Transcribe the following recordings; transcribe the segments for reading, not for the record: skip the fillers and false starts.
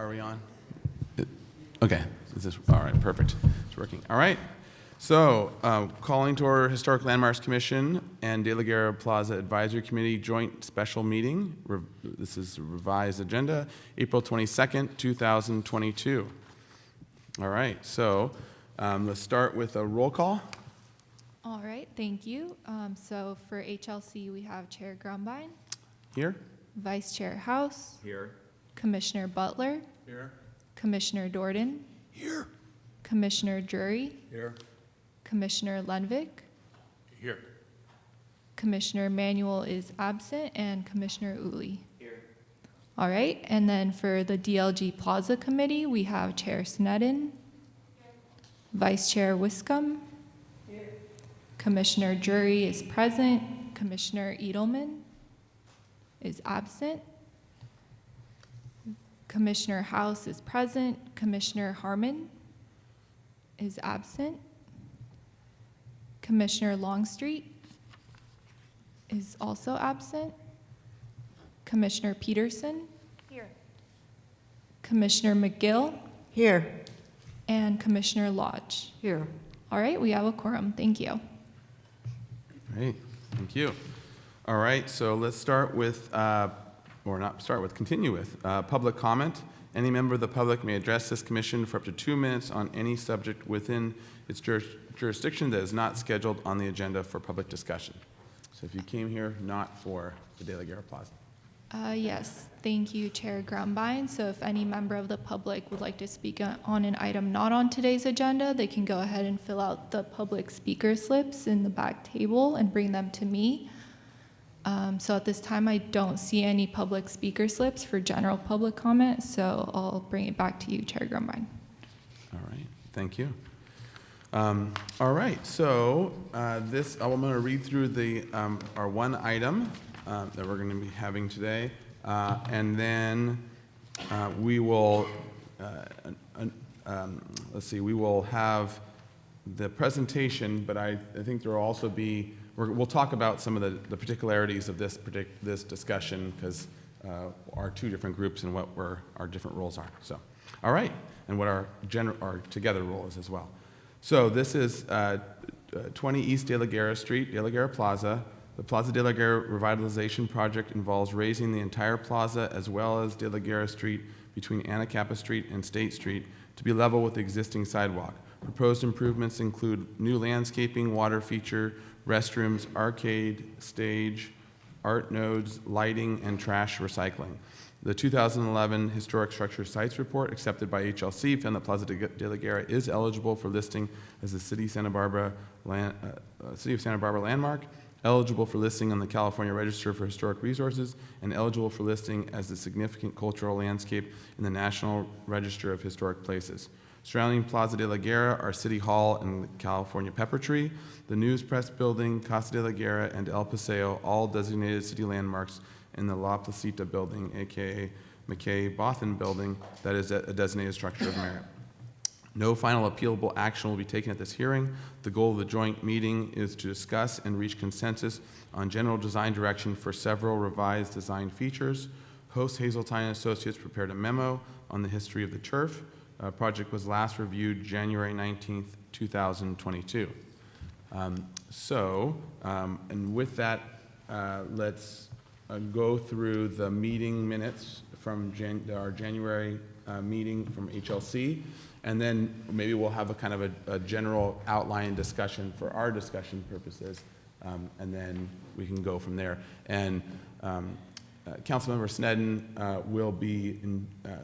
Are we on? Okay, is this, all right, perfect. It's working. All right. So, calling to order Historic Landmarks Commission and De La Guerra Plaza Advisory Committee joint special meeting. This is the revised agenda, April 22nd, 2022. All right, so let's start with a roll call. All right, thank you. So for HLC, we have Chair Grumbine. Here. Vice Chair House. Here. Commissioner Butler. Here. Commissioner Dordan. Here. Commissioner Drury. Here. Commissioner Lenvik. Here. Commissioner Manuel is absent, and Commissioner Uli. Here. All right, and then for the DLG Plaza Committee, we have Chair Sneddon. Vice Chair Wiscombe. Here. Commissioner Drury is present. Commissioner Edelman is absent. Commissioner House is present. Commissioner Harmon is absent. Commissioner Longstreet is also absent. Commissioner Peterson. Here. Commissioner McGill. Here. And Commissioner Lodge. Here. All right, we have a quorum. Thank you. Great, thank you. All right, so let's start with, continue with public comment. Any member of the public may address this commission for up to 2 minutes on any subject within its jurisdiction that is not scheduled on the agenda for public discussion. So if you came here not for the De La Guerra Plaza. Yes, thank you, Chair Grumbine. So if any member of the public would like to speak on an item not on today's agenda, they can go ahead and fill out the public speaker slips in the back table and bring them to me. So at this time, I don't see any public speaker slips for general public comment, so I'll bring it back to you, Chair Grumbine. All right, thank you. All right, so I'm going to read through our one item that we're going to be having today, and then we will, we will have the presentation, but I think there will also be, we'll talk about some of the particularities of this discussion, because our two different groups and what our different roles are. So, all right, and what our together role is as well. So this is 20 East De La Guerra Street, De La Guerra Plaza. The Plaza De La Guerra Revitalization Project involves raising the entire plaza as well as De La Guerra Street between Anacapa Street and State Street to be level with the existing sidewalk. Proposed improvements include new landscaping, water feature, restrooms, arcade, stage, art nodes, lighting, and trash recycling. The 2011 Historic Structure Sites Report, accepted by HLC, found that Plaza de la Guerra is eligible for listing as a City of Santa Barbara landmark, eligible for listing on the California Register for Historic Resources, and eligible for listing as a significant cultural landscape in the National Register of Historic Places. Surrounding Plaza de la Guerra are City Hall and the California Pepper Tree, the News Press Building, Casa de la Guerra, and El Paseo, all designated city landmarks, in the La Placita Building, aka McKay-Bothan Building, that is a designated structure of merit. No final appealable action will be taken at this hearing. The goal of the joint meeting is to discuss and reach consensus on general design direction for several revised design features. Host Hazeltine & Associates prepared a memo on the history of the turf. Project was last reviewed January 19th, 2022. And with that, let's go through the meeting minutes from our January meeting from HLC, and then maybe we'll have a kind of a general outline discussion for our discussion purposes, and then we can go from there. And Councilmember Sneddon will be,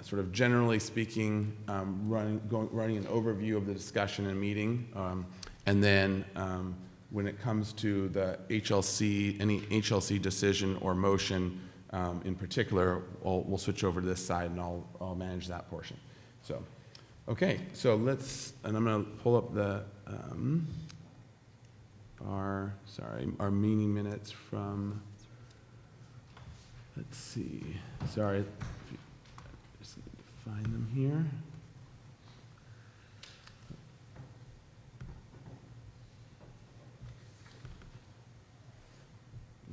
sort of generally speaking, running an overview of the discussion and meeting, and then when it comes to the HLC, any HLC decision or motion in particular, we'll switch over to this side and I'll manage that portion. So, okay, so and I'm going to pull up our meeting minutes from, let's see, sorry, just need to find them here.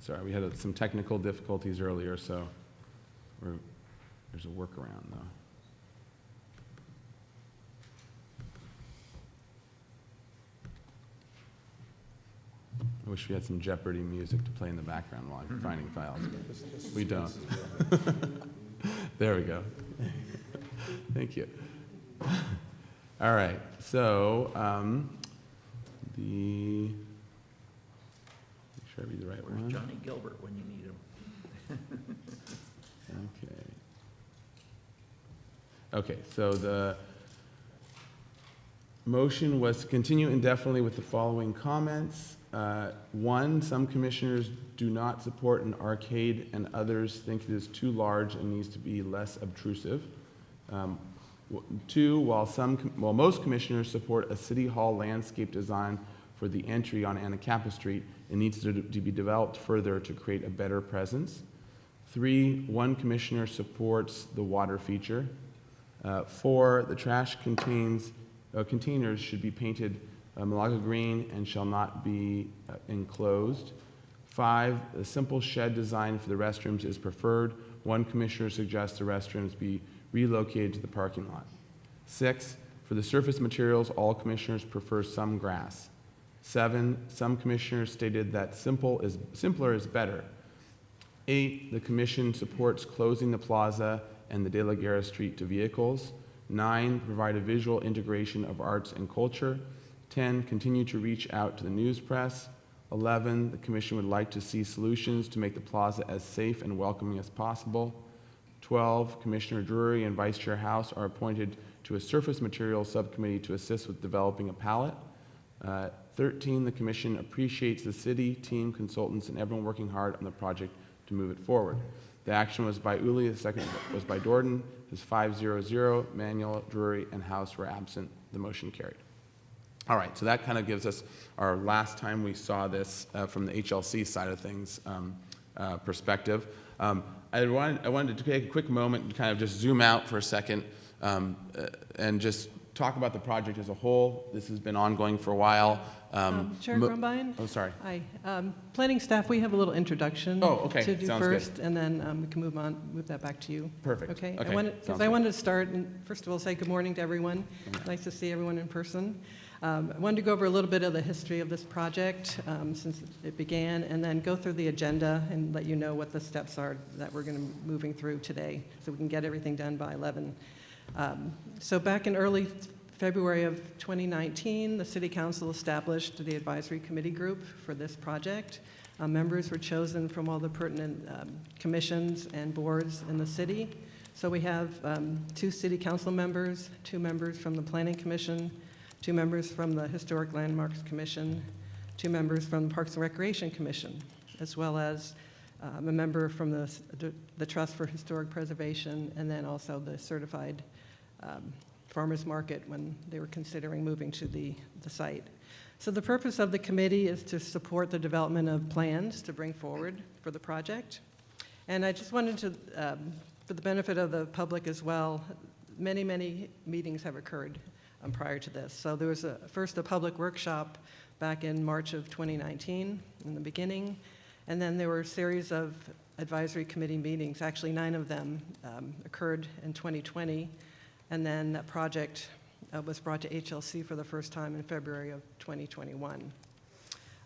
Sorry, we had some technical difficulties earlier, so there's a workaround though. wish we had some Jeopardy music to play in the background while I'm finding files. But we don't. There we go. Thank you. All right, so make sure I read the right Where's one. Johnny Gilbert when you need him? Okay. Okay, so the motion was to continue indefinitely with the following comments. One, some commissioners do not support an arcade and others think it is too large and needs to be less obtrusive. Two, while most commissioners support a city hall landscape design for the entry on Anacapa Street, it needs to be developed further to create a better presence. Three, one commissioner supports the water feature. Four, the trash containers should be painted Malaga green and shall not be enclosed. Five, a simple shed design for the restrooms is preferred. One commissioner suggests the restrooms be relocated to the parking lot. Six, for the surface materials, all commissioners prefer some grass. Seven, some commissioners stated that simpler is better. Eight, the commission supports closing the plaza and the De La Guerra Street to vehicles. 9, provide a visual integration of arts and culture. 10, continue to reach out to the news press. 11, the commission would like to see solutions to make the plaza as safe and welcoming as possible. 12, Commissioner Drury and Vice Chair House are appointed to a surface materials subcommittee to assist with developing a palette. 13, the commission appreciates the city, team, consultants, and everyone working hard on the project to move it forward. The action was by Uli, the second was by Dordan. It was 5-0-0. Manuel, Drury, and House were absent. The motion carried. All right, so that kind of gives us our last time we saw this from the HLC side of things perspective. I wanted to take a quick moment and kind of just zoom out for a second and just talk about the project as a whole. This has been ongoing for a while. Chair Grumbine? Oh, sorry. Hi. Planning staff, we have a little introduction to do Sounds first, good. and then we can move that back to you. Perfect. Okay? Okay, Because I wanted to start, and first of all, say good morning to everyone. Nice to see everyone in person. I wanted to go over a little bit of the history of this project since it began, and then go through the agenda and let you know what the steps are that we're going to be moving through today, so we can get everything done by 11. So back in early February of 2019, the City Council established the advisory committee group for this project. Members were chosen from all the pertinent commissions and boards in the city. So we have 2 city council members, 2 members from the Planning Commission, 2 members from the Historic Landmarks Commission, 2 members from the Parks and Recreation Commission, as well as a member from the Trust for Historic Preservation, and then also the certified farmers market when they were considering moving to the site. So the purpose of the committee is to support the development of plans to bring forward for the project. And I just wanted to, for the benefit of the public as well, many meetings have occurred prior to this. So there was first a public workshop back in March of 2019 in the beginning, and then there were a series of advisory committee meetings. Actually, 9 of them occurred in 2020. And then that project was brought to HLC for the first time in February of 2021.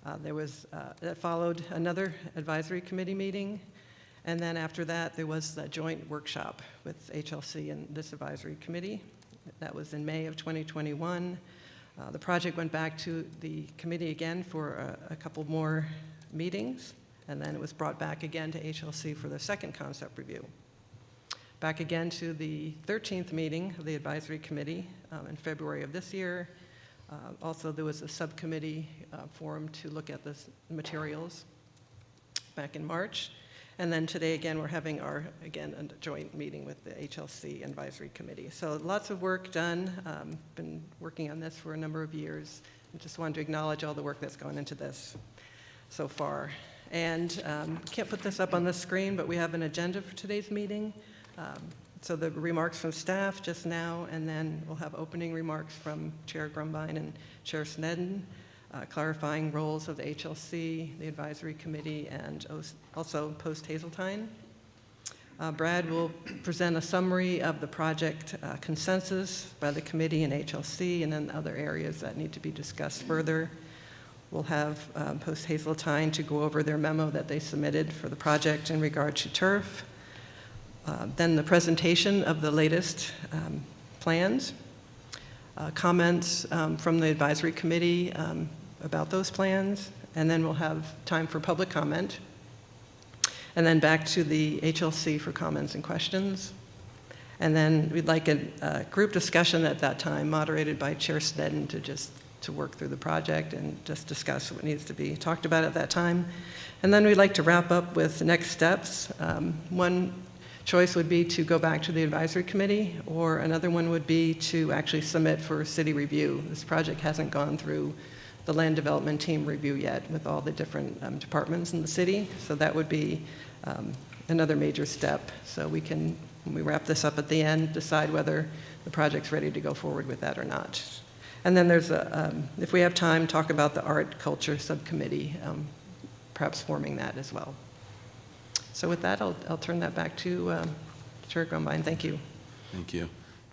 That followed another advisory committee meeting, and then after that there was a joint workshop with HLC and this advisory committee. That was in May of 2021. The project went back to the committee again for a couple more meetings, and then it was brought back again to HLC for the second concept review. Back again to the 13th meeting of the advisory committee in February of this year. Also, there was a subcommittee formed to look at the materials back in March. And then today, again, we're having a joint meeting with the HLC advisory committee. So lots of work done. Been working on this for a number of years. I just wanted to acknowledge all the work that's gone into this so far. And can't put this up on the screen, but we have an agenda for today's meeting. So the remarks from staff just now, and then we'll have opening remarks from Chair Grumbine and Chair Snedden, clarifying roles of the HLC, the advisory committee, and also post-Hazeltine. Brad will present a summary of the project consensus by the committee and HLC, and then other areas that need to be discussed further. We'll have Post Hazeltine to go over their memo that they submitted for the project in regard to turf. Then the presentation of the latest plans, comments from the advisory committee about those plans, and then we'll have time for public comment. And then back to the HLC for comments and questions. And then we'd like a group discussion at that time, moderated by Chair Snedden, to work through the project and just discuss what needs to be talked about at that time. And then we'd like to wrap up with the next steps. One choice would be to go back to the advisory committee, or another one would be to actually submit for city review. This project hasn't gone through the land development team review yet with all the different departments in the city, so that would be another major step. So we can, when we wrap this up at the end, decide whether the project's ready to go forward with that or not. And then there's if we have time, talk about the art culture subcommittee, perhaps forming that as well. So with that, I'll turn that back to Chair Grumbine. Thank you. Thank you.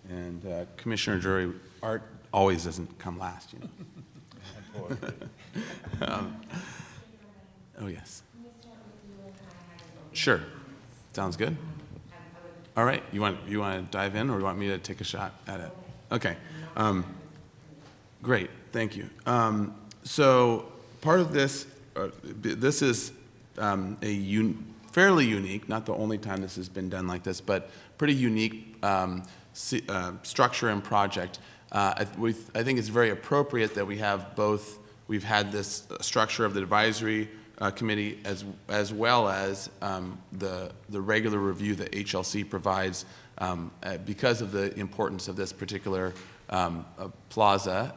And Commissioner Drury, art always doesn't come last, you know. Oh, yes. Sure. Sounds good. All right. You want to dive in, or do you want me to take a shot at it? Okay. Great. Thank you. So part of this, this is fairly unique, not the only time this has been done like this, but pretty unique structure and project. I think it's very appropriate that we have both. We've had this structure of the advisory committee as well as the regular review that HLC provides because of the importance of this particular plaza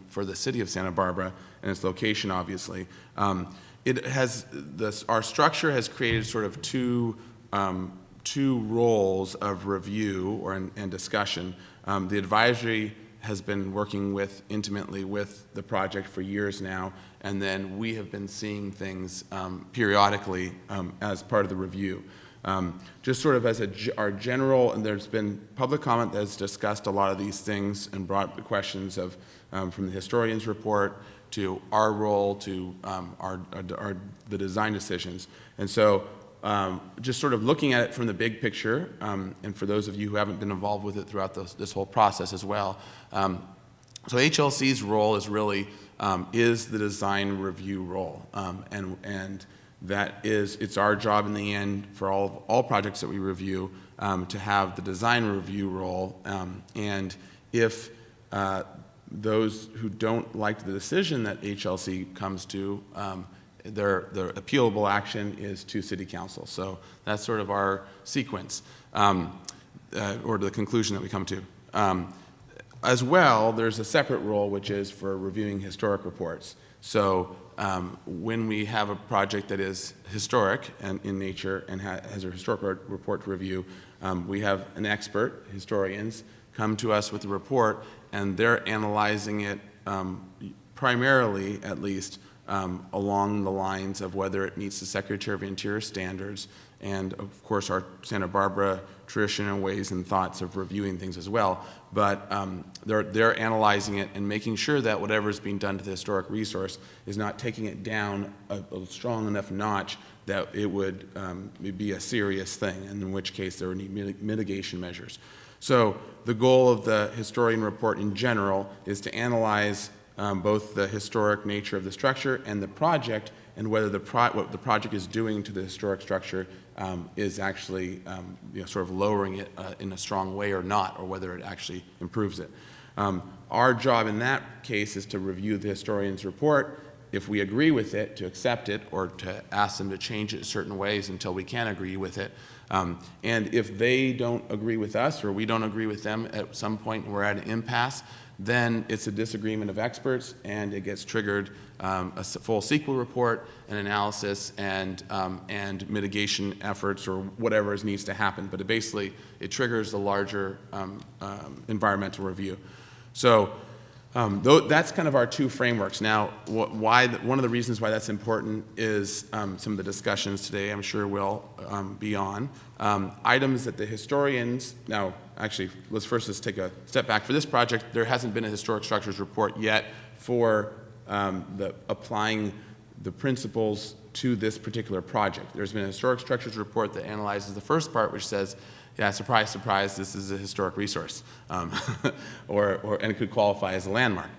for the city of Santa Barbara and its location, obviously. Our structure has created sort of two roles of review and discussion. The advisory has been working intimately with the project for years now, and then we have been seeing things periodically as part of the review. Just sort of as our general, and there's been public comment that has discussed a lot of these things and brought the questions of from the historian's report to our role to the design decisions. And so just sort of looking at it from the big picture, and for those of you who haven't been involved with it throughout this whole process as well. So HLC's role is really is the design review role, and it's our job in the end for all projects that we review to have the design review role, and if those who don't like the decision that HLC comes to, their appealable action is to City Council. So that's sort of our sequence, or the conclusion that we come to. As well, there's a separate role, which is for reviewing historic reports. So when we have a project that is historic and in nature and has a historic report to review, we have an expert, historians, come to us with a report, and they're analyzing it primarily, at least, along the lines of whether it meets the Secretary of Interior standards and, of course, our Santa Barbara tradition and ways and thoughts of reviewing things as well. But they're analyzing it and making sure that whatever is being done to the historic resource is not taking it down a strong enough notch that it would be a serious thing, and in which case there would need mitigation measures. So the goal of the historian report in general is to analyze both the historic nature of the structure and the project, and whether what the project is doing to the historic structure is actually sort of lowering it in a strong way or not, or whether it actually improves it. Our job in that case is to review the historian's report. If we agree with it, to accept it, or to ask them to change it certain ways until we can agree with it. And if they don't agree with us, or we don't agree with them at some point and we're at an impasse, then it's a disagreement of experts, and it gets triggered a full sequel report, an analysis, and mitigation efforts, or whatever needs to happen. But it triggers the larger environmental review. So that's kind of our two frameworks. Now, one of the reasons why that's important is some of the discussions today, I'm sure, will be on. Items that the historians, now, actually, let's take a step back. For this project, there hasn't been a historic structures report yet for applying the principles to this particular project. There's been a historic structures report that analyzes the first part, which says, yeah, surprise, surprise, this is a historic resource, and it could qualify as a landmark,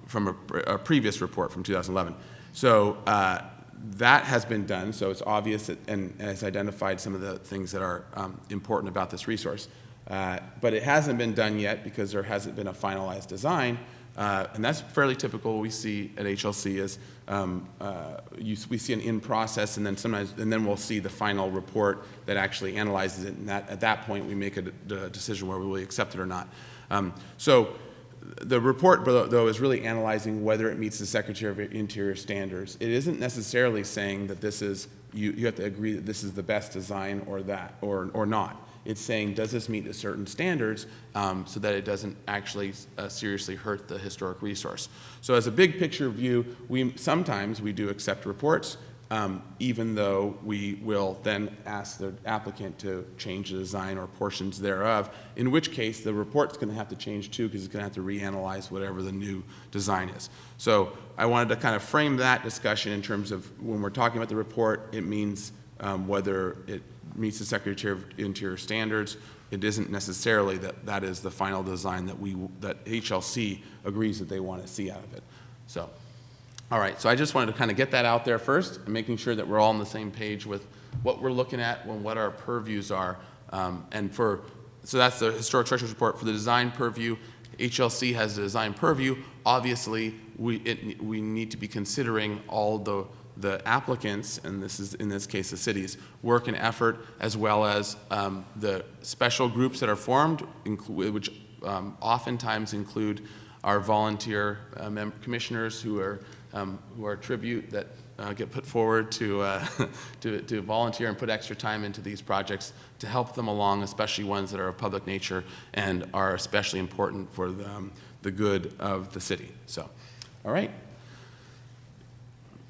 from a previous report from 2011. So that has been done, so it's obvious that, and it's identified some of the things that are important about this resource. But it hasn't been done yet because there hasn't been a finalized design, and that's fairly typical. We see at HLC is we see an in process, and then we'll see the final report that actually analyzes it, and at that point we make a decision where we will accept it or not. So the report, though, is really analyzing whether it meets the Secretary of Interior standards. It isn't necessarily saying that this is you have to agree that this is the best design or that or not. It's saying, does this meet the certain standards so that it doesn't actually seriously hurt the historic resource? So as a big picture view, sometimes we do accept reports, even though we will then ask the applicant to change the design or portions thereof, in which case the report's going to have to change too, because it's going to have to reanalyze whatever the new design is. So I wanted to kind of frame that discussion in terms of when we're talking about the report, it means whether it meets the Secretary of Interior standards. It isn't necessarily that is the final design that HLC agrees that they want to see out of it. So, all right, so I just wanted to kind of get that out there first, and making sure that we're all on the same page with what we're looking at and what our purviews are. So that's the historic structures report. For the design purview, HLC has the design purview. Obviously, we need to be considering all the applicants, and this is in this case the city's work and effort, as well as the special groups that are formed, which oftentimes include our volunteer commissioners who are tribute that get put forward to volunteer and put extra time into these projects to help them along, especially ones that are of public nature and are especially important for the good of the city. So, all right.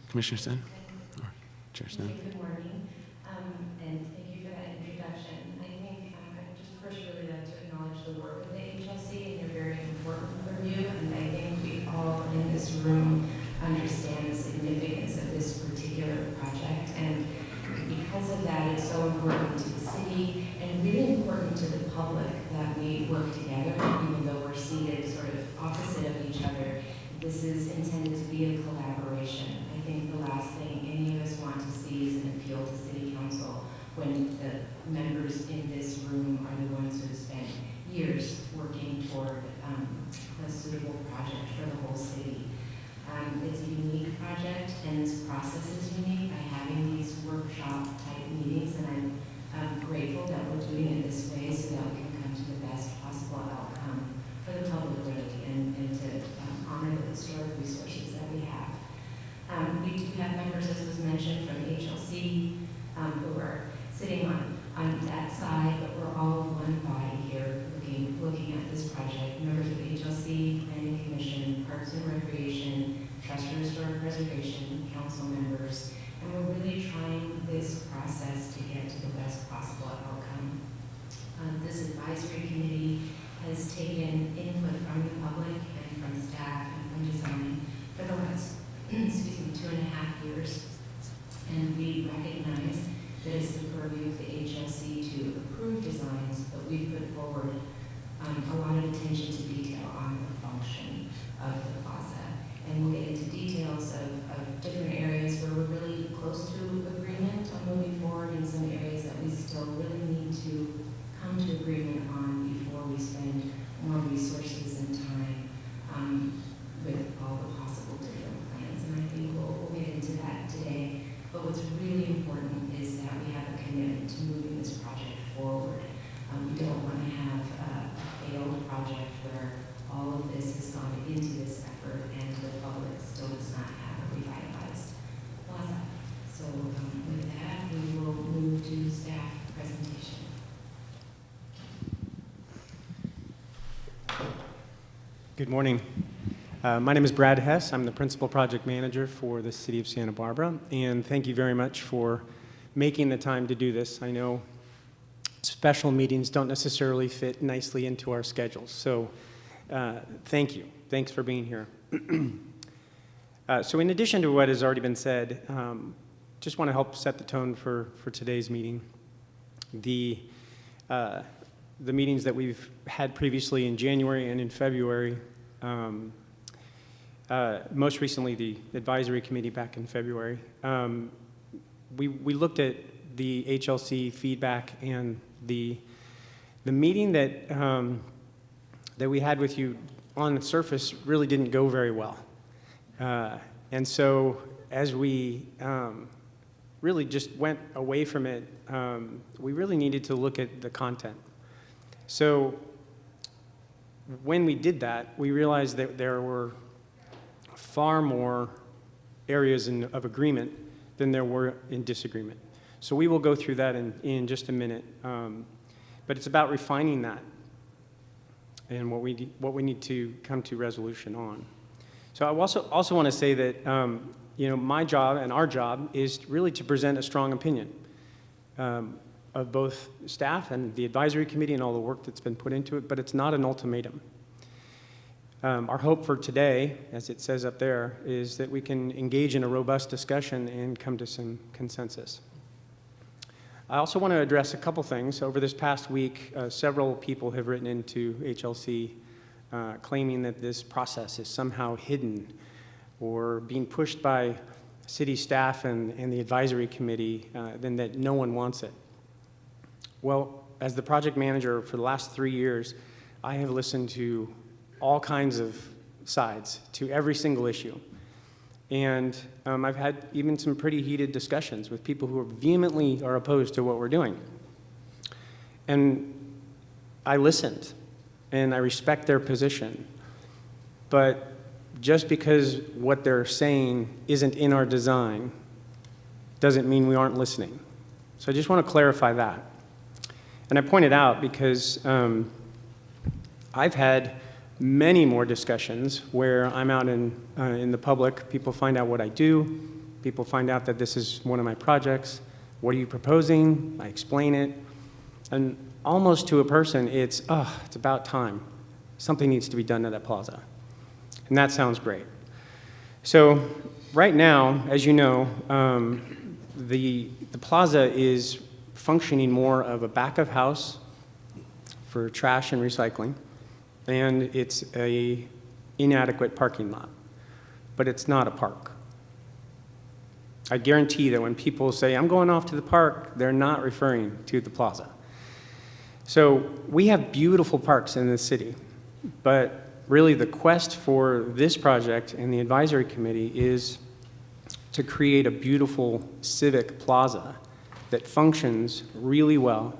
Commissioner Sen? Or Chair Sen? Good morning, and thank you for that introduction. I think I just first really like to acknowledge the work of the HLC, and they're very important purview, and I think we all in this room understand the significance of this particular project, and because of that, it's so important to the city and really important to the public that we work together, even though we're seated sort of opposite of each other. This is intended to be a collaboration. I think the last thing any of us want to see is an appeal to City Council when the members in this room are the ones who have spent years working toward a suitable project for the whole city. It's a unique project, and this process is unique by having these workshop-type meetings, and I'm grateful that we're doing it this way so that we can come to the best possible outcome for the public, really, and to honor the historic resources that we have. We do have members, as was mentioned, from HLC who are sitting on that side, but we're all one body here looking at this project. Members of HLC, Planning Commission, Parks and Recreation, Trust for Historic Preservation, council members, and we're really trying this process to get to the best possible outcome. This advisory committee has taken input from the public and from staff and from design for the last 2.5 years, and we recognize that it's the purview of the HLC to approve designs, but we've put forward a lot of attention to detail on the function of the plaza, and we'll get into details of different areas where we're really close to agreement on moving forward, and some areas that we still really need to come to agreement on before we spend more resources and time with all the possible different plans. And I think we'll get into that today. But what's really important is that we have a commitment to moving this project forward. We don't want to have a failed project where all of this has gone into this effort and the public still does not have a revitalized plaza. So with that, we will move to staff presentation. Good morning. My name is Brad Hess. I'm the Principal Project Manager for the City of Santa Barbara, and thank you very much for making the time to do this. I know special meetings don't necessarily fit nicely into our schedules, so thank you. Thanks for being here. So in addition to what has already been said, just want to help set the tone for today's meeting. The meetings that we've had previously in January and in February, most recently the advisory committee back in February, we looked at the HLC feedback, and the meeting that we had with you on the surface really didn't go very well. And so as we really just went away from it, we really needed to look at the content. So when we did that, we realized that there were far more areas of agreement than there were in disagreement. So we will go through that in just a minute. But it's about refining that and what we need to come to resolution on. So I also want to say that my job and our job is really to present a strong opinion of both staff and the advisory committee and all the work that's been put into it, but it's not an ultimatum. Our hope for today, as it says up there, is that we can engage in a robust discussion and come to some consensus. I also want to address a couple things. Over this past week, several people have written into HLC claiming that this process is somehow hidden or being pushed by city staff and the advisory committee, then that no one wants it. Well, as the project manager for the last 3 years, I have listened to all kinds of sides to every single issue. And I've had even some pretty heated discussions with people who vehemently are opposed to what we're doing. And I listened, and I respect their position. But just because what they're saying isn't in our design doesn't mean we aren't listening. So I just want to clarify that. And I point it out because I've had many more discussions where I'm out in the public. People find out what I do. People find out that this is one of my projects. What are you proposing? I explain it. And almost to a person, it's about time. Something needs to be done to that plaza. And that sounds great. So right now, as you know, the plaza is functioning more of a back of house for trash and recycling. And it's an inadequate parking lot, but it's not a park. I guarantee that when people say, I'm going off to the park, they're not referring to the plaza. So we have beautiful parks in this city, but really the quest for this project and the advisory committee is to create a beautiful civic plaza that functions really well,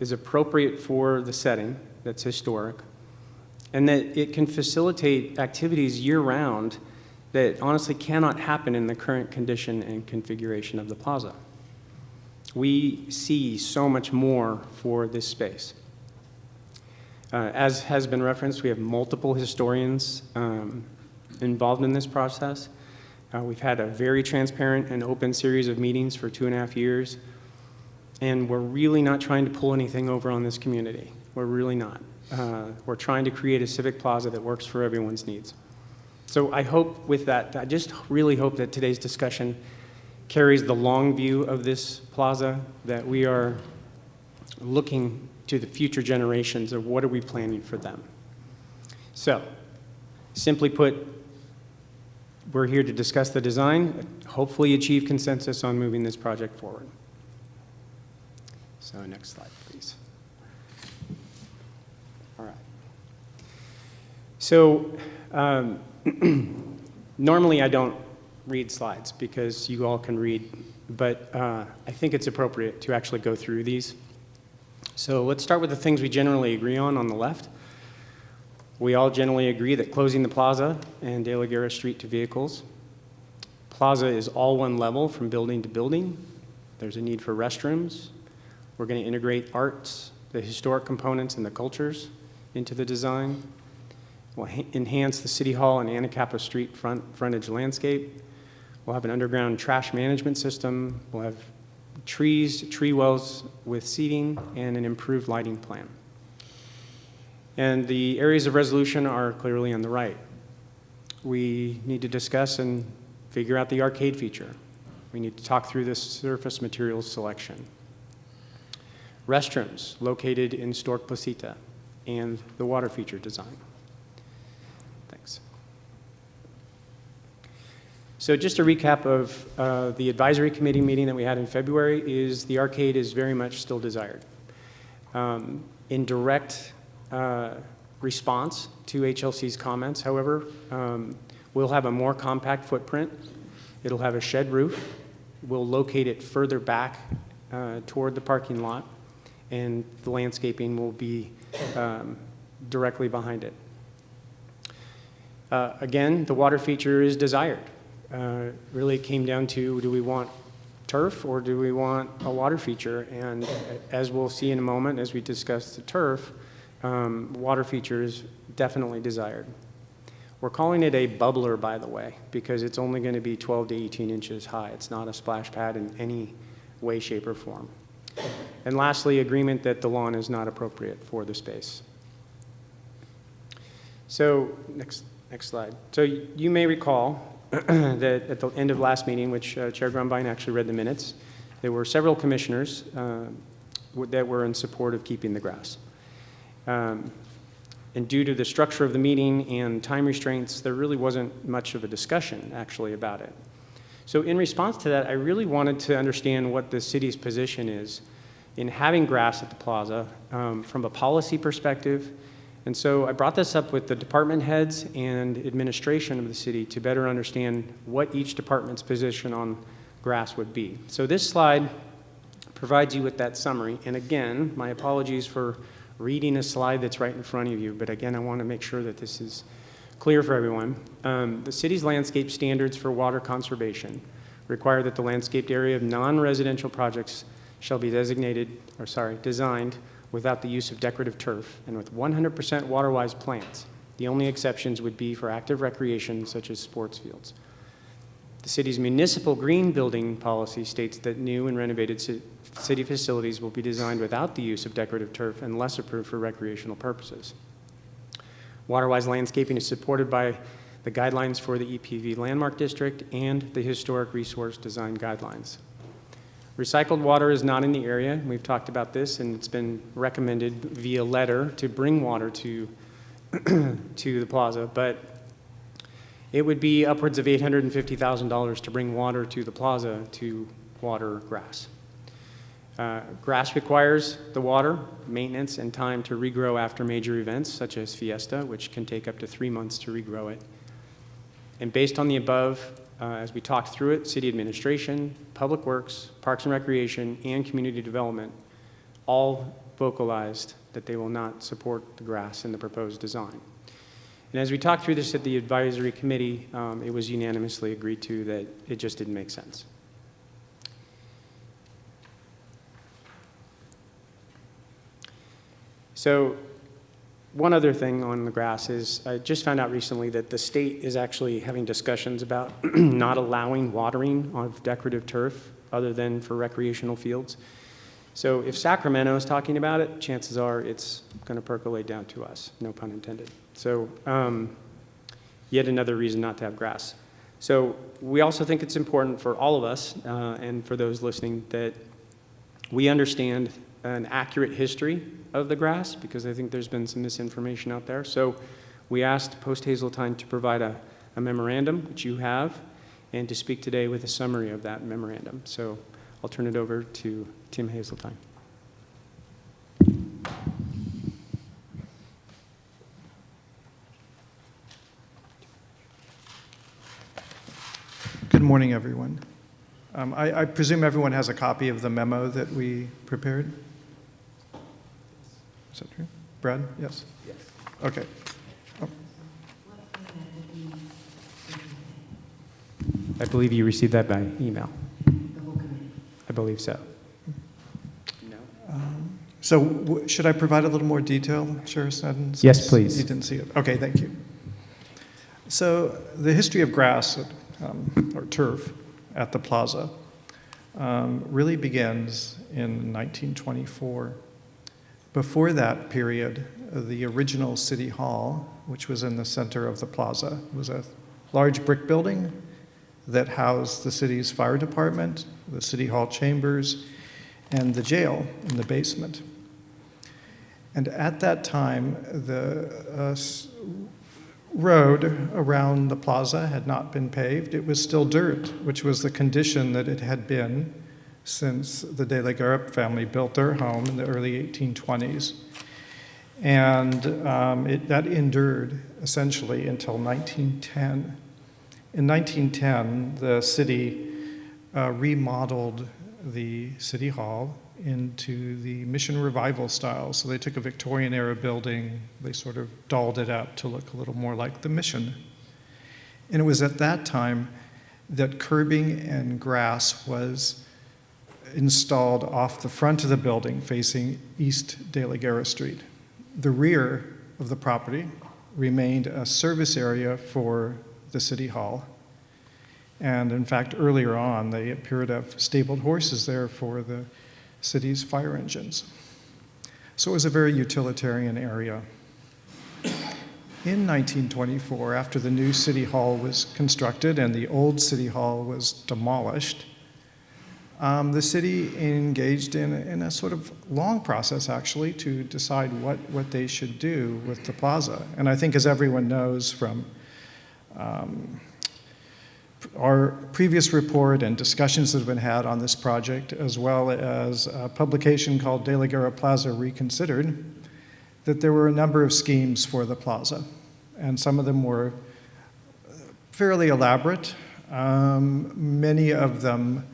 is appropriate for the setting that's historic, and that it can facilitate activities year-round that honestly cannot happen in the current condition and configuration of the plaza. We see so much more for this space. As has been referenced, we have multiple historians involved in this process. We've had a very transparent and open series of meetings for 2.5 years, and we're really not trying to pull anything over on this community. We're really not. We're trying to create a civic plaza that works for everyone's needs. So I hope with that, I just really hope that today's discussion carries the long view of this plaza, that we are looking to the future generations of what are we planning for them. So, simply put, we're here to discuss the design, hopefully achieve consensus on moving this project forward. So next slide, please. All right. So normally I don't read slides because you all can read, but I think it's appropriate to actually go through these. So let's start with the things we generally agree on the left. We all generally agree that closing the plaza and De La Guerra Street to vehicles. Plaza is all one level from building to building. There's a need for restrooms. We're going to integrate arts, the historic components, and the cultures into the design. We'll enhance the City Hall and Anacapa Street frontage landscape. We'll have an underground trash management system. We'll have trees, tree wells with seating, and an improved lighting plan. And the areas of resolution are clearly on the right. we need to discuss and figure out the arcade feature. We need to talk through the surface materials selection. Restrooms located in Stork Placita and the water feature design. Thanks. So just a recap of the advisory committee meeting that we had in February is the arcade is very much still desired. In direct response to HLC's comments, however, we'll have a more compact footprint. It'll have a shed roof. We'll locate it further back toward the parking lot, and the landscaping will be directly behind it. Again, the water feature is desired. Really it came down to, do we want turf or do we want a water feature? And as we'll see in a moment, as we discuss the turf, water feature is definitely desired. We're calling it a bubbler, by the way, because it's only going to be 12 to 18 inches high. It's not a splash pad in any way, shape, or form. And lastly, agreement that the lawn is not appropriate for the space. So next slide. So you may recall that at the end of last meeting, which Chair Grumbine actually read the minutes, there were several commissioners that were in support of keeping the grass. And due to the structure of the meeting and time restraints, there really wasn't much of a discussion actually about it. So in response to that, I really wanted to understand what the city's position is in having grass at the plaza from a policy perspective. And so I brought this up with the department heads and administration of the city to better understand what each department's position on grass would be. So this slide provides you with that summary. And again, my apologies for reading a slide that's right in front of you, but again, I want to make sure that this is clear for everyone. The city's landscape standards for water conservation require that the landscaped area of non-residential projects shall be designed without the use of decorative turf and with 100% water-wise plants. The only exceptions would be for active recreation such as sports fields. The city's municipal green building policy states that new and renovated city facilities will be designed without the use of decorative turf unless approved for recreational purposes. Water-wise landscaping is supported by the guidelines for the EPV Landmark District and the Historic Resource Design Guidelines. Recycled water is not in the area. We've talked about this, and it's been recommended via letter to bring water to the plaza, but it would be upwards of $850,000 to bring water to the plaza to water grass. Grass requires the water, maintenance, and time to regrow after major events such as Fiesta, which can take up to 3 months to regrow it. And based on the above, as we talked through it, city administration, public works, parks and recreation, and community development all vocalized that they will not support the grass in the proposed design. And as we talked through this at the advisory committee, it was unanimously agreed to that it just didn't make sense. So one other thing on the grass is I just found out recently that the state is actually having discussions about not allowing watering of decorative turf other than for recreational fields. So if Sacramento is talking about it, chances are it's going to percolate down to us, no pun intended. So yet another reason not to have grass. So we also think it's important for all of us and for those listening that we understand an accurate history of the grass, because I think there's been some misinformation out there. So we asked Post Hazeltine to provide a memorandum, which you have, and to speak today with a summary of that memorandum. So I'll turn it over to Tim Hazeltine. Good morning, everyone. I presume everyone has a copy of the memo that we prepared? Is that true? Brad? Yes? Yes. Okay. Oh. I believe you received that by email. I believe so. No. So should I provide a little more detail, Chair Sneddon? Yes, please. You didn't see it. Okay, thank you. So the history of grass or turf at the plaza really begins in 1924. Before that period, the original City Hall, which was in the center of the plaza, was a large brick building that housed the city's fire department, the city hall chambers, and the jail in the basement. And at that time, the road around the plaza had not been paved. It was still dirt, which was the condition that it had been since the De la Guerra family built their home in the early 1820s. And that endured essentially until 1910. In 1910, the city remodeled the city hall into the Mission Revival style. So they took a Victorian era building, they sort of dolled it up to look a little more like the Mission. And it was at that time that curbing and grass was installed off the front of the building facing East De La Guerra Street. The rear of the property remained a service area for the city hall. And in fact, earlier on, they appeared to have stabled horses there for the city's fire engines. So it was a very utilitarian area. In 1924, after the new city hall was constructed and the old city hall was demolished, the city engaged in a sort of long process, actually, to decide what they should do with the plaza. And I think, as everyone knows from our previous report and discussions that have been had on this project, as well as a publication called De La Guerra Plaza Reconsidered, that there were a number of schemes for the plaza. And some of them were fairly elaborate. Many of them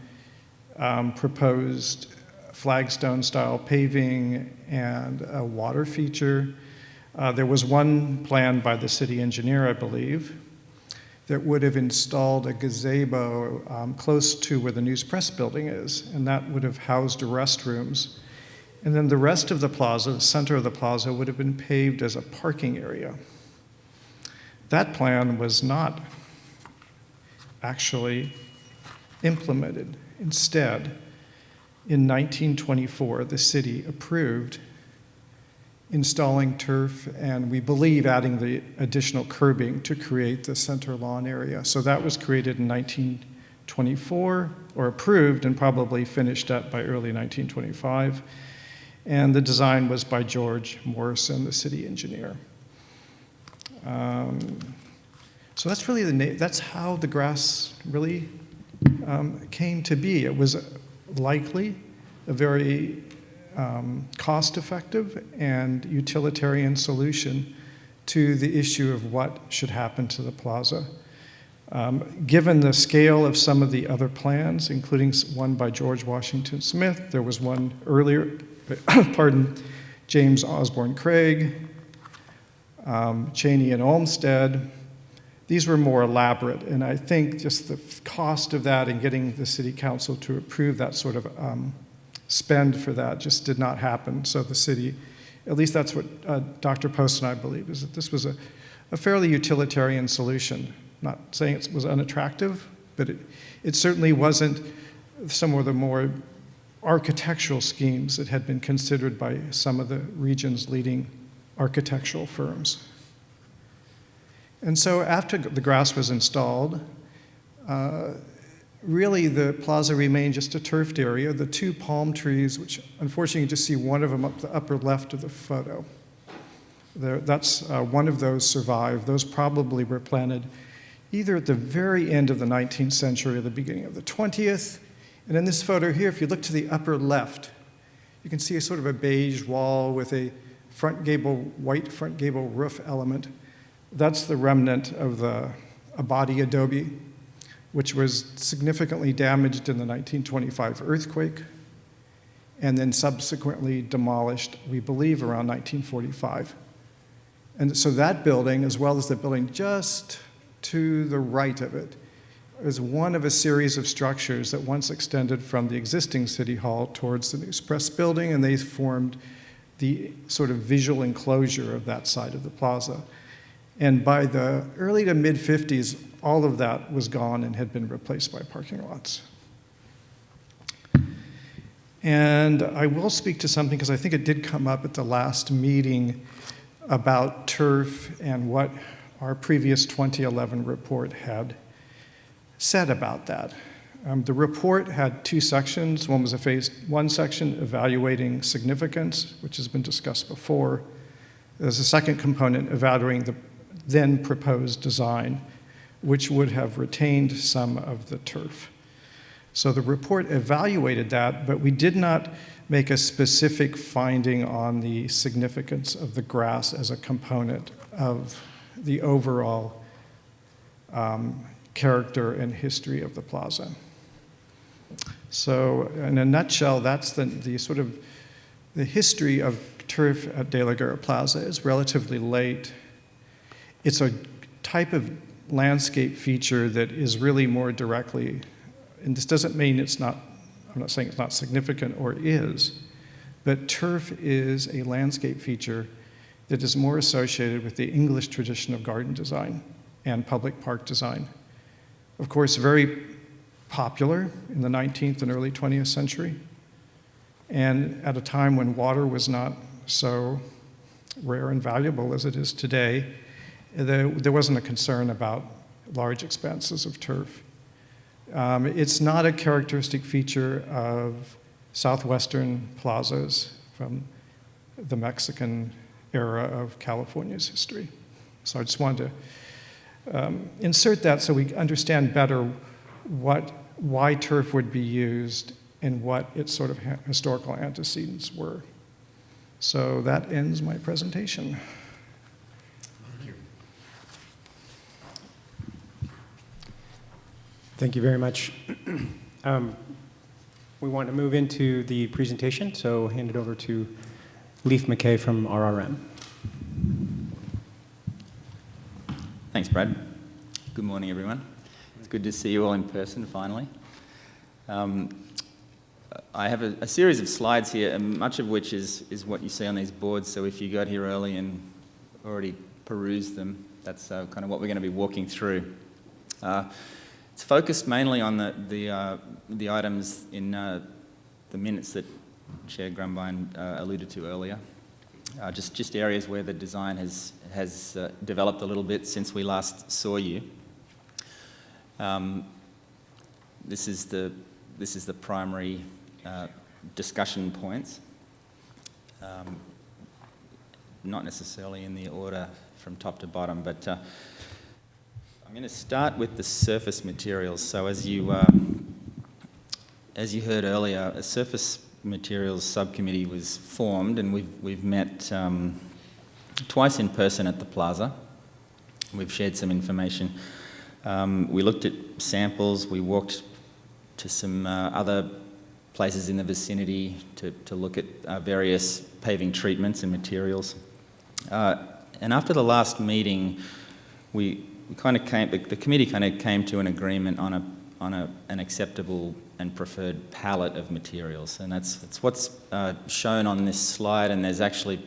proposed flagstone-style paving and a water feature. There was one planned by the city engineer, I believe, that would have installed a gazebo close to where the News Press building is, and that would have housed restrooms. And then the rest of the plaza, the center of the plaza, would have been paved as a parking area. That plan was not actually implemented. Instead, in 1924, the city approved installing turf and, we believe, adding the additional curbing to create the center lawn area. So that was created in 1924, or approved and probably finished up by early 1925. And the design was by George Morrison, the city engineer. So that's really that's how the grass really came to be. It was likely a very cost-effective and utilitarian solution to the issue of what should happen to the plaza. Given the scale of some of the other plans, including one by George Washington Smith, there was one earlier, James Osborne Craig, Cheney and Olmsted. These were more elaborate, and I think just the cost of that and getting the city council to approve that sort of spend for that just did not happen. So the city, at least that's what Dr. Post and I believe, is that this was a fairly utilitarian solution. Not saying it was unattractive, but it certainly wasn't some of the more architectural schemes that had been considered by some of the region's leading architectural firms. And so after the grass was installed, really the plaza remained just a turfed area. The two palm trees, which unfortunately you just see one of them up the upper left of the photo. That's one of those survived. Those probably were planted either at the very end of the 19th century or the beginning of the 20th. And in this photo here, if you look to the upper left, you can see a sort of a beige wall with a white front gable roof element. That's the remnant of the Abadi adobe, which was significantly damaged in the 1925 earthquake, and then subsequently demolished, we believe, around 1945. And so that building, as well as the building just to the right of it, is one of a series of structures that once extended from the existing city hall towards the News Press building, and they formed the sort of visual enclosure of that side of the plaza. And by the early to mid-50s, all of that was gone and had been replaced by parking lots. And I will speak to something, because I think it did come up at the last meeting, about turf and what our previous 2011 report had said about that. The report had two sections. One was a phase one section evaluating significance, which has been discussed before. There's a second component evaluating the then proposed design, which would have retained some of the turf. So the report evaluated that, but we did not make a specific finding on the significance of the grass as a component of the overall character and history of the plaza. So in a nutshell, that's the sort of the history of turf at De La Guerra Plaza is relatively late. It's a type of landscape feature that is really more directly, and this doesn't mean it's not, I'm not saying it's not significant or is, but turf is a landscape feature that is more associated with the English tradition of garden design and public park design. Of course, very popular in the 19th and early 20th century, and at a time when water was not so rare and valuable as it is today, there wasn't a concern about large expanses of turf. It's not a characteristic feature of southwestern plazas from the Mexican era of California's history. So I just wanted to insert that so we understand better why turf would be used and what its sort of historical antecedents were. So that ends my presentation. Thank you very much. We want to move into the presentation, so hand it over to Leif McKay from RRM. Thanks, Brad. Good morning, everyone. It's good to see you all in person, finally. I have a series of slides here, and much of which is what you see on these boards, so if you got here early and already perused them, that's kind of what we're going to be walking through. It's focused mainly on the items in the minutes that Chair Grumbine alluded to earlier. Just areas where the design has developed a little bit since we last saw you. This is the primary discussion points. Not necessarily in the order from top to bottom, but I'm going to start with the surface materials. So as you heard earlier, a surface materials subcommittee was formed, and we've met twice in person at the Plaza. We've shared some information. We looked at samples. We walked to some other places in the vicinity to look at various paving treatments and materials. And after the last meeting, the committee kind of came to an agreement on an acceptable and preferred palette of materials, and that's what's shown on this slide. And there's actually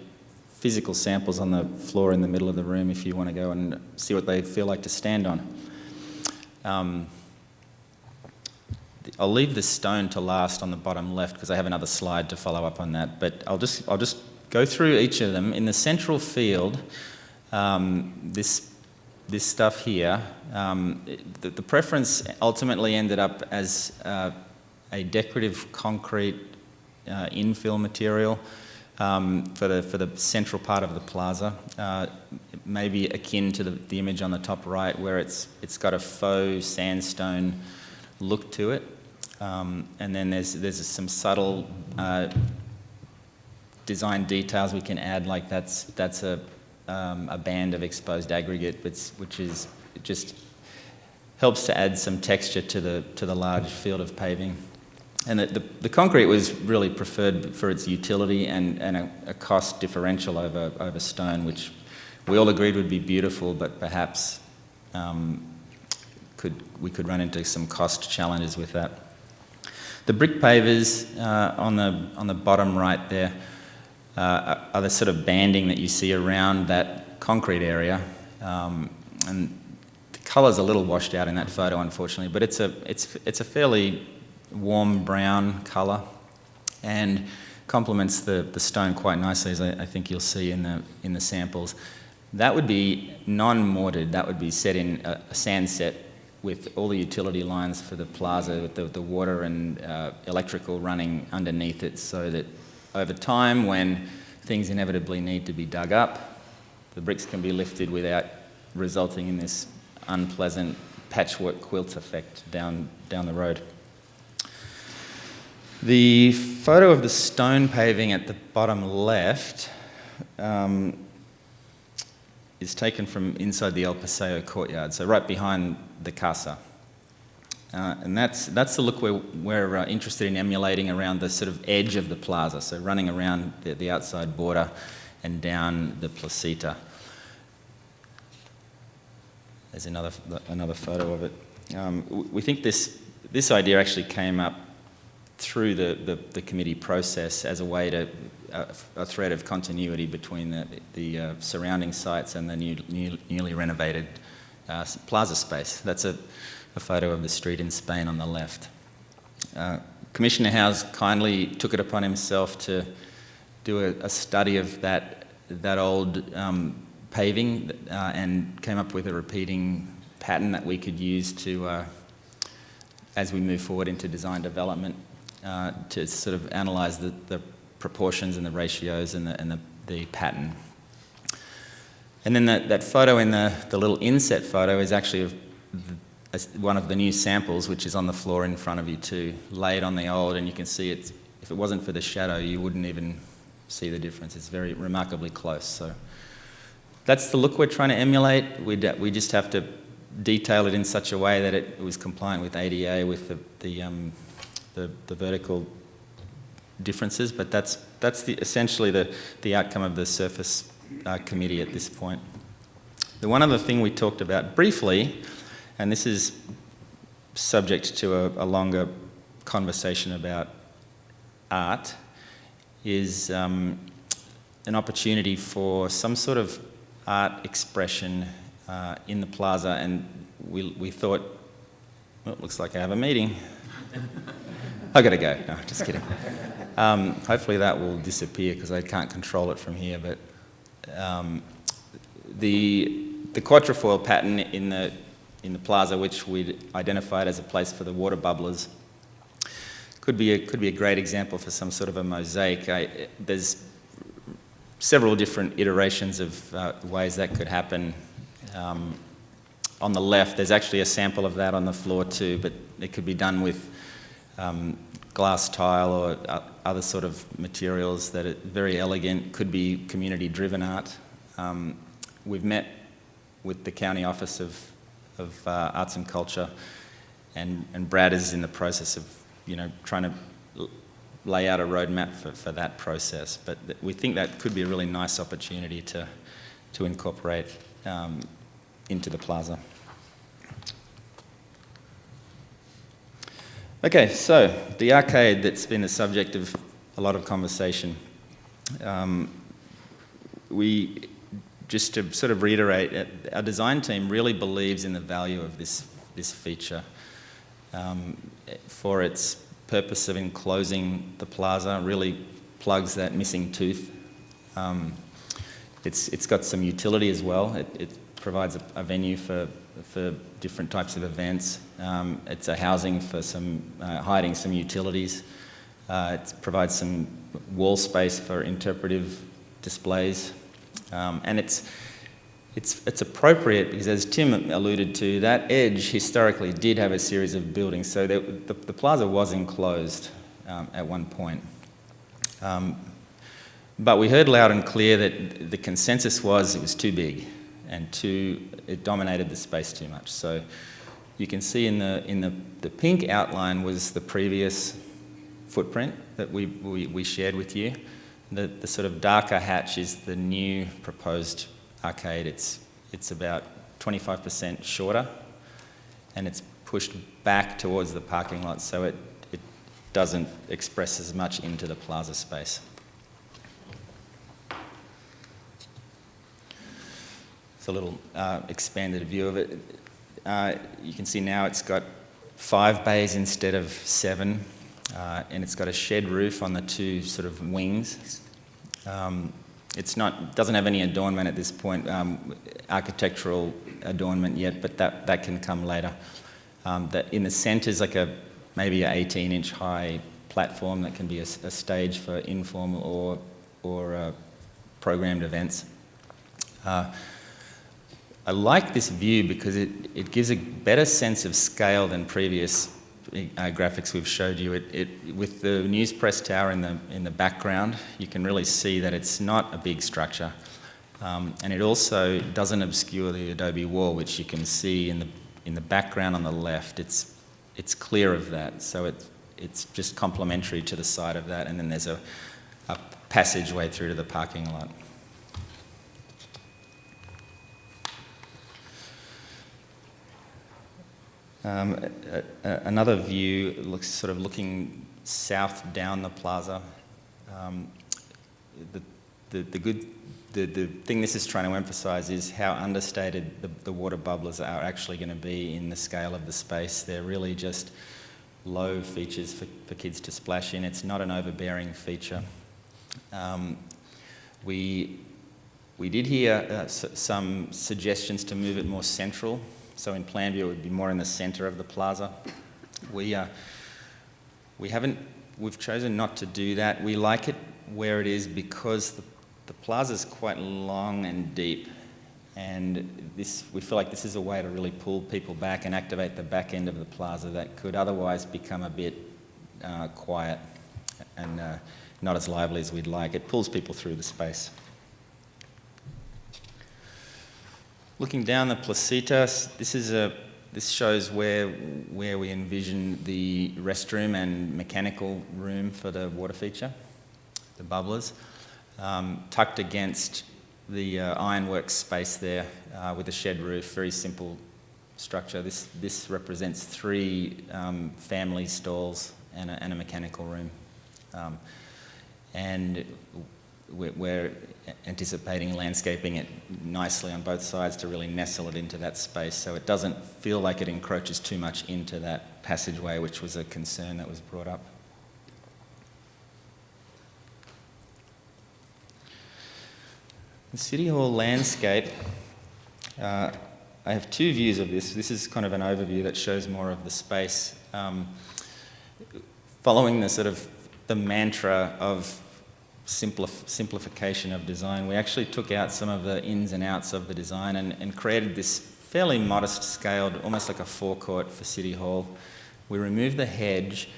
physical samples on the floor in the middle of the room if you want to go and see what they feel like to stand on. I'll leave the stone to last on the bottom left because I have another slide to follow up on that. But I'll just go through each of them. In the central field, this stuff here, the preference ultimately ended up as a decorative concrete infill material for the central part of the plaza, maybe akin to the image on the top right, where it's got a faux sandstone look to it, and then there's some subtle design details we can add, like that's a band of exposed aggregate, which just helps to add some texture to the large field of paving. And the concrete was really preferred for its utility and a cost differential over stone, which we all agreed would be beautiful, but perhaps we could run into some cost challenges with that. The brick pavers on the bottom right there are the sort of banding that you see around that concrete area, and the colour's a little washed out in that photo, unfortunately, but it's a fairly warm brown colour and complements the stone quite nicely, as I think you'll see in the samples. That would be non-mortared. That would be set in a sand set with all the utility lines for the plaza, with the water and electrical running underneath it, so that over time, when things inevitably need to be dug up, the bricks can be lifted without resulting in this unpleasant patchwork quilt effect down the road. The photo of the stone paving at the bottom left is taken from inside the El Paseo courtyard, so right behind the Casa. And that's the look we're interested in emulating around the sort of edge of the plaza, so running around the outside border and down the placita. There's another photo of it. We think this idea actually came up through the committee process as a way to a thread of continuity between the surrounding sites and the newly renovated plaza space. That's a photo of the street in Spain on the left. Commissioner Howes kindly took it upon himself to do a study of that old paving and came up with a repeating pattern that we could use to, as we move forward into design development, to sort of analyse the proportions and the ratios and the pattern. And then that photo in the little inset photo is actually one of the new samples, which is on the floor in front of you too, laid on the old, and you can see it's, if it wasn't for the shadow, you wouldn't even see the difference. It's very remarkably close. So that's the look we're trying to emulate. We just have to detail it in such a way that it was compliant with ADA, with the vertical differences, but that's essentially the outcome of the surface committee at this point. The one other thing we talked about briefly, and this is subject to a longer conversation about art, is an opportunity for some sort of art expression in the plaza, and we thought, well, it looks like I have a meeting. I gotta go. No, just kidding. Hopefully that will disappear because I can't control it from here. But the quatrefoil pattern in the plaza, which we'd identified as a place for the water bubblers, could be a great example for some sort of a mosaic. There's several different iterations of ways that could happen. On the left, there's actually a sample of that on the floor too, but it could be done with glass tile or other sort of materials that are very elegant, could be community-driven art. We've met with the County Office of Arts and Culture, and Brad is in the process of, trying to lay out a roadmap for that process. But we think that could be a really nice opportunity to incorporate into the plaza. Okay, so the arcade that's been the subject of a lot of conversation. We, just to sort of reiterate, our design team really believes in the value of this feature for its purpose of enclosing the plaza, really plugs that missing tooth. It's got some utility as well. It provides a venue for different types of events. It's a housing for hiding some utilities. It provides some wall space for interpretive displays. And it's appropriate because, as Tim alluded to, that edge historically did have a series of buildings, so the plaza was enclosed at one point. But we heard loud and clear that the consensus was it was too big and it dominated the space too much. So you can see in the pink outline was the previous footprint that we shared with you. The sort of darker hatch is the new proposed arcade. It's about 25% shorter, and it's pushed back towards the parking lot, so it doesn't express as much into the plaza space. It's a little expanded view of it. You can see now it's got 5 bays instead of 7. And it's got a shed roof on the 2 sort of wings. doesn't have any adornment at this point, architectural adornment yet, but that can come later. That in the centre is like maybe an 18-inch high platform that can be a stage for informal or programmed events. I like this view because it gives a better sense of scale than previous graphics we've showed you. With the news press tower in the background, you can really see that it's not a big structure, and it also doesn't obscure the adobe wall, which you can see in the background on the left. It's clear of that, so it's just complementary to the side of that, and then there's a passageway through to the parking lot. Another view looks sort of looking south down the plaza. The thing this is trying to emphasise is how understated the water bubblers are actually going to be in the scale of the space. They're really just low features for kids to splash in. It's not an overbearing feature. We did hear some suggestions to move it more central. So in plan view, it would be more in the centre of the plaza. We've chosen not to do that. We like it where it is because the plaza is quite long and deep, and we feel like this is a way to really pull people back and activate the back end of the plaza that could otherwise become a bit quiet and not as lively as we'd like. It pulls people through the space. Looking down the placitas, this shows where we envision the restroom and mechanical room for the water feature, the bubblers, tucked against the ironworks space there with a shed roof, very simple structure. This represents 3 family stalls and a mechanical room. And we're anticipating landscaping it nicely on both sides to really nestle it into that space so it doesn't feel like it encroaches too much into that passageway, which was a concern that was brought up. The City Hall landscape, I have 2 views of this. This is kind of an overview that shows more of the space. Following the sort of the mantra of simplification of design, we actually took out some of the ins and outs of the design and created this fairly modest scaled, almost like a forecourt for City Hall. We removed the hedge,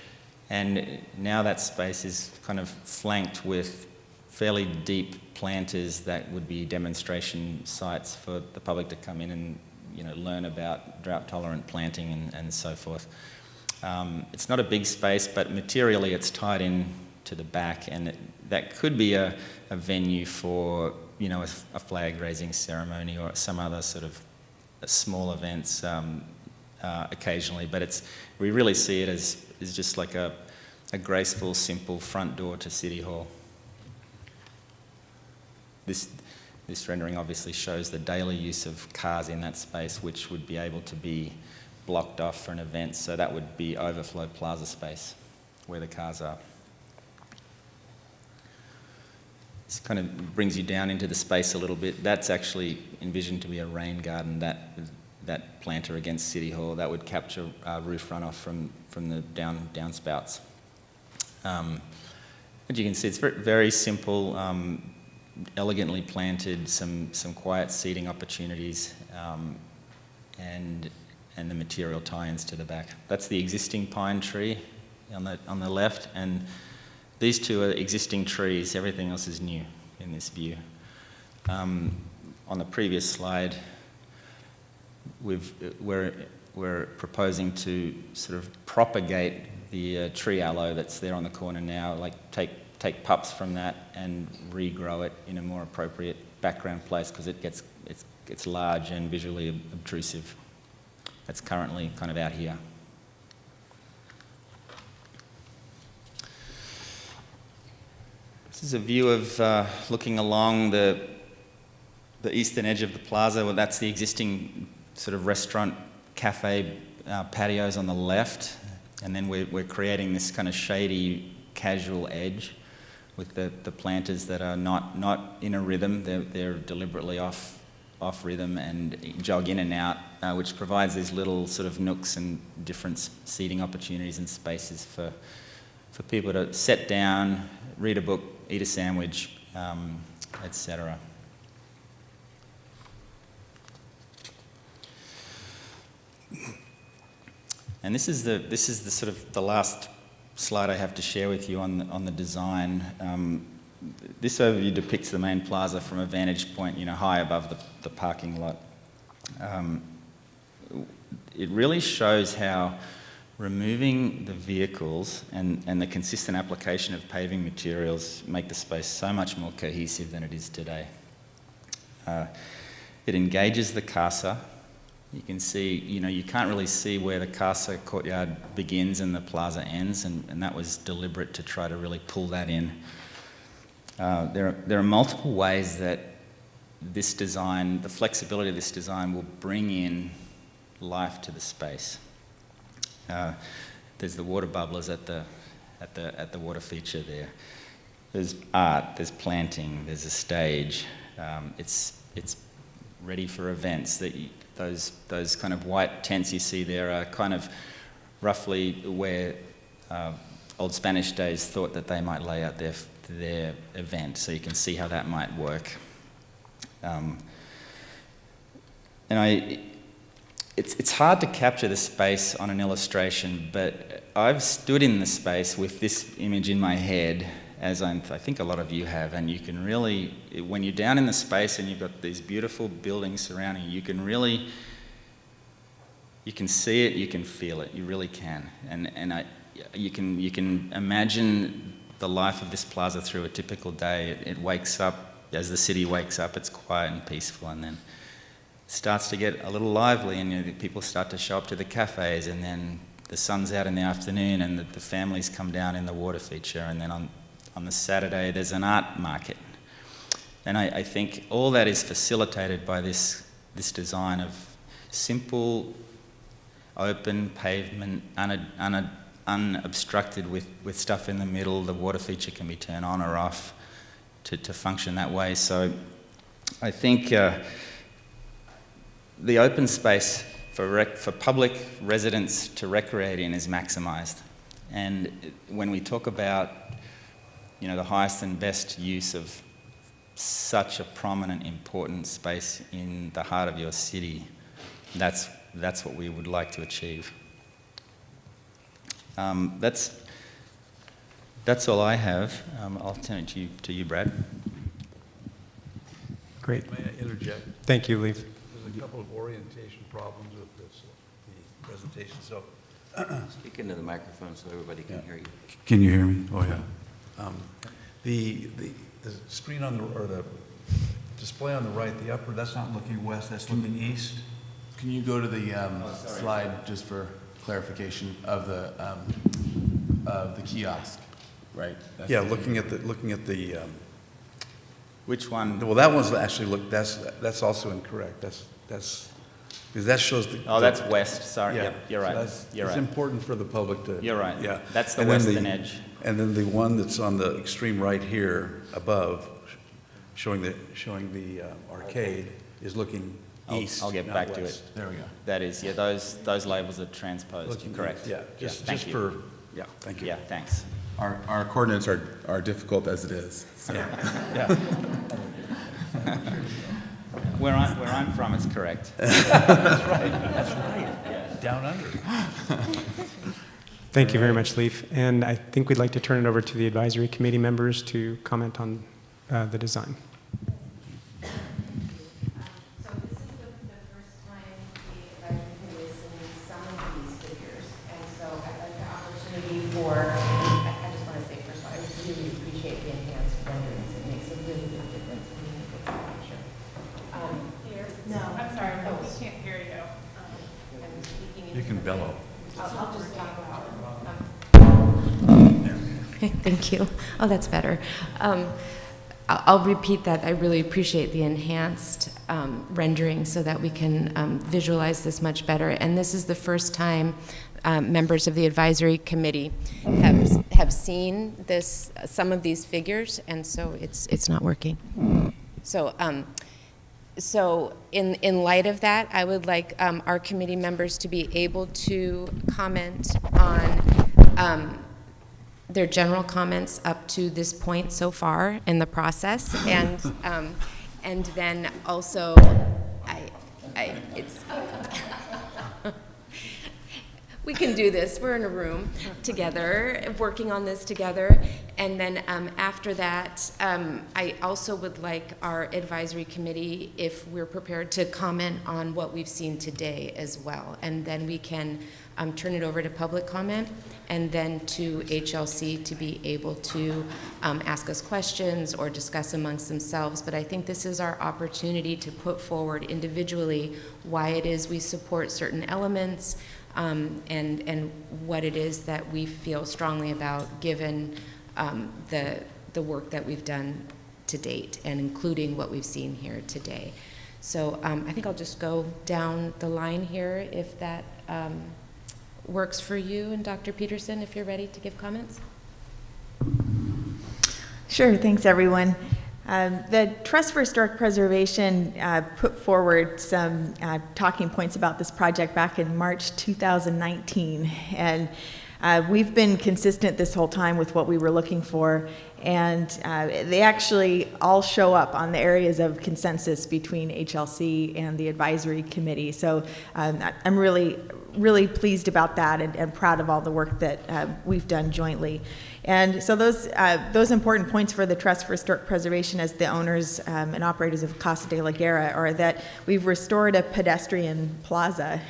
and now that space is kind of flanked with fairly deep planters that would be demonstration sites for the public to come in and learn about drought-tolerant planting and so forth. It's not a big space, but materially it's tied in to the back, and that could be a venue for a flag-raising ceremony or some other sort of small events occasionally. But we really see it as just like a graceful, simple front door to City Hall. This rendering obviously shows the daily use of cars in that space, which would be able to be blocked off for an event. So that would be overflow plaza space where the cars are. This kind of brings you down into the space a little bit. That's actually envisioned to be a rain garden, that planter against City Hall. That would capture roof runoff from the downspouts. As you can see, it's very simple, elegantly planted, some quiet seating opportunities, and the material tie-ins to the back. That's the existing pine tree on the left, and these 2 are existing trees. Everything else is new in this view. On the previous slide, we're proposing to sort of propagate the tree aloe that's there on the corner now, like take pups from that and regrow it in a more appropriate background place because it gets large and visually obtrusive. That's currently kind of out here. This is a view of looking along the eastern edge of the plaza. Well, that's the existing sort of restaurant, cafe patios on the left, and then we're creating this kind of shady, casual edge with the planters that are not in a rhythm. They're deliberately off rhythm and jog in and out, which provides these little sort of nooks and different seating opportunities and spaces for people to sit down, read a book, eat a sandwich, etc. And this is the sort of the last slide I have to share with you on the design. This overview depicts the main plaza from a vantage point, high above the parking lot. It really shows how removing the vehicles and the consistent application of paving materials make the space so much more cohesive than it is today. It engages the casa. You can see, you can't really see where the casa courtyard begins and the plaza ends, and that was deliberate to try to really pull that in. There are multiple ways that this design, the flexibility of this design, will bring in life to the space. There's the water bubblers at the water feature there. There's art, there's planting, there's a stage. It's ready for events. Those kind of white tents you see there are kind of roughly where old Spanish days thought that they might lay out their event, so you can see how that might work. It's hard to capture the space on an illustration, but I've stood in the space with this image in my head, as I think a lot of you have, and you can really, when you're down in the space and you've got these beautiful buildings surrounding you, you can see it, you can feel it, you really can. And you can imagine the life of this plaza through a typical day. It wakes up, as the city wakes up, it's quiet and peaceful, and then it starts to get a little lively, and people start to show up to the cafes, and then the sun's out in the afternoon, and the families come down in the water feature, and then on the Saturday there's an art market. And I think all that is facilitated by this design of simple, open pavement, unobstructed with stuff in the middle. The water feature can be turned on or off to function that way. So I think the open space for public residents to recreate in is maximised. And when we talk about the highest and best use of such a prominent, important space in the heart of your city, that's what we would like to achieve. That's all I have. I'll turn it to you, Brad. Great. May I interject? Thank you, Leif. There's a couple of orientation problems with the presentation, so. Speak into the microphone so everybody can hear you. Can you hear me? Oh, yeah. The screen or the display on the right, the upper, that's not looking west, that's looking east. Can you go to the slide just for clarification of the kiosk, right? Yeah, looking at the. Which one? Well, that one's actually that's also incorrect. That's because that shows the. Oh, that's west. Sorry. Yeah, Yep, you're right. It's important for the public to. You're right. Yeah, That's the And then western edge. And then the one that's on the extreme right here above, showing the arcade, is looking east. I'll get not back to west. it. There we go. That is, yeah. Those labels are transposed. Looking You're correct. east. Yeah, just thank you. for. Yeah, thank you. Yeah, thanks. Our coordinates are difficult as it is. So. Yeah. Where I'm from, it's correct. That's right. Down under. Thank you very much, Leif. And I think we'd like to turn it over to the advisory committee members to comment on the design. So this is the first time the advisory committee is seeing some of these figures. And so I'd like the opportunity for, I just want to say first of all, I really appreciate the enhanced renderings. It makes a really big difference when you look at the picture. Here? No. I'm sorry, no, we can't hear you. I'm speaking. You can bellow. I'll just talk about it. Thank you. Oh, that's better. I'll repeat that. I really appreciate the enhanced rendering so that we can visualize this much better. And this is the first time members of the advisory committee have seen this, some of these figures, and so it's not working. So, so in light of that, I would like our committee members to be able to comment on their general comments up to this point so far in the process, and then also, we can do this. We're in a room together, working on this together. And then after that, I also would like our advisory committee, if we're prepared, to comment on what we've seen today as well. And then we can turn it over to public comment, and then to HLC to be able to ask us questions or discuss amongst themselves. But I think this is our opportunity to put forward individually why it is we support certain elements, and what it is that we feel strongly about, given the work that we've done to date, and including what we've seen here today. So I think I'll just go down the line here, if that works for you. And Dr. Peterson, if you're ready to give comments. Sure, thanks everyone. The Trust for Historic Preservation put forward some talking points about this project back in March 2019, and we've been consistent this whole time with what we were looking for, and they actually all show up on the areas of consensus between HLC and the advisory committee. So I'm really pleased about that, and proud of all the work that we've done jointly. And so those important points for the Trust for Historic Preservation as the owners and operators of Casa de la Guerra are that we've restored a pedestrian plaza,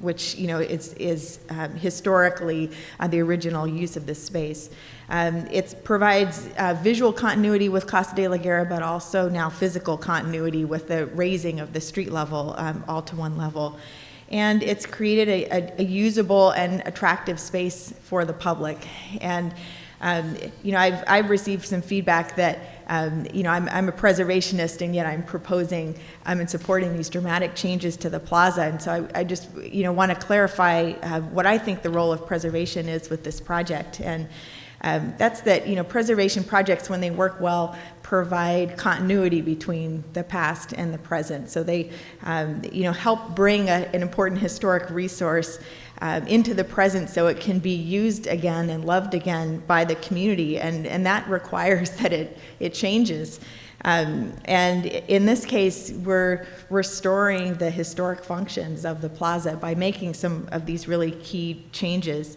which is historically the original use of this space. It provides visual continuity with Casa de la Guerra, but also now physical continuity with the raising of the street level all to one level. And it's created a usable and attractive space for the public. And I've received some feedback that I'm a preservationist, and yet I'm proposing and supporting these dramatic changes to the plaza. And so I just want to clarify what I think the role of preservation is with this project. And that's that preservation projects, when they work well, provide continuity between the past and the present. So they help bring an important historic resource into the present, so it can be used again and loved again by the community, and that requires that it changes. And in this case, we're restoring the historic functions of the plaza by making some of these really key changes.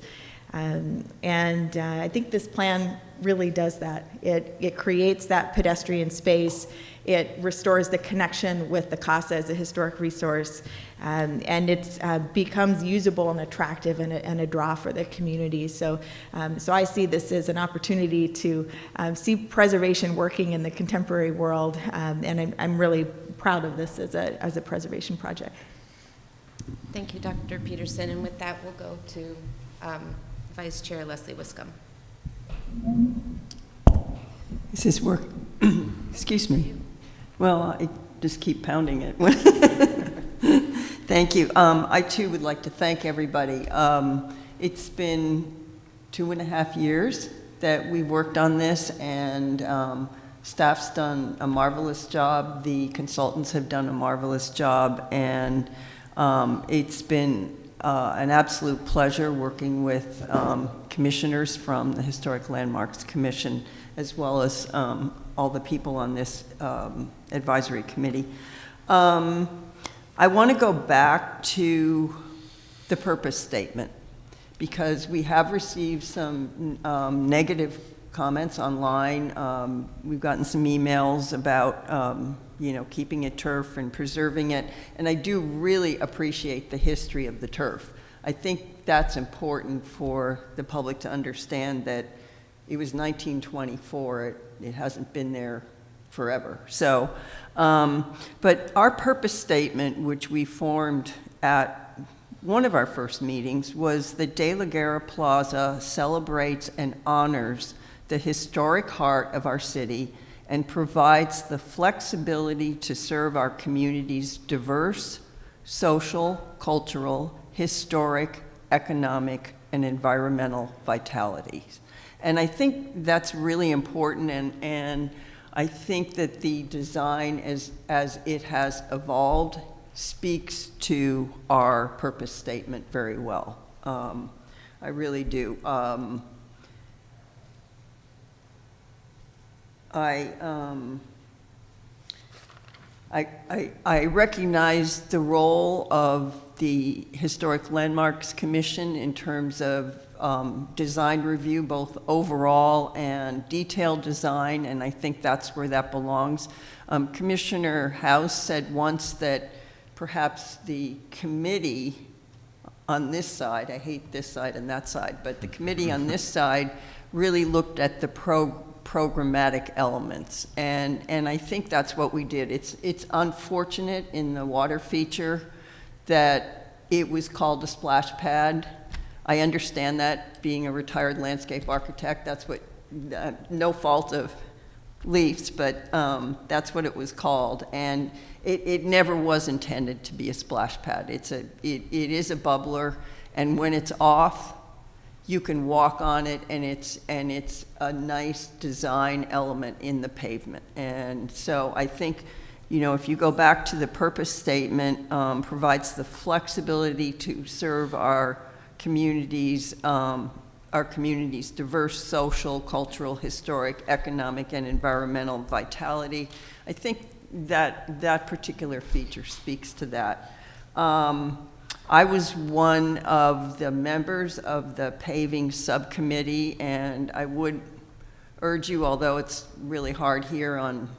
I think this plan really does that. It creates that pedestrian space. It restores the connection with the casa as a historic resource, and it becomes usable and attractive and a draw for the community. So I see this as an opportunity to see preservation working in the contemporary world, and I'm really proud of this as a preservation project. Thank you, Dr. Peterson. And with that, we'll go to Vice Chair Leslie Wiscombe. Does this work? Excuse me. Well, I just keep pounding it. Thank you. I too would like to thank everybody. It's been 2.5 years that we worked on this, and staff's done a marvelous job. The consultants have done a marvelous job, and it's been an absolute pleasure working with commissioners from the Historic Landmarks Commission, as well as all the people on this advisory committee. I want to go back to the purpose statement, because we have received some negative comments online. We've gotten some emails about keeping it turf and preserving it, and I do really appreciate the history of the turf. I think that's important for the public to understand, that it was 1924, it hasn't been there forever. So, but our purpose statement, which we formed at one of our first meetings, was that De la Guerra Plaza celebrates and honors the historic heart of our city and provides the flexibility to serve our community's diverse social, cultural, historic, economic, and environmental vitality. And I think that's really important, and I think that the design as it has evolved speaks to our purpose statement very well. I really do. I recognize the role of the Historic Landmarks Commission in terms of design review, both overall and detailed design, and I think that's where that belongs. Commissioner House said once that perhaps the committee on this side, I hate this side and that side, but the committee on this side really looked at the programmatic elements, and I think that's what we did. It's unfortunate in the water feature that it was called a splash pad. I understand that, being a retired landscape architect, that's what, no fault of Leafs, but that's what it was called, and it never was intended to be a splash pad. It is a bubbler, and when it's off, you can walk on it, and it's a nice design element in the pavement. And so I think, you know, if you go back to the purpose statement, provides the flexibility to serve our communities' diverse social, cultural, historic, economic, and environmental vitality. I think that particular feature speaks to that. I was one of the members of the Paving Subcommittee, and I would urge you, although it's really hard here on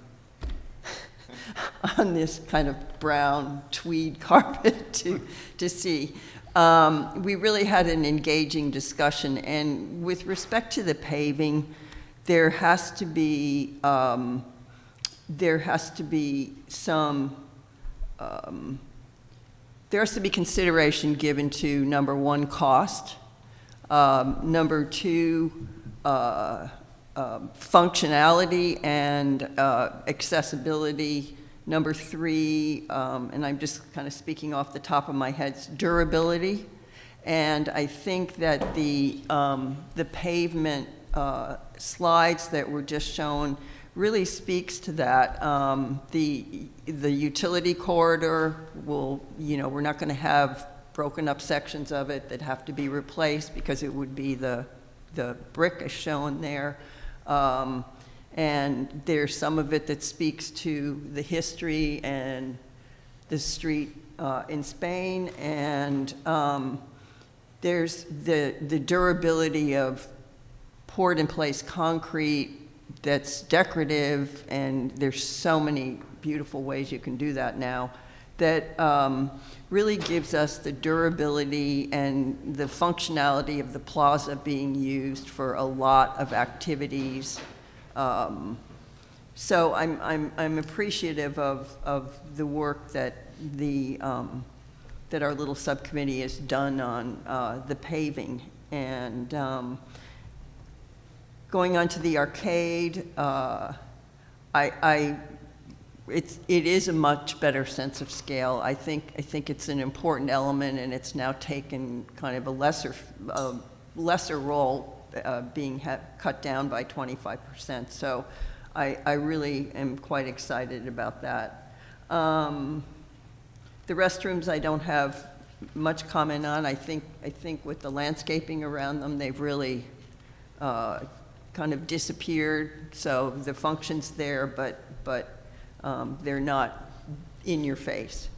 this kind of brown tweed carpet to see. We really had an engaging discussion, and with respect to the paving, there has to be consideration given to, number one, cost, number two, functionality and accessibility, number three, and I'm just kind of speaking off the top of my head, durability. And I think that the pavement slides that were just shown really speaks to that. The utility corridor will, you know, we're not going to have broken up sections of it that have to be replaced because it would be the brick as shown there. And there's some of it that speaks to the history and the street in Spain, and there's the durability of poured in place concrete that's decorative, and there's so many beautiful ways you can do that now, that really gives us the durability and the functionality of the plaza being used for a lot of activities. So I'm appreciative of the work that that our little subcommittee has done on the paving. And going on to the arcade, it is a much better sense of scale. I think it's an important element, and it's now taken kind of a lesser role, being cut down by 25%. So I really am quite excited about that. The restrooms I don't have much comment on. I think with the landscaping around them, they've really kind of disappeared. So the function's there, but they're not in your face.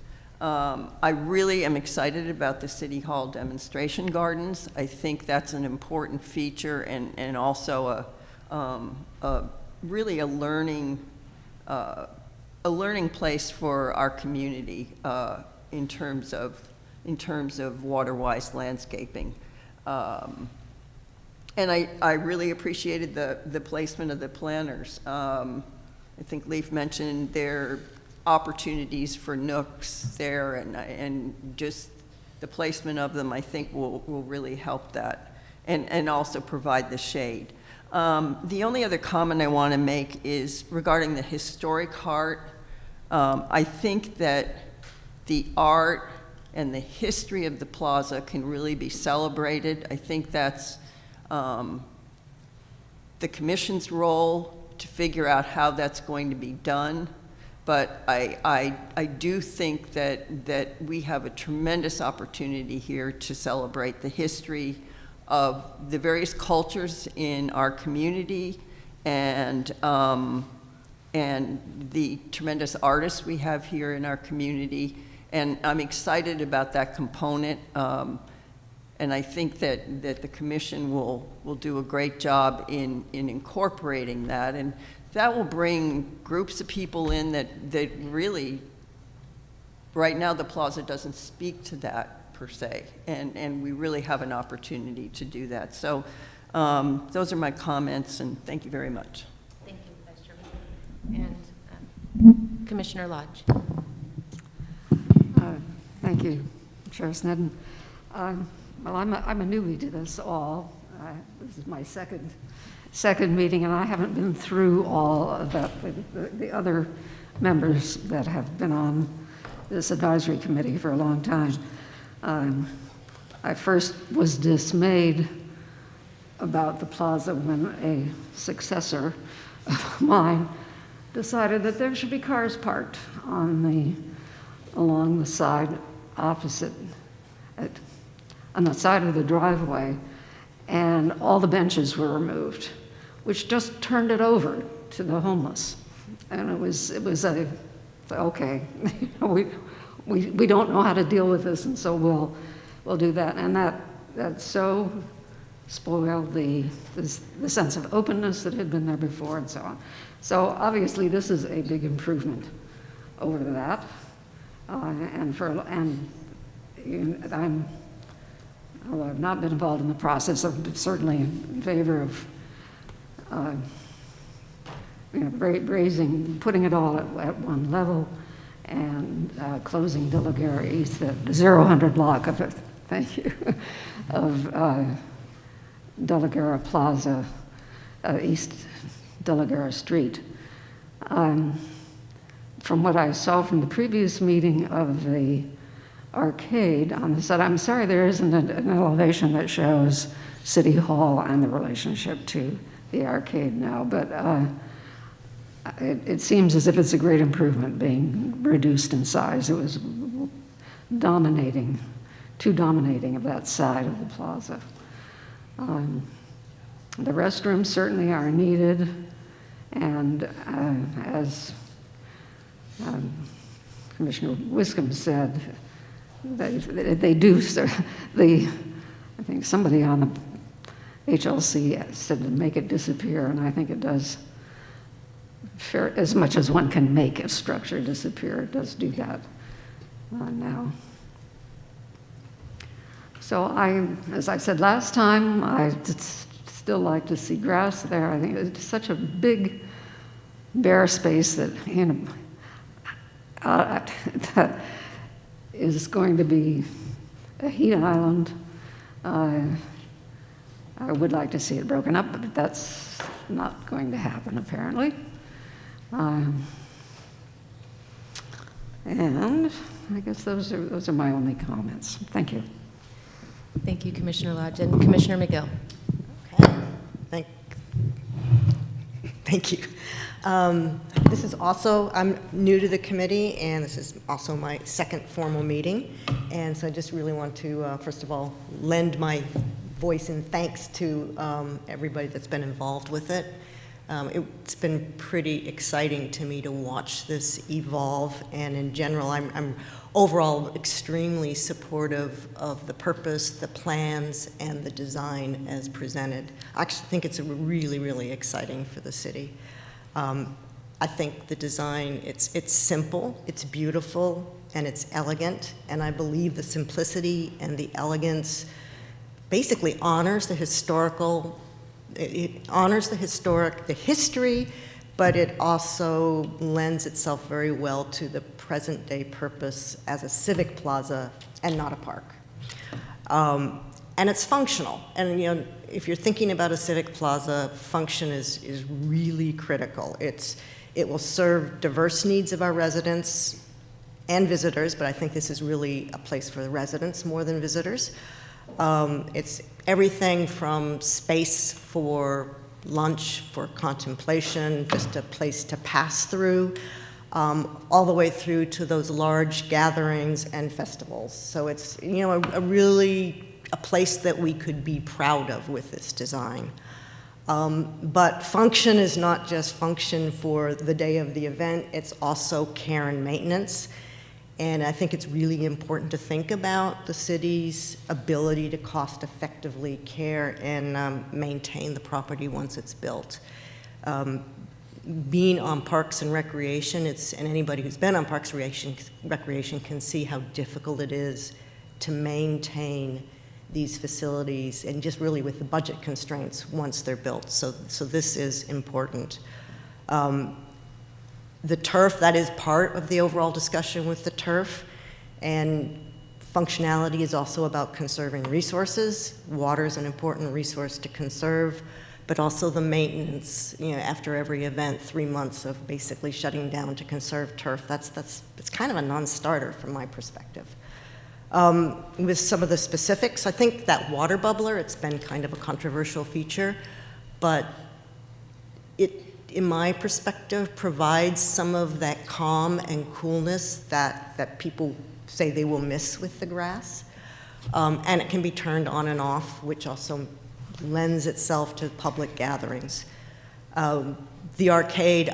I really am excited about the City Hall demonstration gardens. I think that's an important feature, and also really a learning place for our community in terms of water-wise landscaping. And I really appreciated the placement of the planters. I think Leif mentioned there opportunities for nooks there, and just the placement of them, I think, will really help that, and also provide the shade. The only other comment I want to make is regarding the historic heart. I think that the art and the history of the plaza can really be celebrated. I think that's the commission's role to figure out how that's going to be done. But I do think that we have a tremendous opportunity here to celebrate the history of the various cultures in our community and the tremendous artists we have here in our community. And I'm excited about that component. And I think that the commission will do a great job in incorporating that. And that will bring groups of people in that really, right now the plaza doesn't speak to that per se. And we really have an opportunity to do that. So those are my comments, and thank you very much. Thank you, Vice Chairman. And Commissioner Lodge. Thank you, Chair Snedden. Well, I'm a newbie to this all. This is my second meeting, and I haven't been through all of the other members that have been on this advisory committee for a long time. I first was dismayed about the plaza when a successor of mine decided that there should be cars parked along the side opposite, on the side of the driveway, and all the benches were removed, which just turned it over to the homeless. And it was okay, we don't know how to deal with this, and so we'll do that. And that so spoiled the sense of openness that had been there before, and so on. So obviously this is a big improvement over that. Although I've not been involved in the process, I'm certainly in favor of putting it all at one level, and closing De La Guerra East, the 0-100 block of it, thank you, of De La Guerra Plaza, East De La Guerra Street. From what I saw from the previous meeting of the arcade on the side, I'm sorry there isn't an elevation that shows City Hall and the relationship to the arcade now, but it seems as if it's a great improvement being reduced in size. It was too dominating of that side of the plaza. The restrooms certainly are needed, and as Commissioner Wiscombe said, they do. I think somebody on the HLC said to make it disappear, and I think it does. As much as one can make a structure disappear, it does do that now. So as I said last time, I'd still like to see grass there. I think it's such a big bare space that that is going to be a heat island. I would like to see it broken up, but that's not going to happen apparently. And I guess those are my only comments. Thank you. Thank you, Commissioner Lodge. And Commissioner McGill. Okay. Thank you. This is also, I'm new to the committee, and this is also my second formal meeting. And so I just really want to, first of all, lend my voice in thanks to everybody that's been involved with it. It's been pretty exciting to me to watch this evolve, and in general, I'm overall extremely supportive of the purpose, the plans, and the design as presented. I actually think it's really, really exciting for the city. I think the design, it's simple, it's beautiful, and it's elegant, and I believe the simplicity and the elegance basically honors the historical. It honors the history, but it also lends itself very well to the present day purpose as a civic plaza and not a park. And it's functional. And you know, if you're thinking about a civic plaza, function is really critical. It will serve diverse needs of our residents and visitors, but I think this is really a place for the residents more than visitors. It's everything from space for lunch, for contemplation, just a place to pass through, all the way through to those large gatherings and festivals. So it's, you know, a place that we could be proud of with this design. But function is not just function for the day of the event, it's also care and maintenance. And I think it's really important to think about the city's ability to cost effectively care and maintain the property once it's built. Being on Parks and Recreation, and anybody who's been on Parks and Recreation can see how difficult it is to maintain these facilities, and just really with the budget constraints once they're built. So this is important. The turf, that is part of the overall discussion with the turf, and functionality is also about conserving resources. Water is an important resource to conserve, but also the maintenance, you know, after every event, 3 months of basically shutting down to conserve turf. It's kind of a non-starter from my perspective. With some of the specifics, I think that water bubbler, it's been kind of a controversial feature, but it, in my perspective, provides some of that calm and coolness that people say they will miss with the grass. And it can be turned on and off, which also lends itself to public gatherings. The arcade,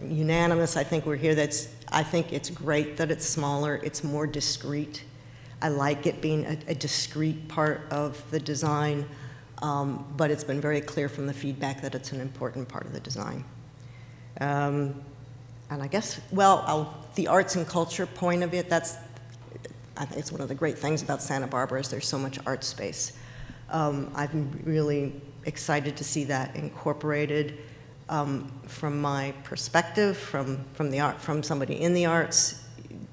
unanimous, I think we're here, I think it's great that it's smaller, it's more discreet. I like it being a discrete part of the design, but it's been very clear from the feedback that it's an important part of the design. And I guess, the arts and culture point of it, I think it's one of the great things about Santa Barbara is there's so much art space. I'm really excited to see that incorporated. From my perspective, from somebody in the arts,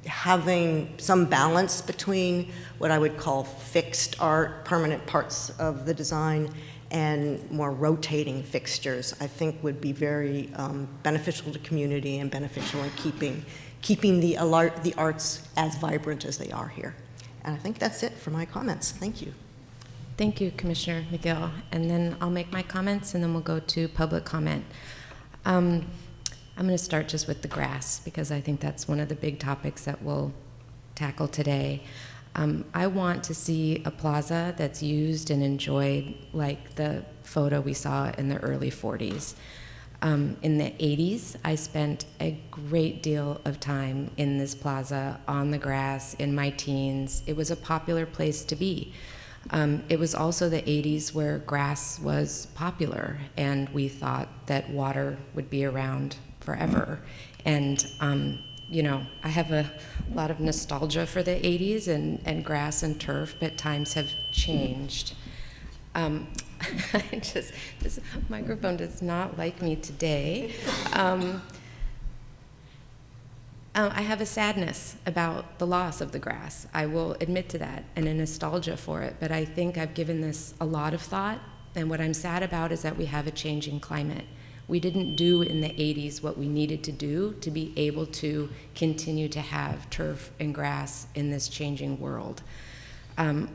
having some balance between what I would call fixed art, permanent parts of the design, and more rotating fixtures, I think would be very beneficial to community and beneficial in keeping the arts as vibrant as they are here. And I think that's it for my comments. Thank you. Thank you, Commissioner McGill. And then I'll make my comments, and then we'll go to public comment. I'm going to start just with the grass, because I think that's one of the big topics that we'll tackle today. I want to see a plaza that's used and enjoyed like the photo we saw in the early 40s. In the 80s, I spent a great deal of time in this plaza on the grass in my teens. It was a popular place to be. It was also the 80s where grass was popular, and we thought that water would be around forever. And, you know, I have a lot of nostalgia for the 80s and grass and turf, but times have changed. This microphone does not like me today. I have a sadness about the loss of the grass. I will admit to that, and a nostalgia for it, but I think I've given this a lot of thought, and what I'm sad about is that we have a changing climate. We didn't do in the 80s what we needed to do to be able to continue to have turf and grass in this changing world.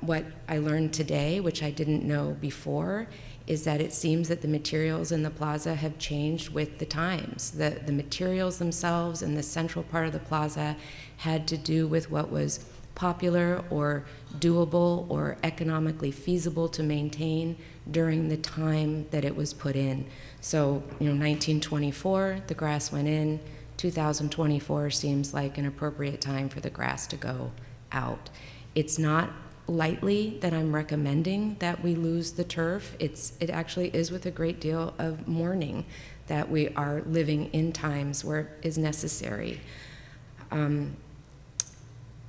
What I learned today, which I didn't know before, is that it seems that the materials in the plaza have changed with the times. The materials themselves in the central part of the plaza had to do with what was popular or doable or economically feasible to maintain during the time that it was put in. So, 1924, the grass went in. 2024 seems like an appropriate time for the grass to go out. It's not lightly that I'm recommending that we lose the turf. It actually is with a great deal of mourning that we are living in times where it is necessary.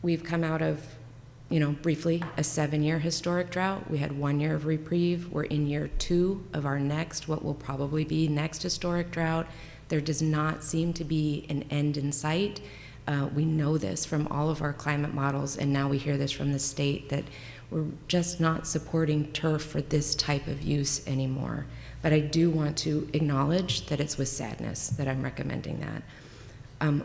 We've come out of, briefly, a 7-year historic drought. We had 1 year of reprieve. We're in year 2 of our next, what will probably be next historic drought. There does not seem to be an end in sight. We know this from all of our climate models, and now we hear this from the state that we're just not supporting turf for this type of use anymore. But I do want to acknowledge that it's with sadness that I'm recommending that.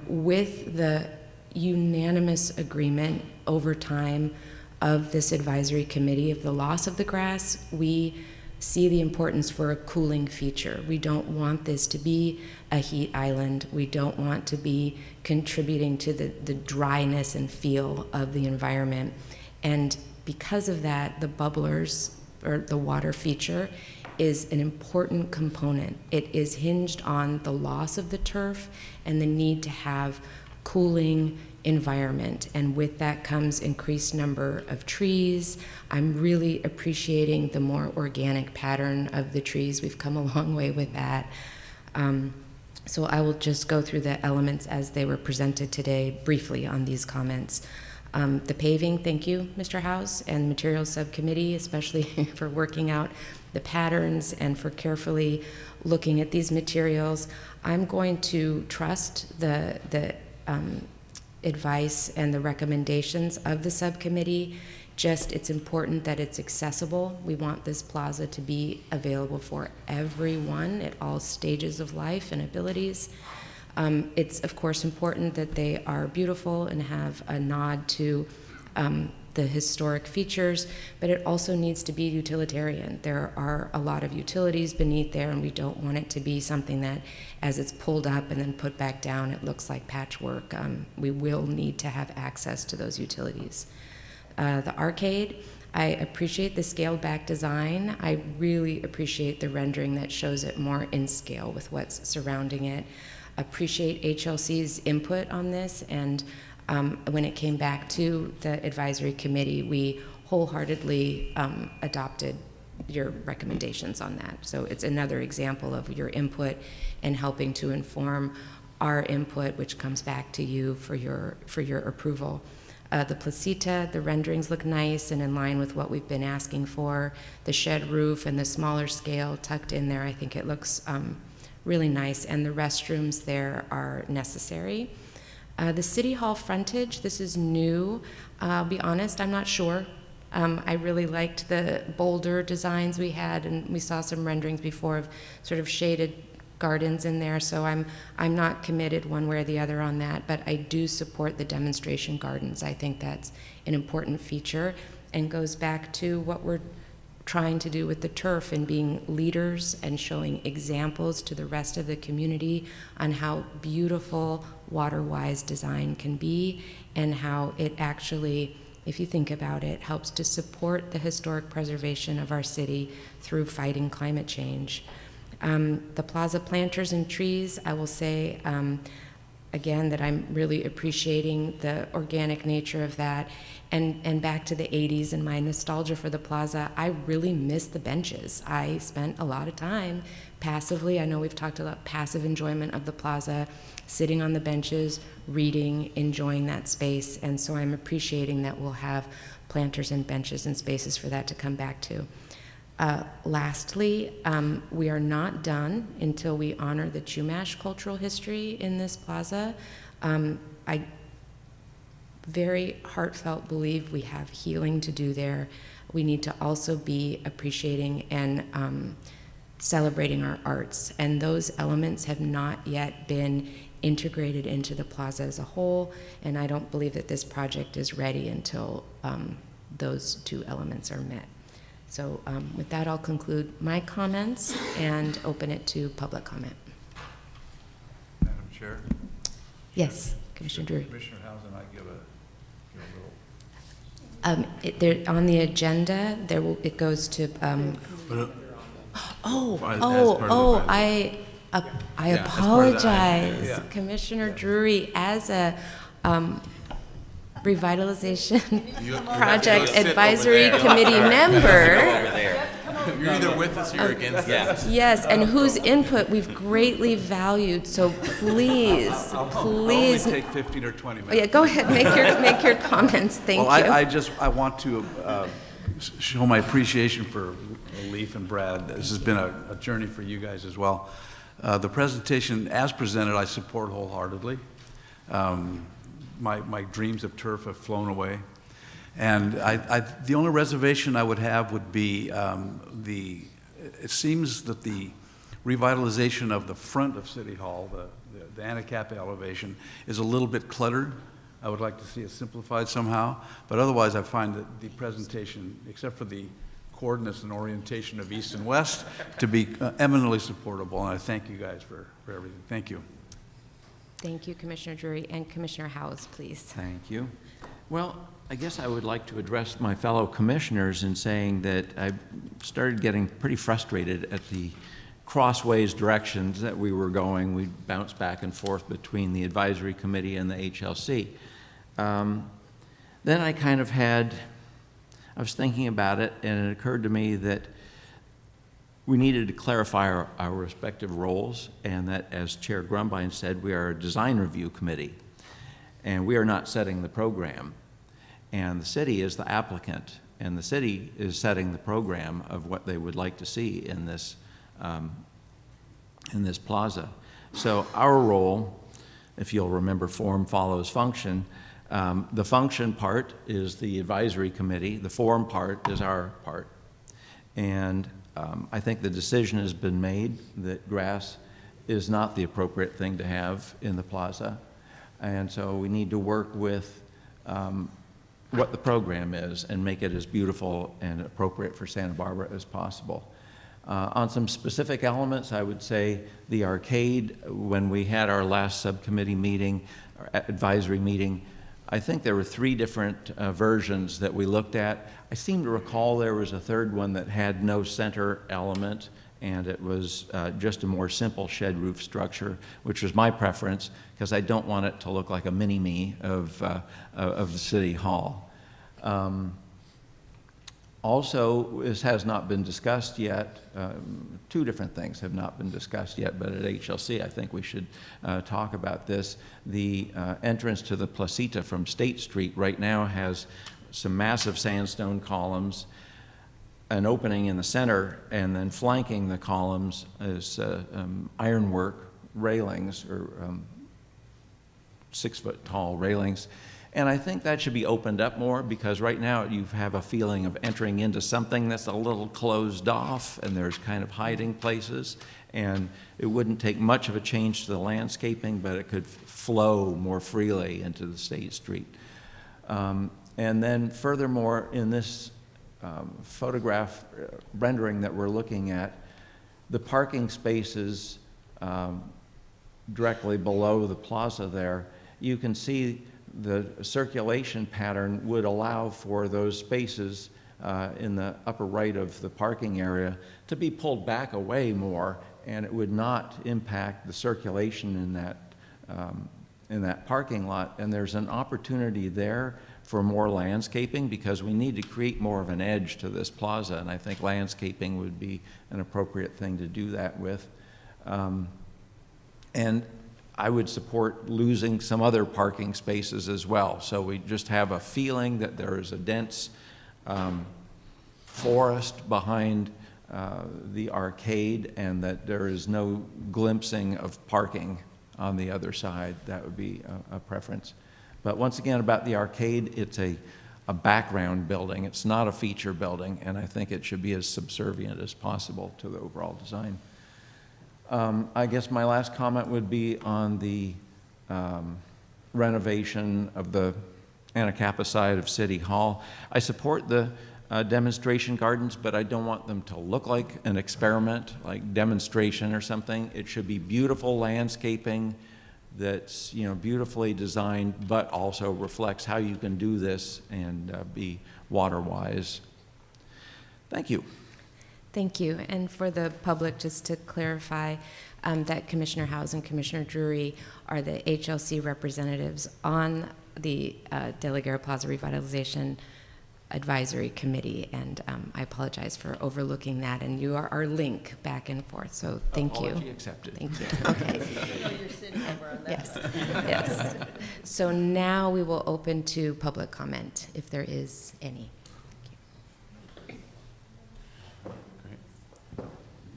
With the unanimous agreement over time of this advisory committee of the loss of the grass, we see the importance for a cooling feature. We don't want this to be a heat island. We don't want to be contributing to the dryness and feel of the environment. And because of that, the bubblers, or the water feature, is an important component. It is hinged on the loss of the turf and the need to have cooling environment, and with that comes increased number of trees. I'm really appreciating the more organic pattern of the trees. We've come a long way with that. So I will just go through the elements as they were presented today briefly on these comments. The paving, thank you, Mr. House, and Materials Subcommittee, especially for working out the patterns and for carefully looking at these materials. I'm going to trust the advice and the recommendations of the subcommittee. Just, it's important that it's accessible. We want this plaza to be available for everyone at all stages of life and abilities. It's of course important that they are beautiful and have a nod to the historic features, but it also needs to be utilitarian. There are a lot of utilities beneath there, and we don't want it to be something that as it's pulled up and then put back down, it looks like patchwork. We will need to have access to those utilities. The arcade, I appreciate the scaled back design. I really appreciate the rendering that shows it more in scale with what's surrounding it. Appreciate HLC's input on this, and when it came back to the advisory committee, we wholeheartedly adopted your recommendations on that. So it's another example of your input and helping to inform our input, which comes back to you for your approval. The placita, the renderings look nice and in line with what we've been asking for. The shed roof and the smaller scale tucked in there, I think it looks really nice, and the restrooms there are necessary. The City Hall frontage, this is new. I'll be honest, I'm not sure. I really liked the boulder designs we had, and we saw some renderings before of sort of shaded gardens in there, so I'm not committed one way or the other on that, but I do support the demonstration gardens. I think that's an important feature and goes back to what we're trying to do with the turf and being leaders and showing examples to the rest of the community on how beautiful water-wise design can be, and how it actually, if you think about it, helps to support the historic preservation of our city through fighting climate change. The plaza planters and trees, I will say again that I'm really appreciating the organic nature of that. And back to the 80s and my nostalgia for the plaza, I really miss the benches. I spent a lot of time passively, I know we've talked about passive enjoyment of the plaza, sitting on the benches, reading, enjoying that space, and so I'm appreciating that we'll have planters and benches and spaces for that to come back to. Lastly, we are not done until we honor the Chumash cultural history in this plaza. I very heartfelt believe we have healing to do there. We need to also be appreciating and celebrating our arts, and those elements have not yet been integrated into the plaza as a whole, and I don't believe that this project is ready until those two elements are met. So with that, I'll conclude my comments and open it to public comment. Madam Chair? Yes, Commissioner Drury. Commissioner House and I give a little... There, on the agenda, it goes to, I apologize, Yeah. Commissioner Drury, as a Revitalization Project Advisory Committee member. You're either with us or you're against us. Yes, and whose input we've greatly valued, so please. I'll only take 15 or 20 minutes. Yeah, go ahead, make your comments, thank you. I want to show my appreciation for Leif and Brad. This has been a journey for you guys as well. The presentation, as presented, I support wholeheartedly. My dreams of turf have flown away. And the only reservation I would have would be it seems that the revitalization of the front of City Hall, the handicap elevation is a little bit cluttered. I would like to see it simplified somehow, but otherwise I find that the presentation, except for the coordinates and orientation of east and west, to be eminently supportable, and I thank you guys for everything. Thank you. Thank you, Commissioner Drury, and Commissioner Howes, please. Thank you. Well, I guess I would like to address my fellow commissioners in saying that I started getting pretty frustrated at the crossways directions that we were going. We bounced back and forth between the advisory committee and the HLC. Then I kind of I was thinking about it, and it occurred to me that we needed to clarify our respective roles, and that, as Chair Grumbine said, we are a design review committee, and we are not setting the program. And the city is the applicant, and the city is setting the program of what they would like to see in this plaza. So our role, if you'll remember, form follows function. The function part is the advisory committee. The form part is our part. And I think the decision has been made that grass is not the appropriate thing to have in the plaza. And so we need to work with what the program is and make it as beautiful and appropriate for Santa Barbara as possible. On some specific elements, I would say the arcade, when we had our last subcommittee meeting, or advisory meeting, I think there were 3 different versions that we looked at. I seem to recall there was a third one that had no center element, and it was just a more simple shed roof structure, which was my preference, because I don't want it to look like a mini-me of the City Hall. Also, this has not been discussed yet. 2 different things have not been discussed yet, but at HLC, I think we should talk about this. The entrance to the Placita from State Street right now has some massive sandstone columns, an opening in the center, and then flanking the columns is ironwork railings, or 6-foot-tall railings. And I think that should be opened up more, because right now you have a feeling of entering into something that's a little closed off, and there's kind of hiding places. And it wouldn't take much of a change to the landscaping, but it could flow more freely into the State Street. And then furthermore, in this photograph rendering that we're looking at, the parking spaces directly below the plaza there, you can see the circulation pattern would allow for those spaces in the upper right of the parking area to be pulled back away more, and it would not impact the circulation in that parking lot. And there's an opportunity there for more landscaping, because we need to create more of an edge to this plaza, and I think landscaping would be an appropriate thing to do that with. And I would support losing some other parking spaces as well. So we just have a feeling that there is a dense forest behind the arcade, and that there is no glimpsing of parking on the other side. That would be a preference. But once again, about the arcade, it's a background building. It's not a feature building, and I think it should be as subservient as possible to the overall design. I guess my last comment would be on the renovation of the Anacapa side of City Hall. I support the demonstration gardens, but I don't want them to look like an experiment, like demonstration or something. It should be beautiful landscaping that's, you know, beautifully designed, but also reflects how you can do this and be water-wise. Thank you. Thank you. And for the public, just to clarify, that Commissioner Howes and Commissioner Drury are the HLC representatives on the De La Guerra Plaza Revitalization Advisory Committee, and I apologize for overlooking that, and you are our link back and forth, so thank you. Apology accepted. Thank you. Okay. You're sitting over on that Yes. side. Yes. So now we will open to public comment, if there is any.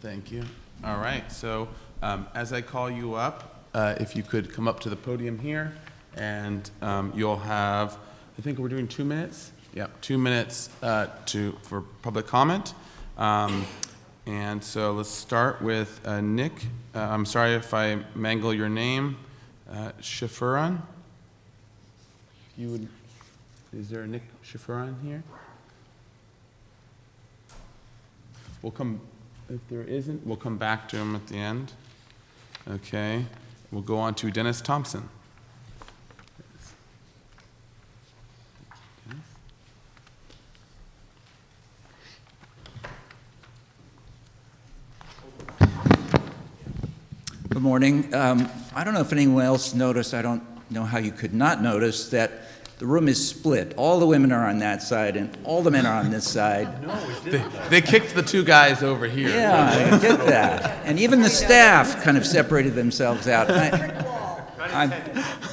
Thank you. All right, so as I call you up, if you could come up to the podium here, and you'll have, I think we're doing 2 minutes? Yep, 2 minutes for public comment. And so let's start with Nick. I'm sorry if I mangle your name. Shifuran? You would, is there a Nick Shifuran here? We'll come, if there isn't, we'll come back to him at the end. Okay. We'll go on to Dennis Thompson. Good morning. I don't know if anyone else noticed, I don't know how you could not notice, that the room is split. All the women are on that side and all the men are on this side. They kicked the two guys over here. Yeah, I get that. And even the staff kind of separated themselves out.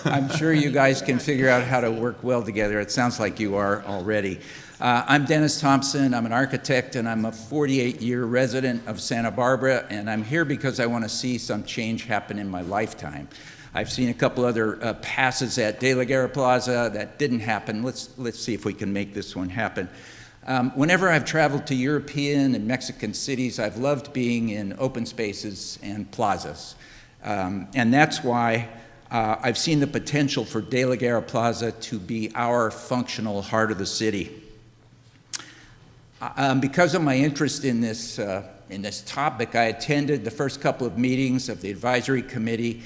I'm sure you guys can figure out how to work well together. It sounds like you are already. I'm Dennis Thompson. I'm an architect, and I'm a 48-year resident of Santa Barbara, and I'm here because I want to see some change happen in my lifetime. I've seen a couple other passes at De La Guerra Plaza that didn't happen. Let's see if we can make this one happen. Whenever I've traveled to European and Mexican cities, I've loved being in open spaces and plazas. And that's why I've seen the potential for De La Guerra Plaza to be our functional heart of the city. Because of my interest in this topic, I attended the first couple of meetings of the advisory committee,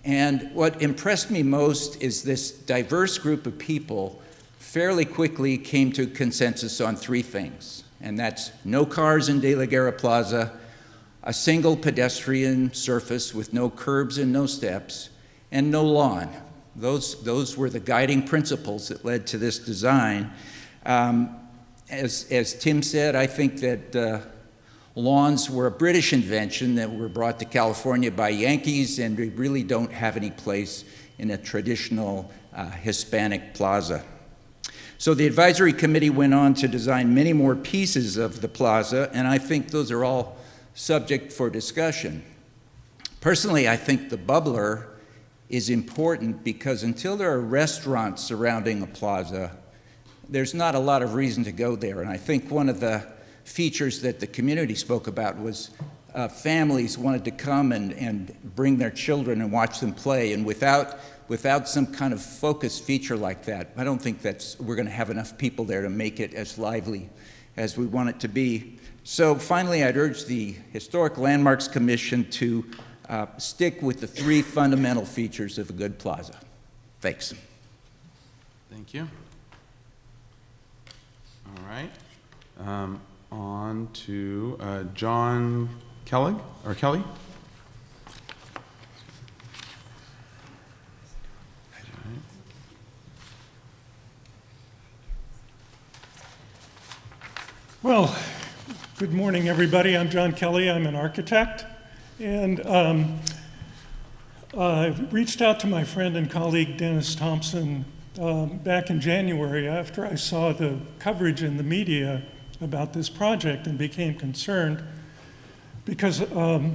and what impressed me most is this diverse group of people fairly quickly came to consensus on three things, and that's no cars in De La Guerra Plaza, a single pedestrian surface with no curbs and no steps, and no lawn. Those were the guiding principles that led to this design. As Tim said, I think that lawns were a British invention that were brought to California by Yankees, and they really don't have any place in a traditional Hispanic plaza. So the advisory committee went on to design many more pieces of the plaza, and I think those are all subject for discussion. Personally, I think the bubbler is important because until there are restaurants surrounding a plaza, there's not a lot of reason to go there. And I think one of the features that the community spoke about was families wanted to come and bring their children and watch them play. And without some kind of focused feature like that, I don't think we're going to have enough people there to make it as lively as we want it to be. So finally, I'd urge the Historic Landmarks Commission to stick with the three fundamental features of a good plaza. Thanks. Thank you. All right. On to John Kelly. Well, good morning, everybody. I'm John Kelly. I'm an architect. And I reached out to my friend and colleague, Dennis Thompson, back in January after I saw the coverage in the media about this project and became concerned because I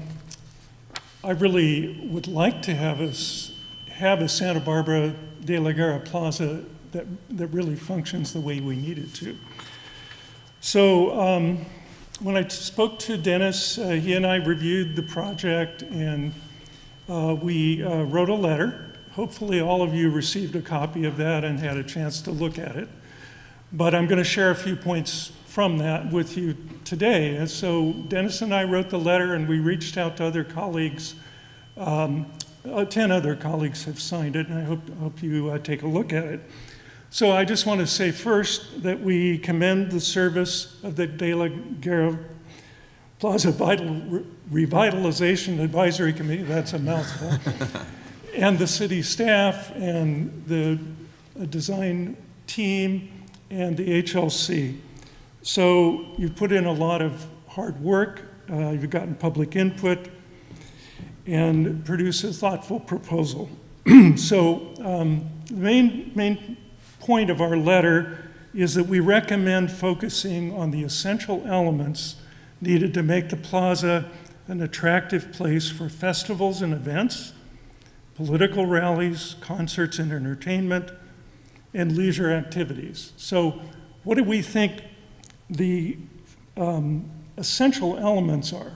really would like to have a Santa Barbara De La Guerra Plaza that really functions the way we need it to. So when I spoke to Dennis, he and I reviewed the project and we wrote a letter. Hopefully all of you received a copy of that and had a chance to look at it. But I'm going to share a few points from that with you today. And so Dennis and I wrote the letter and we reached out to other colleagues. 10 other colleagues have signed it, and I hope you take a look at it. So I just want to say first that we commend the service of the De La Guerra Plaza Revitalization Advisory Committee, that's a mouthful, and the city staff and the design team and the HLC. So you've put in a lot of hard work, you've gotten public input, and produced a thoughtful proposal. So the main point of our letter is that we recommend focusing on the essential elements needed to make the plaza an attractive place for festivals and events, political rallies, concerts and entertainment, and leisure activities. So what do we think the essential elements are: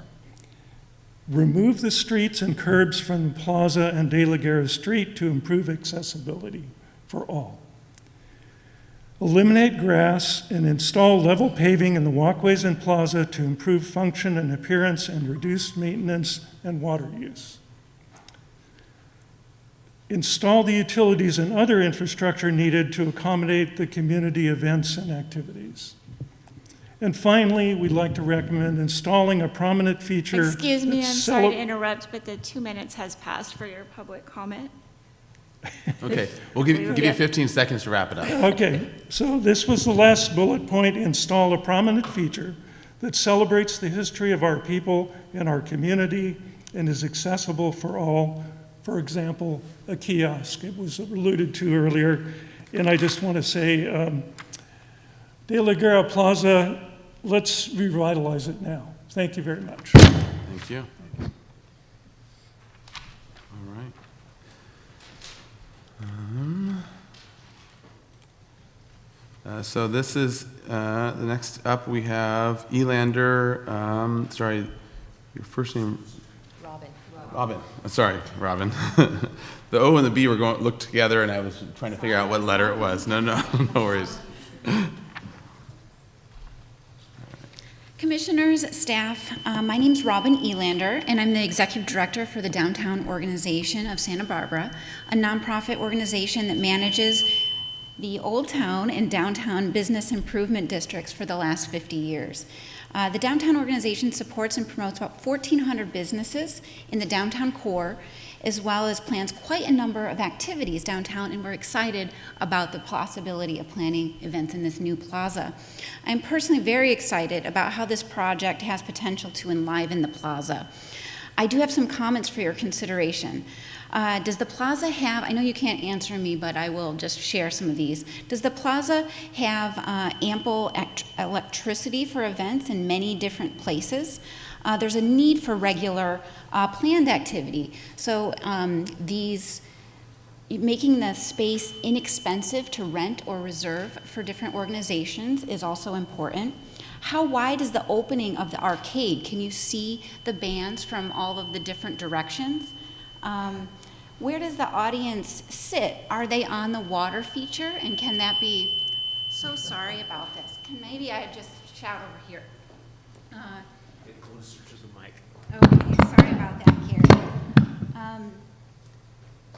remove the streets and curbs from Plaza and De La Guerra Street to improve accessibility for all. Eliminate grass and install level paving in the walkways in Plaza to improve function and appearance and reduce maintenance and water use. Install the utilities and other infrastructure needed to accommodate the community events and activities. And finally, we'd like to recommend installing a prominent feature. Excuse me, that I'm sorry to interrupt, but the 2 minutes has passed for your public comment. Okay, we'll give you 15 seconds to wrap it up. Okay, so this was the last bullet point: install a prominent feature that celebrates the history of our people and our community and is accessible for all. For example, a kiosk. It was alluded to earlier. And I just want to say, De La Guerra Plaza, let's revitalize it now. Thank you very much. Thank you. All right. So this is, the next up we have Elander, sorry, your first name? Robin. Sorry, Robin. The O and the B were looked together, and I was trying to figure out what letter it was. No worries. Commissioners, staff, my name's Robin Elander, and I'm the Executive Director for the Downtown Organization of Santa Barbara, a nonprofit organization that manages the Old Town and Downtown Business Improvement Districts for the last 50 years. The Downtown Organization supports and promotes about 1,400 businesses in the downtown core, as well as plans quite a number of activities downtown, and we're excited about the possibility of planning events in this new plaza. I'm personally very excited about how this project has potential to enliven the plaza. I do have some comments for your consideration. Does the plaza have, I know you can't answer me, but I will just share some of these. Does the plaza have ample electricity for events in many different places? There's a need for regular planned activity. So making the space inexpensive to rent or reserve for different organizations is also important. How wide is the opening of the arcade? Can you see the bands from all of the different directions? Where does the audience sit? Are they on the water feature? And can that be, so sorry about this. Can maybe I just shout over here? Get closer to the mic. Okay, sorry about that, Carrie.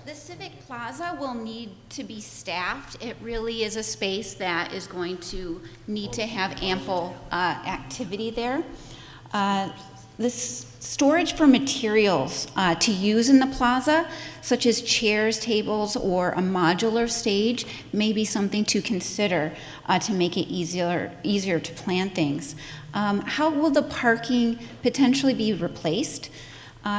The Civic Plaza will need to be staffed. It really is a space that is going to need to have ample activity there. The storage for materials to use in the plaza, such as chairs, tables, or a modular stage, may be something to consider to make it easier to plan things. How will the parking potentially be replaced?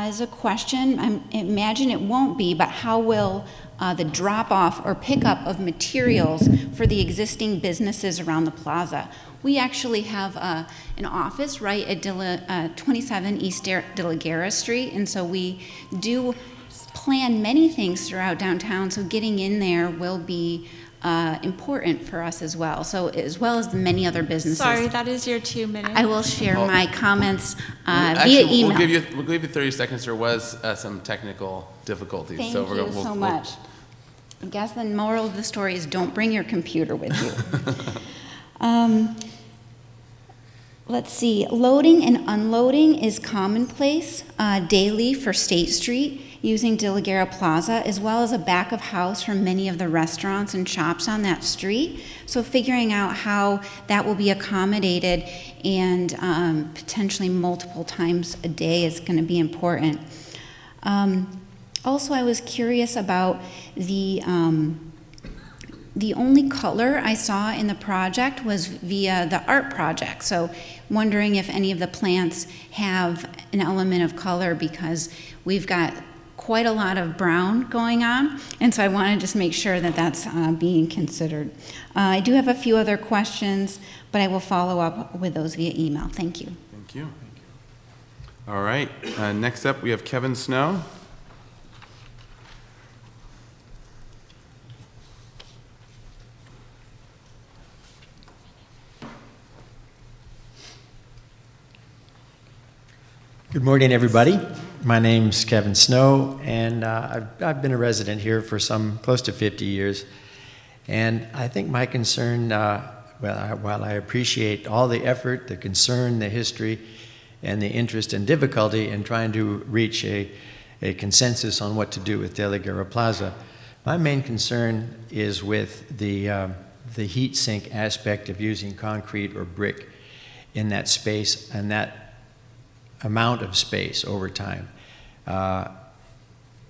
Is a question. I imagine it won't be, but how will the drop-off or pickup of materials for the existing businesses around the plaza? We actually have an office right at 27 East De La Guerra Street, and so we do plan many things throughout downtown, so getting in there will be important for us as well, so as well as the many other businesses. Sorry, that is your 2 minutes. I will share my comments Actually, via email. We'll give you 30 seconds. There was some technical difficulties. Thank so you so much. I guess the moral of the story is don't bring your computer with you. Let's see, loading and unloading is commonplace daily for State Street using De La Guerra Plaza, as well as a back of house for many of the restaurants and shops on that street. So figuring out how that will be accommodated and potentially multiple times a day is going to be important. Also, I was curious about the only color I saw in the project was via the art project. So wondering if any of the plants have an element of color, because we've got quite a lot of brown going on. And so I want to just make sure that that's being considered. I do have a few other questions, but I will follow up with those via email. Thank you. Thank you. All right. Next up, we have Kevin Snow. Good morning, everybody. My name's Kevin Snow, and I've been a resident here for some close to 50 years. And I think my concern, while I appreciate all the effort, the concern, the history, and the interest and difficulty in trying to reach a consensus on what to do with De La Guerra Plaza, my main concern is with the heat sink aspect of using concrete or brick in that space and that amount of space over time,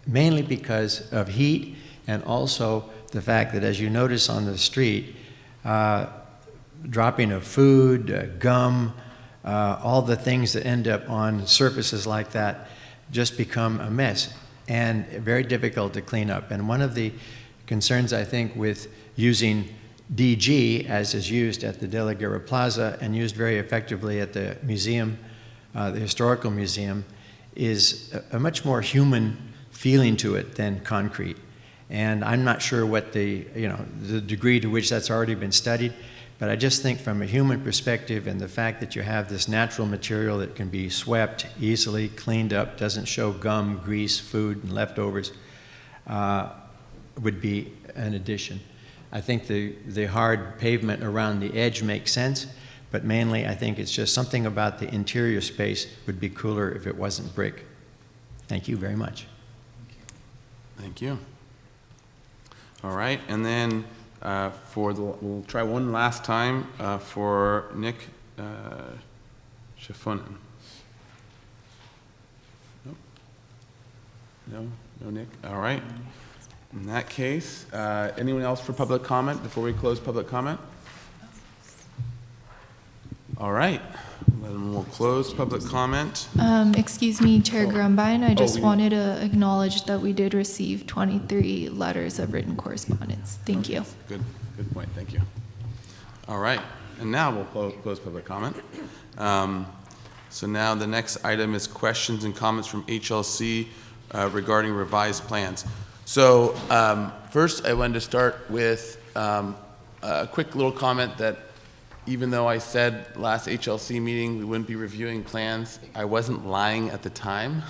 mainly because of heat and also the fact that, as you notice on the street, dropping of food, gum, all the things that end up on surfaces like that just become a mess and very difficult to clean up. And one of the concerns, I think, with using DG, as is used at the De La Guerra Plaza and used very effectively at the museum, the Historical Museum, is a much more human feeling to it than concrete. And I'm not sure what the degree to which that's already been studied, but I just think from a human perspective and the fact that you have this natural material that can be swept easily, cleaned up, doesn't show gum, grease, food, and leftovers, would be an addition. I think the hard pavement around the edge makes sense, but mainly I think it's just something about the interior space would be cooler if it wasn't brick. Thank you very much. Thank you. All right, and then we'll try one last time for Nick Schifonen. Nope. No Nick. All right. In that case, anyone else for public comment before we close public comment? All right, then we'll close public comment. Excuse me, Chair Grumbine, I just wanted to acknowledge that we did receive 23 letters of written correspondence. Thank you. Good point, thank you. All right, and now we'll close public comment. So now the next item is questions and comments from HLC regarding revised plans. So first I wanted to start with a quick little comment that even though I said last HLC meeting we wouldn't be reviewing plans, I wasn't lying at the time.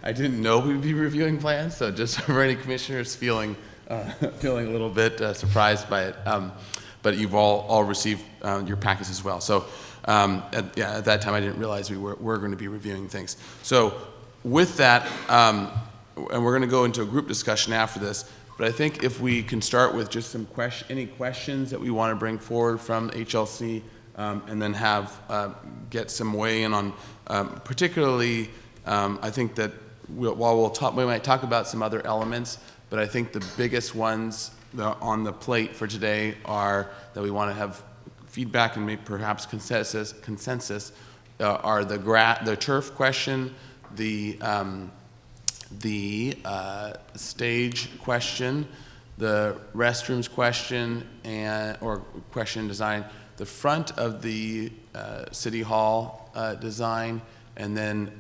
I didn't know we'd be reviewing plans, so just for any commissioners feeling a little bit surprised by it. But you've all received your packets as well. So at that time I didn't realize we were going to be reviewing things. So with that, and we're going to go into a group discussion after this, but I think if we can start with just some any questions that we want to bring forward from HLC, and then get some weigh in on, particularly, I think that we might talk about some other elements, but I think the biggest ones on the plate for today are that we want to have feedback and maybe perhaps consensus are the turf question, the stage question, the restrooms question, or question design, the front of the City Hall design, and then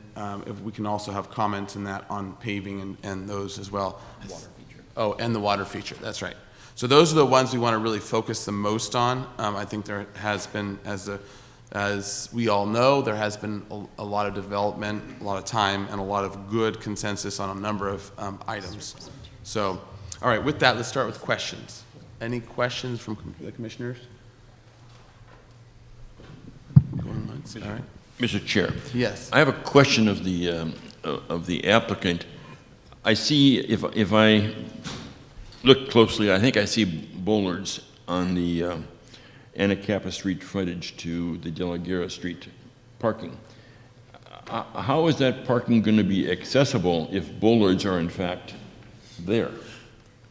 if we can also have comments in that on paving and those as well. Water feature. Oh, and the water feature, that's right. So those are the ones we want to really focus the most on. I think there has been, as we all know, there has been a lot of development, a lot of time, and a lot of good consensus on a number of items. So, all right, with that, let's start with questions. Any questions from the commissioners? Going once, all right. Mr. Chair. Yes. I have a question of the applicant. I see, if I look closely, I think I see bollards on the Anacapa Street frontage to the De La Guerra Street parking. How is that parking going to be accessible if bollards are in fact there?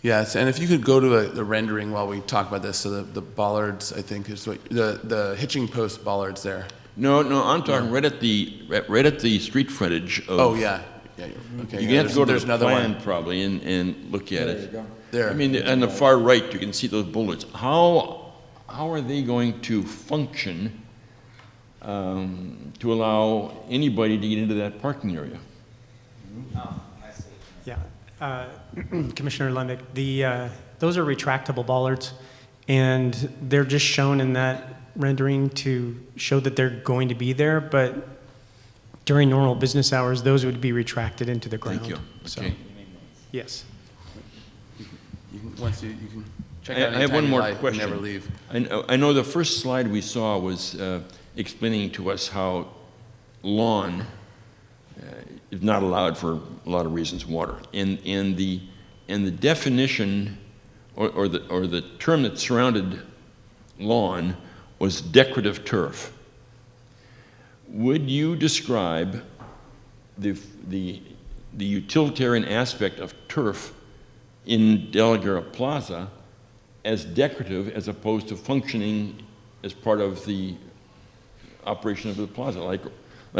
Yes, and if you could go to the rendering while we talk about this, so the bollards, I think, is what the hitching post bollards there. No, I'm talking right at the street frontage of. Oh yeah, okay. You have to go to there's the another plan one. probably and look at it. You go. There. I mean, on the far right, you can see those bollards. How are they going to function to allow anybody to get into that parking area? Yeah, Commissioner Lendick, those are retractable bollards, and they're just shown in that rendering to show that they're going to be there, but during normal business hours, those would be retracted into the ground. Thank you. So, Okay. yes. Once you can check I out have one anytime you more like, and question. never leave. I know the first slide we saw was explaining to us how lawn is not allowed for a lot of reasons, water. And the definition or the term that surrounded lawn was decorative turf. Would you describe the utilitarian aspect of turf in Guerra Plaza as decorative as opposed to functioning as part of the operation of the plaza, like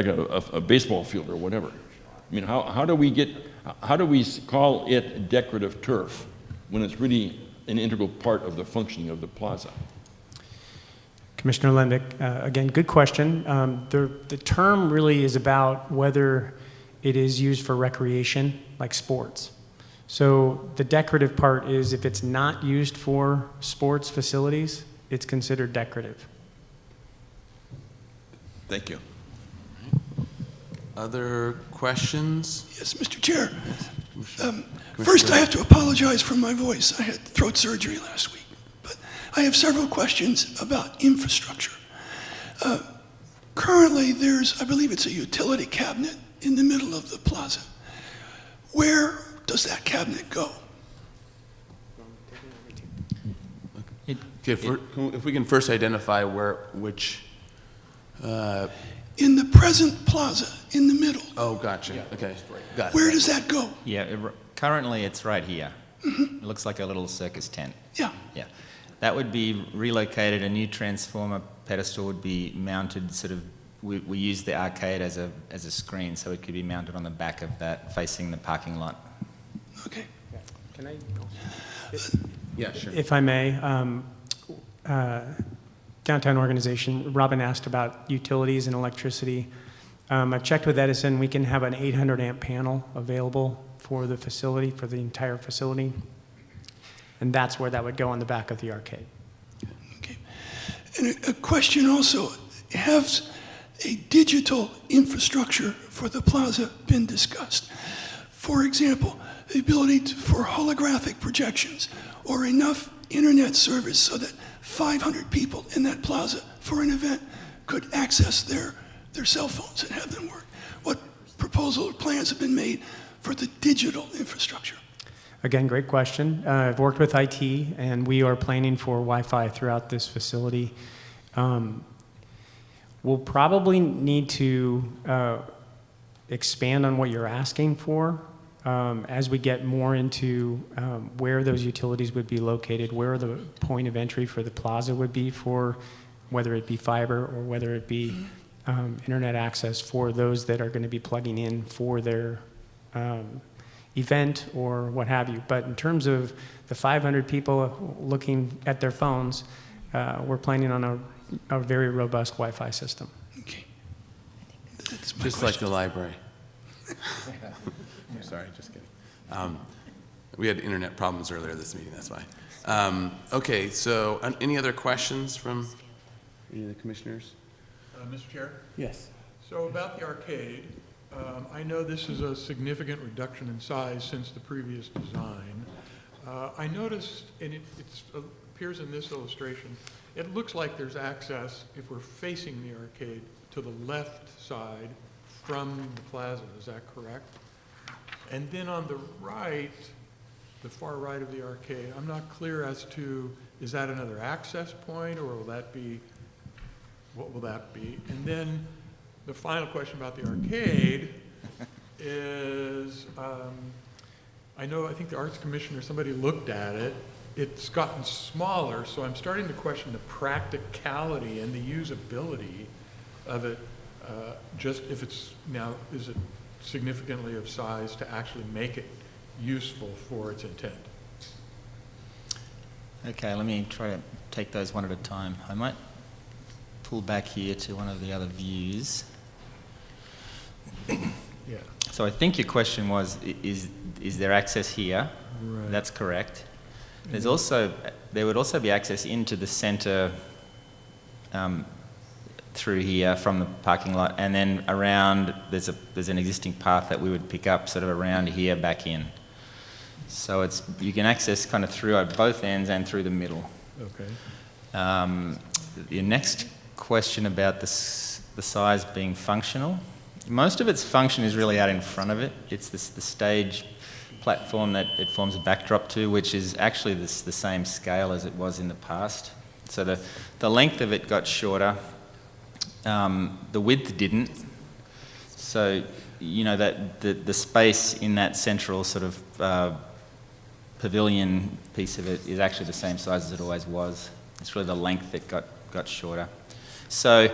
a baseball field or whatever? I mean, how do we call it decorative turf when it's really an integral part of the functioning of the plaza? Commissioner Lendick, again, good question. The term really is about whether it is used for recreation, like sports. So the decorative part is if it's not used for sports facilities, it's considered decorative. Thank you. Other questions? Yes, Mr. Chair. Yes. First, I have to apologize for my voice. I had throat surgery last week. But I have several questions about infrastructure. Currently, there's, I believe it's a utility cabinet in the middle of the plaza. Where does that cabinet go? Okay, if we can first identify which. In the present plaza, in the middle. Oh, gotcha. Okay, got it. Where does that go? Yeah, currently it's right here. It looks like a little circus tent. Yeah. Yeah. That would be relocated. A new transformer pedestal would be mounted sort of, we use the arcade as a screen, so it could be mounted on the back of that, facing the parking lot. Okay. Can I? Yeah, sure. If I may, downtown organization, Robin asked about utilities and electricity. I've checked with Edison. We can have an 800 amp panel available for the facility, for the entire facility. And that's where that would go on the back of the arcade. Okay. And a question also, has a digital infrastructure for the plaza been discussed? For example, the ability for holographic projections or enough internet service so that 500 people in that plaza for an event could access their cell phones and have them work. What proposal or plans have been made for the digital infrastructure? Again, great question. I've worked with IT, and we are planning for Wi-Fi throughout this facility. We'll probably need to expand on what you're asking for as we get more into where those utilities would be located, where the point of entry for the plaza would be for whether it be fiber or whether it be internet access for those that are going to be plugging in for their event or what have you. But in terms of the 500 people looking at their phones, we're planning on a very robust Wi-Fi system. Okay. Just like the library. I'm sorry, just kidding. We had internet problems earlier this meeting, that's why. Okay, so any other questions from any of the commissioners? Mr. Chair? Yes. So about the arcade, I know this is a significant reduction in size since the previous design. I noticed, and it appears in this illustration, it looks like there's access, if we're facing the arcade, to the left side from the plaza. Is that correct? And then on the right, the far right of the arcade, I'm not clear as to, is that another access point, or will that be, what will that be? And then the final question about the arcade is, I think the Arts Commission or somebody looked at it. It's gotten smaller, so I'm starting to question the practicality and the usability of it. Just if it's now, is it significantly of size to actually make it useful for its intent? Okay, let me try to take those one at a time. I might pull back here to one of the other views. Yeah. So I think your question was, is there access here? Right. That's correct. There's also, there would also be access into the center through here from the parking lot, and then around, there's an existing path that we would pick up sort of around here back in. So you can access kind of through at both ends and through the middle. Okay. Your next question about the size being functional. Most of its function is really out in front of it. It's the stage platform that it forms a backdrop to, which is actually the same scale as it was in the past. So the length of it got shorter. The width didn't. So, you know, that the space in that central sort of pavilion piece of it is actually the same size as it always was. It's really the length that got shorter. So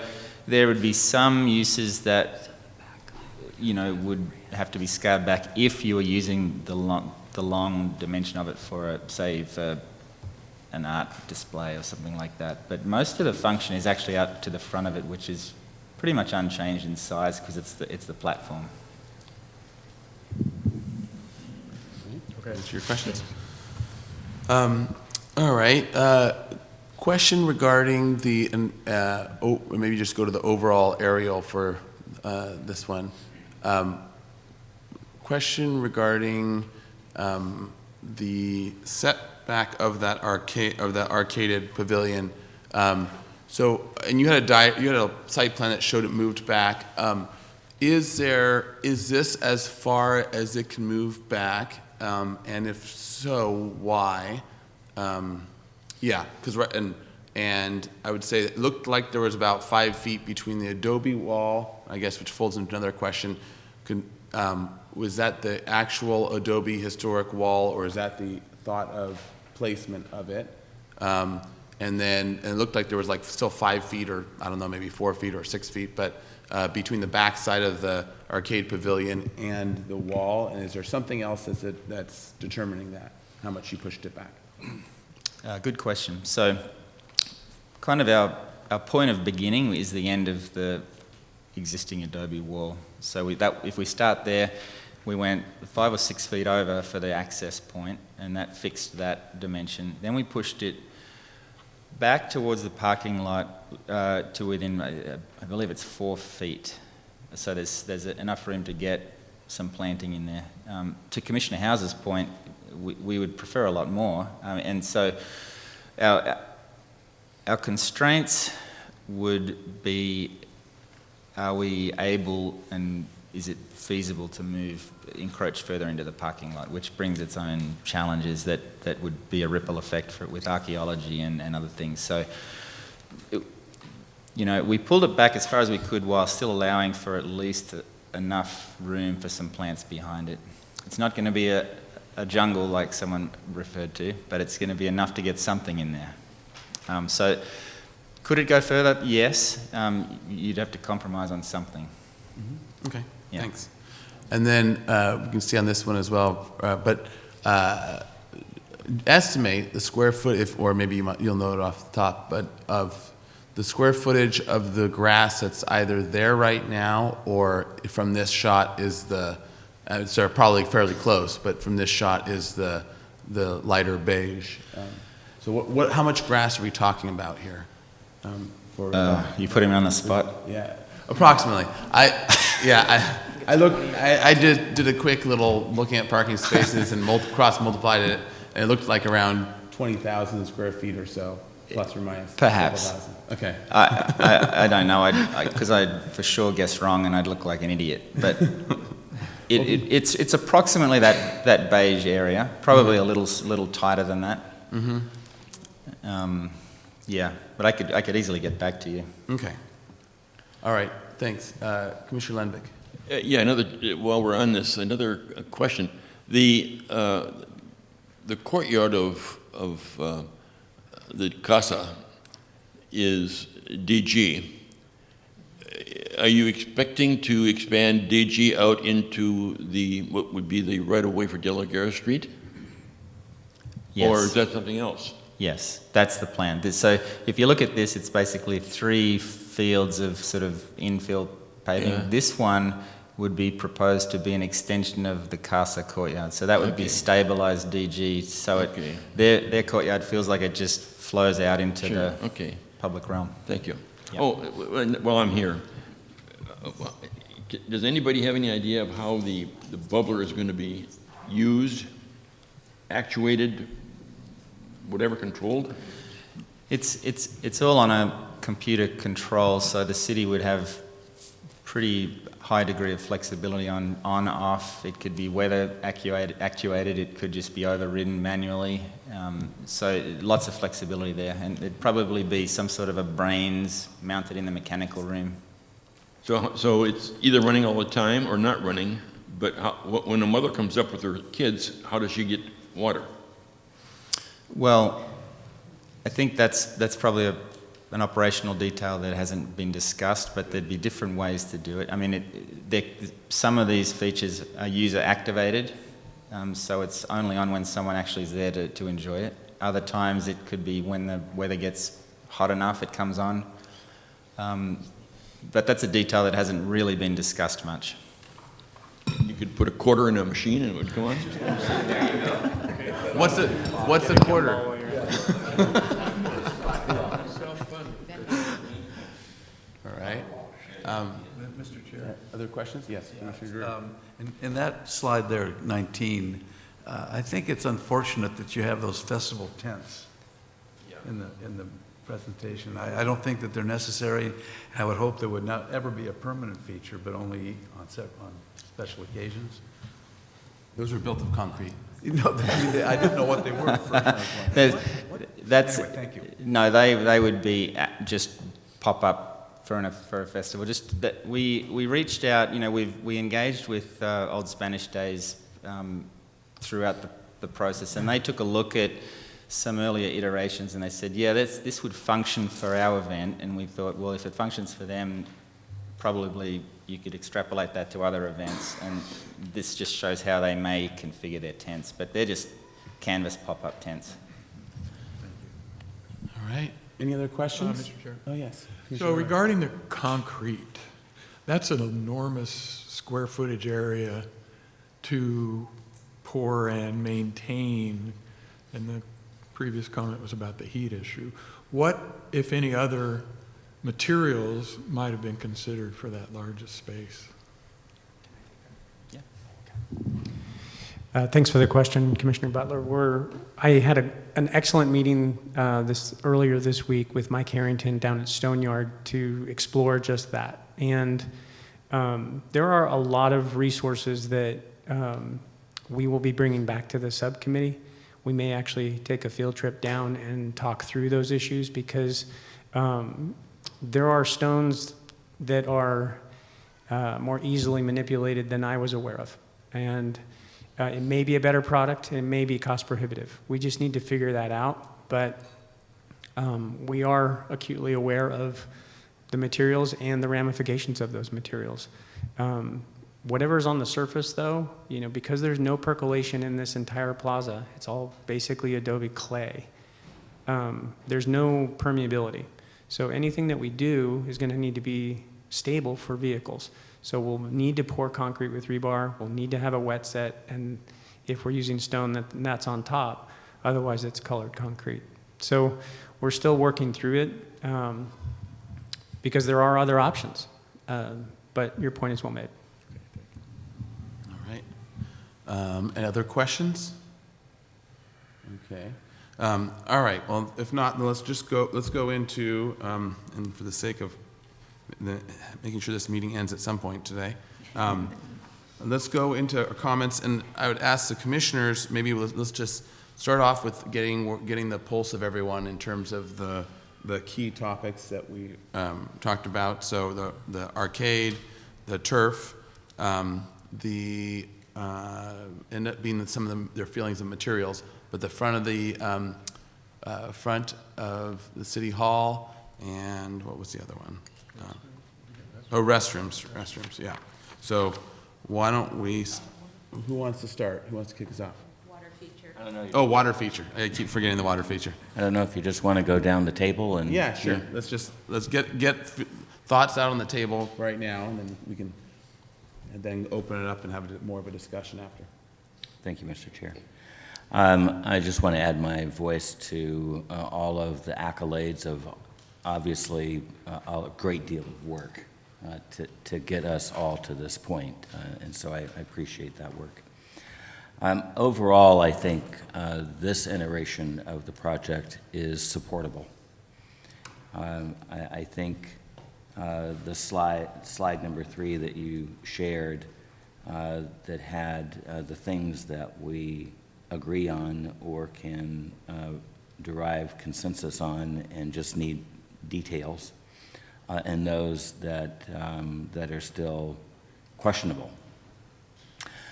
there would be some uses that, you know, would have to be scaled back if you were using the long dimension of it for, for an art display or something like that. But most of the function is actually out to the front of it, which is pretty much unchanged in size because it's the platform. Okay, that's your questions. All right. Question regarding the, maybe just go to the overall aerial for this one. Question regarding the setback of that arcaded pavilion. So, and you had a site plan that showed it moved back. Is this as far as it can move back? And if so, why? Yeah, because and I would say it looked like there was about 5 feet between the adobe wall, I guess, which folds into another question. Was that the actual adobe historic wall, or is that the thought of placement of it? And then it looked like there was like still 5 feet, or I don't know, maybe 4 feet or 6 feet, but between the back side of the arcade pavilion and the wall. And is there something else that's determining that, how much you pushed it back? Good question. So kind of our point of beginning is the end of the existing adobe wall. So if we start there, we went 5 or 6 feet over for the access point, and that fixed that dimension. Then we pushed it back towards the parking lot to within, I believe it's 4 feet. So there's enough room to get some planting in there. To Commissioner House's point, we would prefer a lot more. And so our constraints would be, are we able and is it feasible to encroach further into the parking lot, which brings its own challenges that would be a ripple effect with archaeology and other things. So, you know, we pulled it back as far as we could while still allowing for at least enough room for some plants behind it. It's not going to be a jungle like someone referred to, but it's going to be enough to get something in there. So could it go further? Yes. You'd have to compromise on something. Mm-hmm. Okay, yeah. Thanks. And then we can see on this one as well, but estimate the square foot, or maybe you'll know it off the top, but of the square footage of the grass that's either there right now, or from this shot is so probably fairly close, but from this shot is the lighter beige. So how much grass are we talking about here? You put him on the spot? Yeah, approximately. I did a quick little looking at parking spaces and cross-multiplied it, and it looked like around 20,000 square feet or so, plus or minus. Perhaps. Okay. I don't know, because I'd for sure guess wrong and I'd look like an idiot. But it's approximately that beige area, probably a little tighter than that. Mm-hmm. Yeah, but I could easily get back to you. Okay. All right. Thanks, Commissioner Lenvik. While we're on this, another question. The courtyard of the Casa is DG. Are you expecting to expand DG out into what would be the right-of-way for De La Guerra Street? Yes. Or is that something else? Yes, that's the plan. So if you look at this, it's basically 3 fields of sort of infill paving. Yeah. This one would be proposed to be an extension of the Casa courtyard. So that would be stabilised DG. So their courtyard feels like it just flows out into public realm. Thank you. Yep. Oh, while I'm here, does anybody have any idea of how the bubbler is going to be used, actuated, whatever, controlled? It's all on a computer control, so the city would have pretty high degree of flexibility on off. It could be weather actuated, it could just be overridden manually. So lots of flexibility there, and it'd probably be some sort of a brains mounted in the mechanical room. So it's either running all the time or not running, but when a mother comes up with her kids, how does she get water? Well, I think that's probably an operational detail that hasn't been discussed, but there'd be different ways to do it. I mean, some of these features are user activated, so it's only on when someone actually is there to enjoy it. Other times it could be when the weather gets hot enough, it comes on. But that's a detail that hasn't really been discussed much. You could put a quarter in a machine and it would come on? What's a quarter? All right. Mr. Chair. Other questions? Yes, Commissioner Drew. In that slide there, 19, I think it's unfortunate that you have those festival tents in the presentation. I don't think that they're necessary. I would hope there would not ever be a permanent feature, but only on special occasions. Those are built of concrete. No, I didn't know what they were at first. That's, anyway, thank you. No, they would be just pop up for a festival. Just that we reached out. You know, we engaged with Old Spanish Days throughout the process, and they took a look at some earlier iterations, and they said, yeah, this would function for our event. And we thought, well, if it functions for them, probably you could extrapolate that to other events. And this just shows how they may configure their tents, but they're just canvas pop-up tents. All right. Any other questions? Mr. Chair. Oh, yes. So regarding the concrete, that's an enormous square footage area to pour and maintain, and the previous comment was about the heat issue. What, if any, other materials might have been considered for that largest space? Thanks for the question, Commissioner Butler. I had an excellent meeting earlier this week with Mike Harrington down at Stoneyard to explore just that. And there are a lot of resources that we will be bringing back to the subcommittee. We may actually take a field trip down and talk through those issues, because there are stones that are more easily manipulated than I was aware of. And it may be a better product, and it may be cost prohibitive. We just need to figure that out, but we are acutely aware of the materials and the ramifications of those materials. Whatever's on the surface, though, you know, because there's no percolation in this entire plaza, it's all basically adobe clay. There's no permeability. So anything that we do is going to need to be stable for vehicles. So we'll need to pour concrete with rebar, we'll need to have a wet set, and if we're using stone, that's on top. Otherwise, it's colored concrete. So we're still working through it because there are other options. But your point is well made. All right. Any other questions? Okay. All right. Well, if not, then let's go into, and for the sake of making sure this meeting ends at some point today, let's go into our comments. And I would ask the commissioners, maybe let's just start off with getting the pulse of everyone in terms of the key topics that we talked about. So the arcade, the turf, the end up being some of their feelings of materials, but the front of the city hall, and what was the other one? Restrooms, yeah. So why don't we, who wants to start? Who wants to kick us off? Water feature. I don't know. Oh, water feature. I keep forgetting the water feature. I don't know if you just want to go down the table and. Yeah, sure. Let's get thoughts out on the table right now, and then we can, and then open it up and have more of a discussion after. Thank you, Mr. Chair. I just want to add my voice to all of the accolades of obviously a great deal of work to get us all to this point, and so I appreciate that work. Overall, I think this iteration of the project is supportable. I think the slide number 3 that you shared that had the things that we agree on or can derive consensus on and just need details, and those that are still questionable.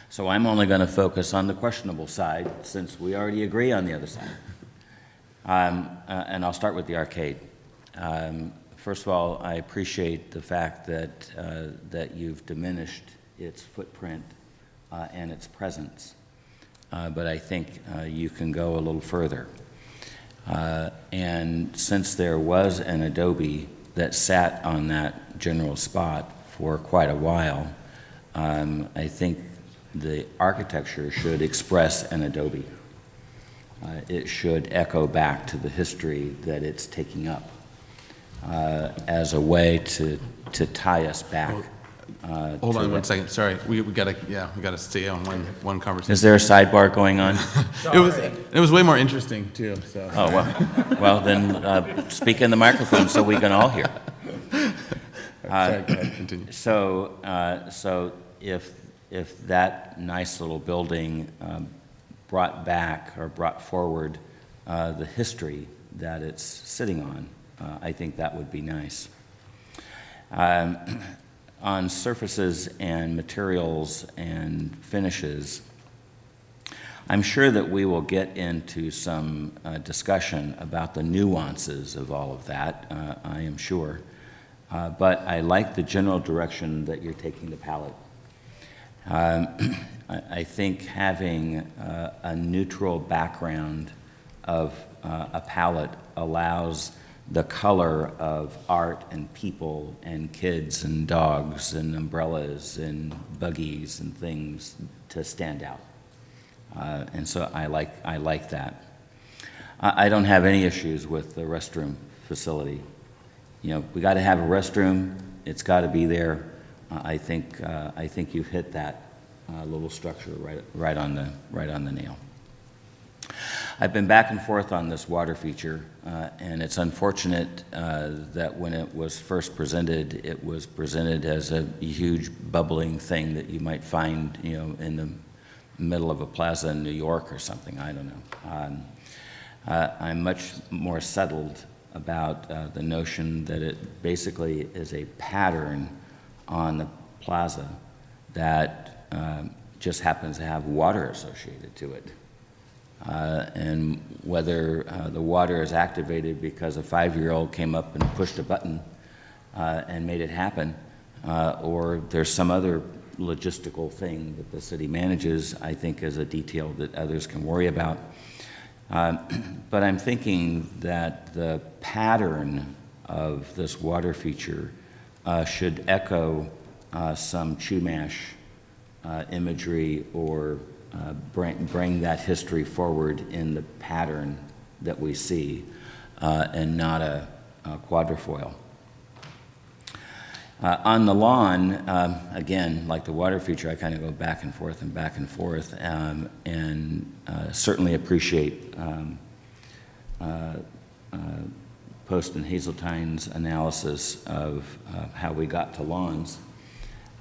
So I'm only going to focus on the questionable side since we already agree on the other side. And I'll start with the arcade. First of all, I appreciate the fact that you've diminished its footprint and its presence, but I think you can go a little further. And since there was an adobe that sat on that general spot for quite a while, I think the architecture should express an adobe. It should echo back to the history that it's taking up as a way to tie us back. Hold on 1 second. Sorry, we gotta stay on one conversation. Is there a sidebar going on? It was way more interesting too. So. Oh well then speak in the microphone so we can all hear. Sorry, go ahead, continue. So if that nice little building brought back or brought forward the history that it's sitting on, I think that would be nice. On surfaces and materials and finishes, I'm sure that we will get into some discussion about the nuances of all of that, I am sure. But I like the general direction that you're taking the palette. I think having a neutral background of a palette allows the color of art and people and kids and dogs and umbrellas and buggies and things to stand out. And so I like that. I don't have any issues with the restroom facility. You know, we got to have a restroom. It's got to be there. I think you've hit that little structure right on the nail. I've been back and forth on this water feature, and it's unfortunate that when it was first presented, it was presented as a huge bubbling thing that you might find, you know, in the middle of a plaza in New York or something. I don't know. I'm much more settled about the notion that it basically is a pattern on the plaza that just happens to have water associated to it. And whether the water is activated because a 5-year-old came up and pushed a button and made it happen, or there's some other logistical thing that the city manages, I think is a detail that others can worry about. But I'm thinking that the pattern of this water feature should echo some Chumash imagery or bring that history forward in the pattern that we see, and not a quadrifoil. On the lawn, again, like the water feature, I kind of go back and forth, and certainly appreciate Post and Hazeltine's analysis of how we got to lawns.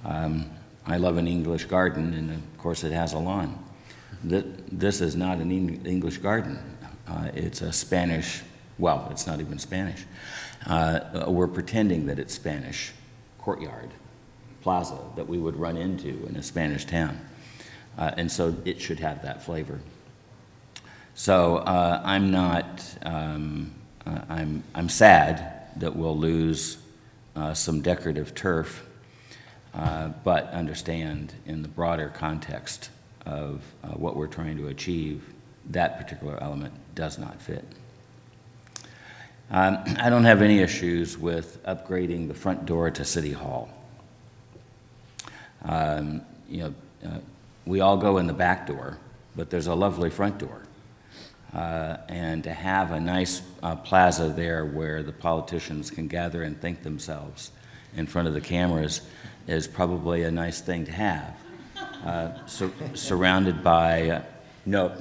I love an English garden, and of course it has a lawn. This is not an English garden. It's a Spanish, well, it's not even Spanish. We're pretending that it's Spanish courtyard, plaza, that we would run into in a Spanish town. And so it should have that flavor. So I'm sad that we'll lose some decorative turf, but understand in the broader context of what we're trying to achieve, that particular element does not fit. I don't have any issues with upgrading the front door to City Hall. We all go in the back door, but there's a lovely front door. And to have a nice plaza there where the politicians can gather and think themselves in front of the cameras is probably a nice thing to have. Surrounded by, no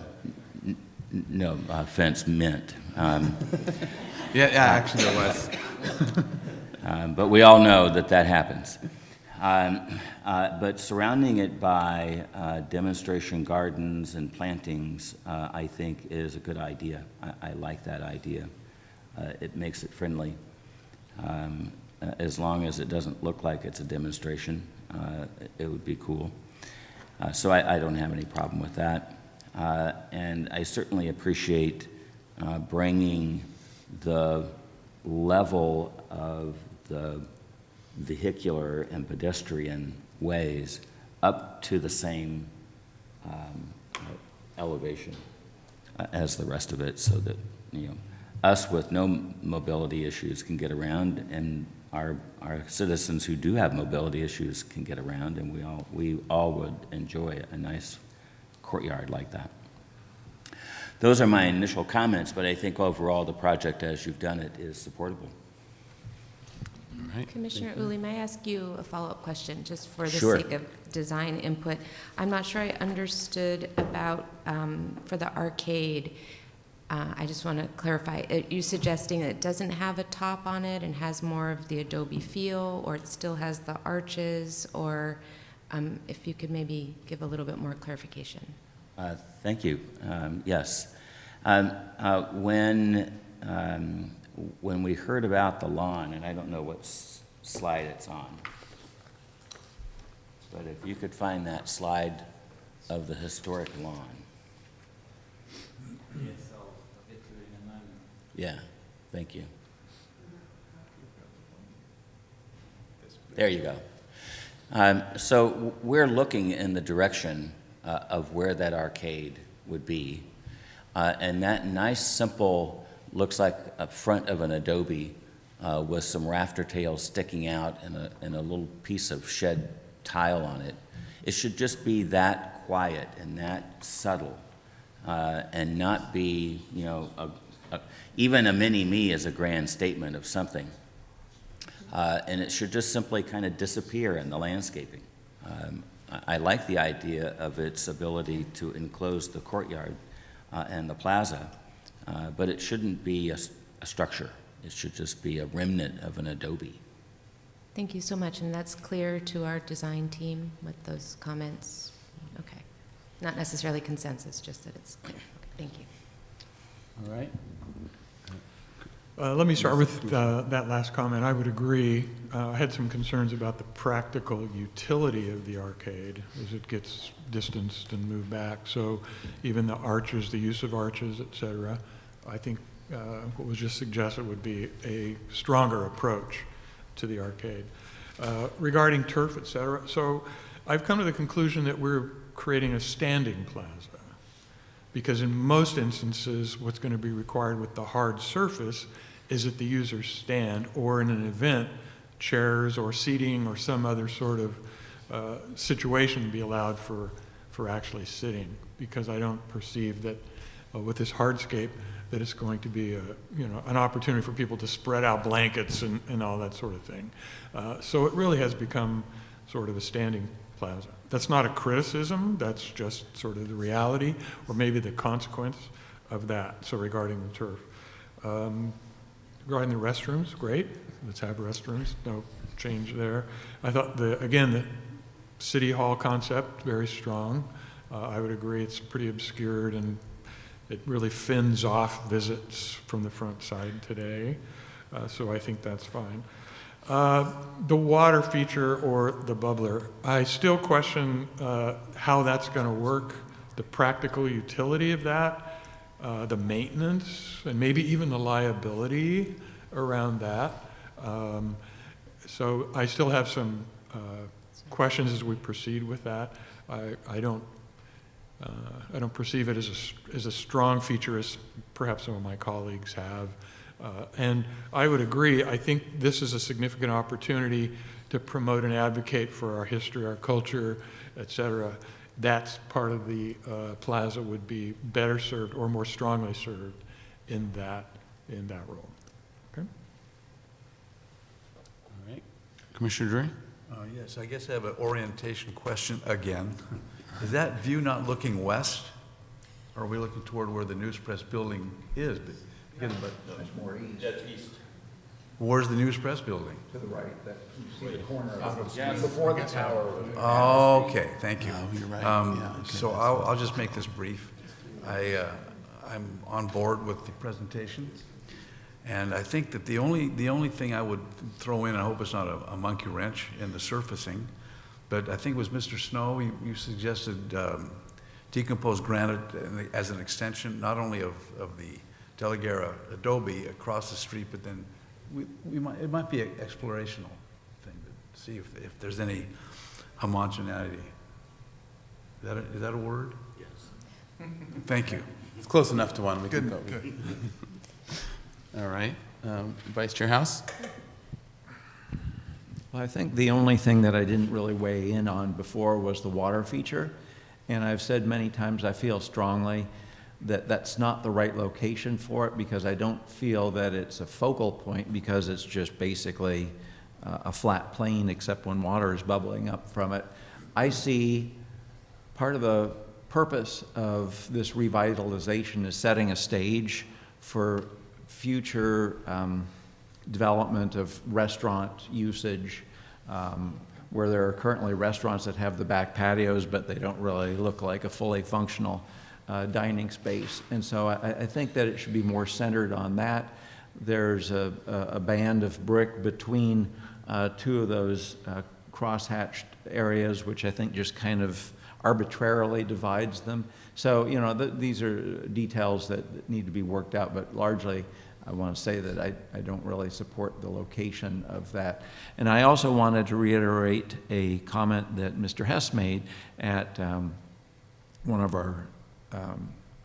offense meant. Yeah, actually there was. But we all know that that happens. But surrounding it by demonstration gardens and plantings, I think is a good idea. I like that idea. It makes it friendly. As long as it doesn't look like it's a demonstration, it would be cool. So I don't have any problem with that. And I certainly appreciate bringing the level of the vehicular and pedestrian ways up to the same elevation as the rest of it, so that, you know, us with no mobility issues can get around, and our citizens who do have mobility issues can get around, and we all would enjoy a nice courtyard like that. Those are my initial comments, but I think overall the project as you've done it is supportable. All right. Commissioner Uli, may I ask you a follow-up question, just for the Sure. sake of design input? I'm not sure I understood about, for the arcade, I just want to clarify. Are you suggesting that it doesn't have a top on it and has more of the adobe feel, or it still has the arches, or if you could maybe give a little bit more clarification? Thank you. Yes. When we heard about the lawn, and I don't know what slide it's on, but if you could find that slide of the historic lawn. Yes, I'll get to it in a moment. Yeah, thank you. There you go. So we're looking in the direction of where that arcade would be. And that nice, simple, looks like a front of an adobe with some rafter tails sticking out and a little piece of shed tile on it. It should just be that quiet and that subtle, and not be, you know, even a mini-me is a grand statement of something. And it should just simply kind of disappear in the landscaping. I like the idea of its ability to enclose the courtyard and the plaza, but it shouldn't be a structure. It should just be a remnant of an adobe. Thank you so much, and that's clear to our design team with those comments. Okay. Not necessarily consensus, just that it's clear. Okay, thank you. All right. Let me start with that last comment. I would agree. I had some concerns about the practical utility of the arcade as it gets distanced and moved back. So even the arches, the use of arches, et cetera, I think what was just suggested would be a stronger approach to the arcade. Regarding turf, et cetera, so I've come to the conclusion that we're creating a standing plaza, because in most instances, what's going to be required with the hard surface is that the users stand, or in an event, chairs or seating or some other sort of situation be allowed for actually sitting, because I don't perceive that with this hardscape that it's going to be an opportunity for people to spread out blankets and all that sort of thing. So it really has become sort of a standing plaza. That's not a criticism, that's just sort of the reality, or maybe the consequence of that, so regarding the turf. Regarding the restrooms, great, let's have restrooms, no change there. I thought, again, the City Hall concept, very strong. I would agree it's pretty obscured, and it really fins off visits from the front side today, so I think that's fine. The water feature or the bubbler, I still question how that's going to work, the practical utility of that, the maintenance, and maybe even the liability around that. So I still have some questions as we proceed with that. I don't perceive it as a strong feature as perhaps some of my colleagues have. And I would agree, I think this is a significant opportunity to promote and advocate for our history, our culture, et cetera. that's part of the plaza would be better served or more strongly served in that role. Okay? All right. Commissioner Drury? Yes, I guess I have an orientation question again. Is that view not looking west? Or are we looking toward where the News Press building is? Because, It's more east. That's east. where's the News Press building? To the right, that, you see the corner of of it. Before the tower. Okay, thank you. Oh, you're right. So I'll just make this brief. I'm on board with the presentation. And I think that the only thing I would throw in, I hope it's not a monkey wrench in the surfacing, but I think it was Mr. Snow, you suggested decomposed granite as an extension, not only of the De La Guerra adobe across the street, but then it might be an explorational thing to see if there's any homogeneity. Is that a word? Yes. Thank you. It's close enough to one. We Good, can go. good. All right. Vice Chair House? Well, I think the only thing that I didn't really weigh in on before was the water feature. And I've said many times I feel strongly that that's not the right location for it, because I don't feel that it's a focal point, because it's just basically a flat plane except when water is bubbling up from it. I see part of the purpose of this revitalization is setting a stage for future development of restaurant usage, where there are currently restaurants that have the back patios, but they don't really look like a fully functional dining space. And so I think that it should be more centered on that. There's a band of brick between two of those crosshatched areas, which I think just kind of arbitrarily divides them. So, you know, these are details that need to be worked out, but largely I want to say that I don't really support the location of that. And I also wanted to reiterate a comment that Mr. Hess made at one of our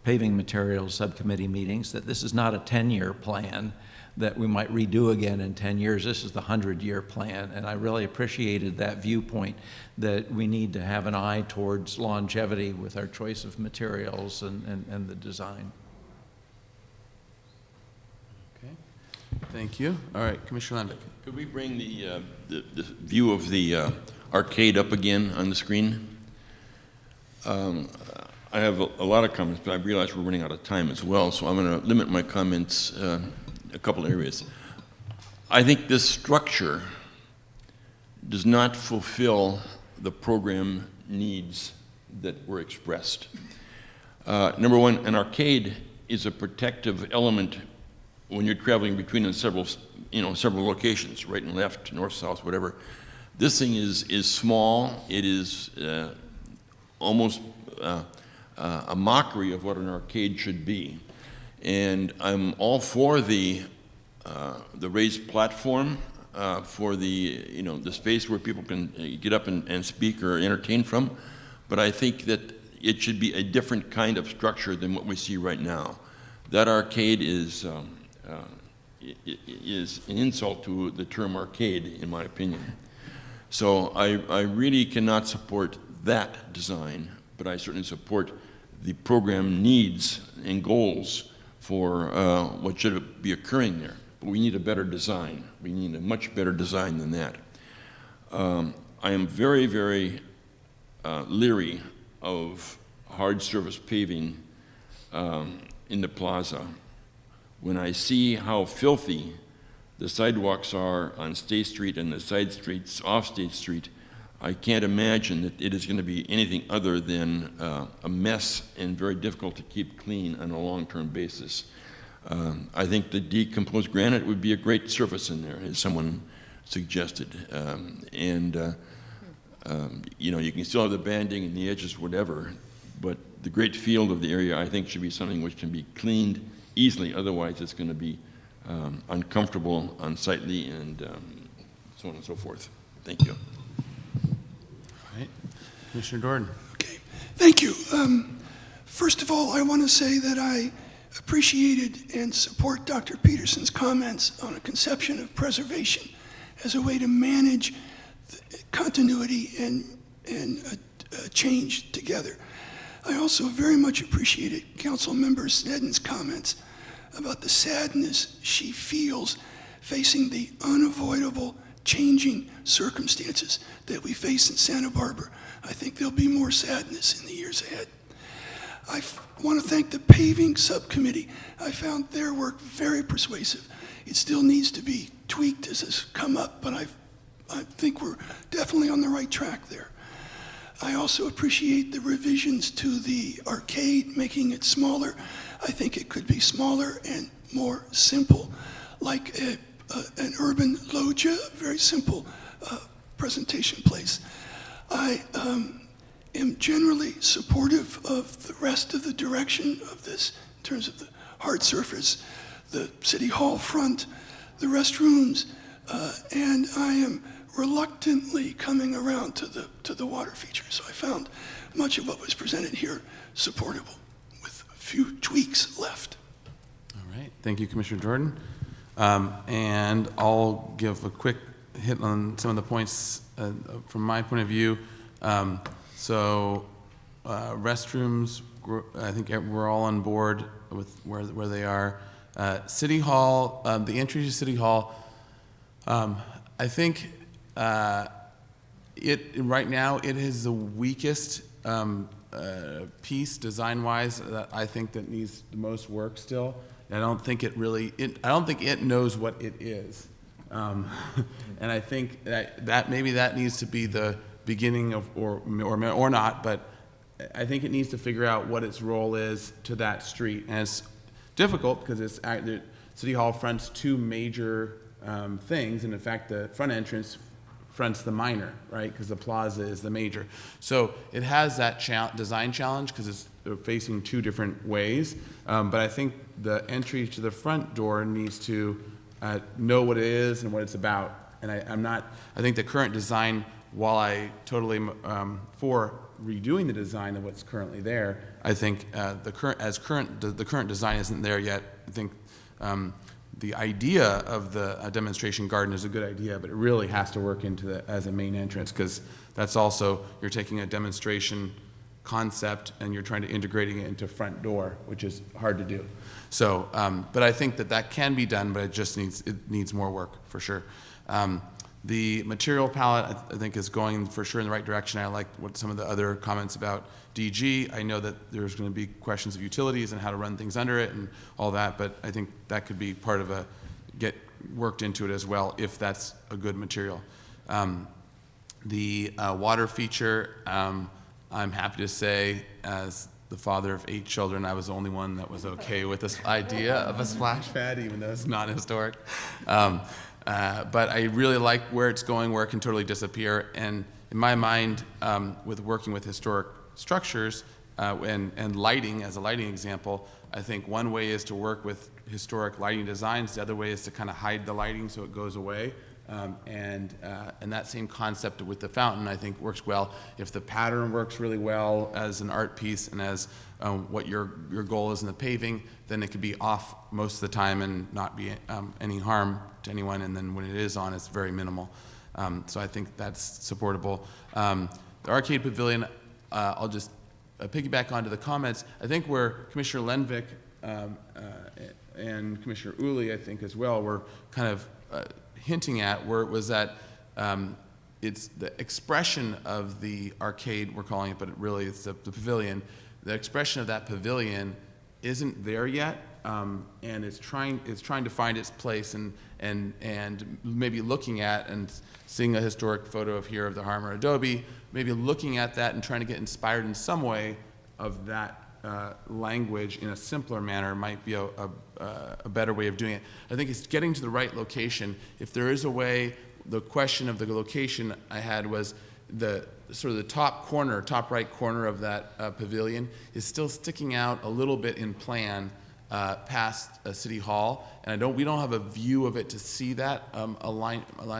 paving materials subcommittee meetings, that this is not a 10-year plan that we might redo again in 10 years. This is the 100-year plan, and I really appreciated that viewpoint, that we need to have an eye towards longevity with our choice of materials and the design. Okay. Thank you. All right, Commissioner Lambic. Could we bring the view of the arcade up again on the screen? I have a lot of comments, but I realize we're running out of time as well, so I'm going to limit my comments a couple areas. I think this structure does not fulfill the program needs that were expressed. Number one, an arcade is a protective element when you're traveling between several locations, right and left, north, south, whatever. This thing is small. It is almost a mockery of what an arcade should be. And I'm all for the raised platform, for the space where people can get up and speak or entertain from, but I think that it should be a different kind of structure than what we see right now. That arcade is an insult to the term arcade, in my opinion. So I really cannot support that design, but I certainly support the program needs and goals for what should be occurring there. But we need a better design. We need a much better design than that. I am very, very leery of hard surface paving in the plaza. When I see how filthy the sidewalks are on State Street and the side streets off State Street, I can't imagine that it is going to be anything other than a mess and very difficult to keep clean on a long-term basis. I think the decomposed granite would be a great surface in there, as someone suggested. You can still have the banding and the edges, whatever, but the great field of the area, I think, should be something which can be cleaned easily. Otherwise, it's going to be uncomfortable, unsightly, and so on and so forth. Thank you. All right. Commissioner Gordon. Okay, thank you. First of all, I want to say that I appreciated and support Dr. Peterson's comments on a conception of preservation as a way to manage the continuity and change together. I also very much appreciated Councilmember Sneddon's comments about the sadness she feels facing the unavoidable changing circumstances that we face in Santa Barbara. I think there'll be more sadness in the years ahead. I want to thank the Paving Subcommittee. I found their work very persuasive. It still needs to be tweaked as has come up, but I think we're definitely on the right track there. I also appreciate the revisions to the arcade, making it smaller. I think it could be smaller and more simple, like an urban loggia, very simple presentation place. I am generally supportive of the rest of the direction of this in terms of the hard surface, the city hall front, the restrooms, and I am reluctantly coming around to the water feature. So I found much of what was presented here supportable, with a few tweaks left. All right, thank you, Commissioner Jordan. And I'll give a quick hit on some of the points from my point of view. Restrooms, I think we're all on board with where they are. City Hall, the entry to City Hall, I think right now it is the weakest piece design-wise that I think that needs the most work still. I don't think it knows what it is. And I think that maybe that needs to be the beginning of, or not, but I think it needs to figure out what its role is to that street. And it's difficult because the City Hall fronts two major things, and in fact the front entrance fronts the minor, right? Because the plaza is the major. So it has that design challenge because it's facing two different ways. But I think the entry to the front door needs to know what it is and what it's about. And I think the current design, while I totally for redoing the design of what's currently there, I think the current design isn't there yet. I think the idea of the demonstration garden is a good idea, but it really has to work as a main entrance, because that's also, you're taking a demonstration concept and you're trying to integrating it into front door, which is hard to do. So, but I think that can be done, but it needs more work for sure. The material palette, I think, is going for sure in the right direction. I like what some of the other comments about DG. I know that there's going to be questions of utilities and how to run things under it and all that, but I think that could be part of get worked into it as well if that's a good material. The water feature, I'm happy to say, as the father of 8 children, I was the only one that was okay with this idea of a splash pad, even though it's not historic. But I really like where it's going, where it can totally disappear. And in my mind, with working with historic structures and lighting, as a lighting example, I think one way is to work with historic lighting designs. The other way is to kind of hide the lighting so it goes away. And that same concept with the fountain, I think, works well. If the pattern works really well as an art piece and as what your goal is in the paving, then it could be off most of the time and not be any harm to anyone. And then when it is on, it's very minimal. So I think that's supportable. The arcade pavilion, I'll just piggyback onto the comments. I think where Commissioner Lenvik and Commissioner Uli, I think as well, were kind of hinting at, where it was that it's the expression of the arcade, we're calling it, but really it's the pavilion. The expression of that pavilion isn't there yet, and it's trying to find its place, and maybe looking at and seeing a historic photo of the Harmer Adobe, maybe looking at that and trying to get inspired in some way of that language in a simpler manner might be a better way of doing it. I think it's getting to the right location. If there is a way, the question of the location I had was the sort of the top right corner of that pavilion is still sticking out a little bit in plan past City Hall, and we don't have a view of it to see that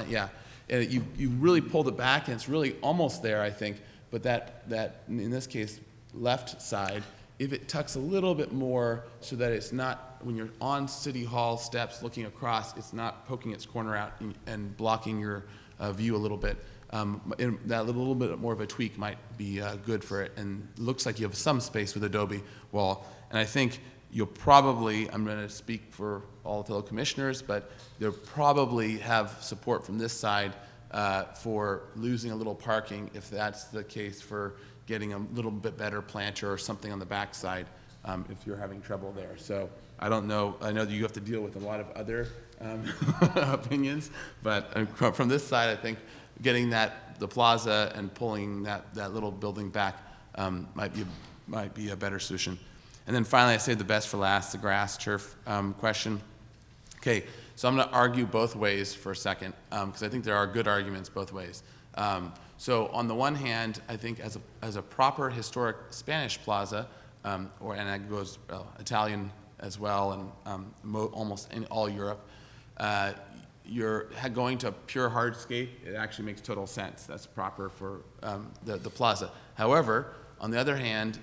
yeah. And you really pulled it back, and it's really almost there, I think. But that in this case, left side, if it tucks a little bit more so that it's not, when you're on City Hall steps looking across, it's not poking its corner out and blocking your view a little bit. that little bit more of a tweak might be good for it. And it looks like you have some space with adobe wall. And I think you'll probably, I'm going to speak for all fellow commissioners, but they'll probably have support from this side for losing a little parking if that's the case, for getting a little bit better planter or something on the backside if you're having trouble there. So I don't know. I know that you have to deal with a lot of other opinions, but from this side, I think getting the plaza and pulling that little building back might be a better solution. And then finally, I saved the best for last, the grass turf question. Okay, so I'm going to argue both ways for a second because I think there are good arguments both ways. So on the one hand, I think as a proper historic Spanish plaza, and that goes Italian as well, and almost in all Europe, you're going to pure hardscape. It actually makes total sense. That's proper for the plaza. However, on the other hand,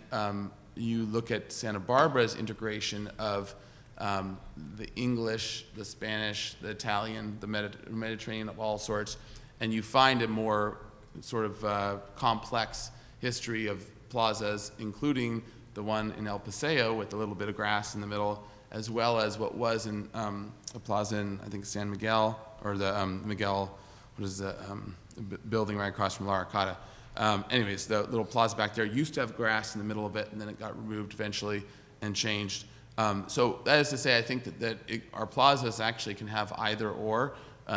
you look at Santa Barbara's integration of the English, the Spanish, the Italian, the Mediterranean of all sorts, and you find a more sort of complex history of plazas, including the one in El Paseo with a little bit of grass in the middle, as well as what was in a plaza in, I think, San Miguel, or the Miguel, what is the building right across from La Arcada. Anyways, the little plaza back there used to have grass in the middle of it, and then it got removed eventually and changed. So that is to say, I think that our plazas actually can have either or.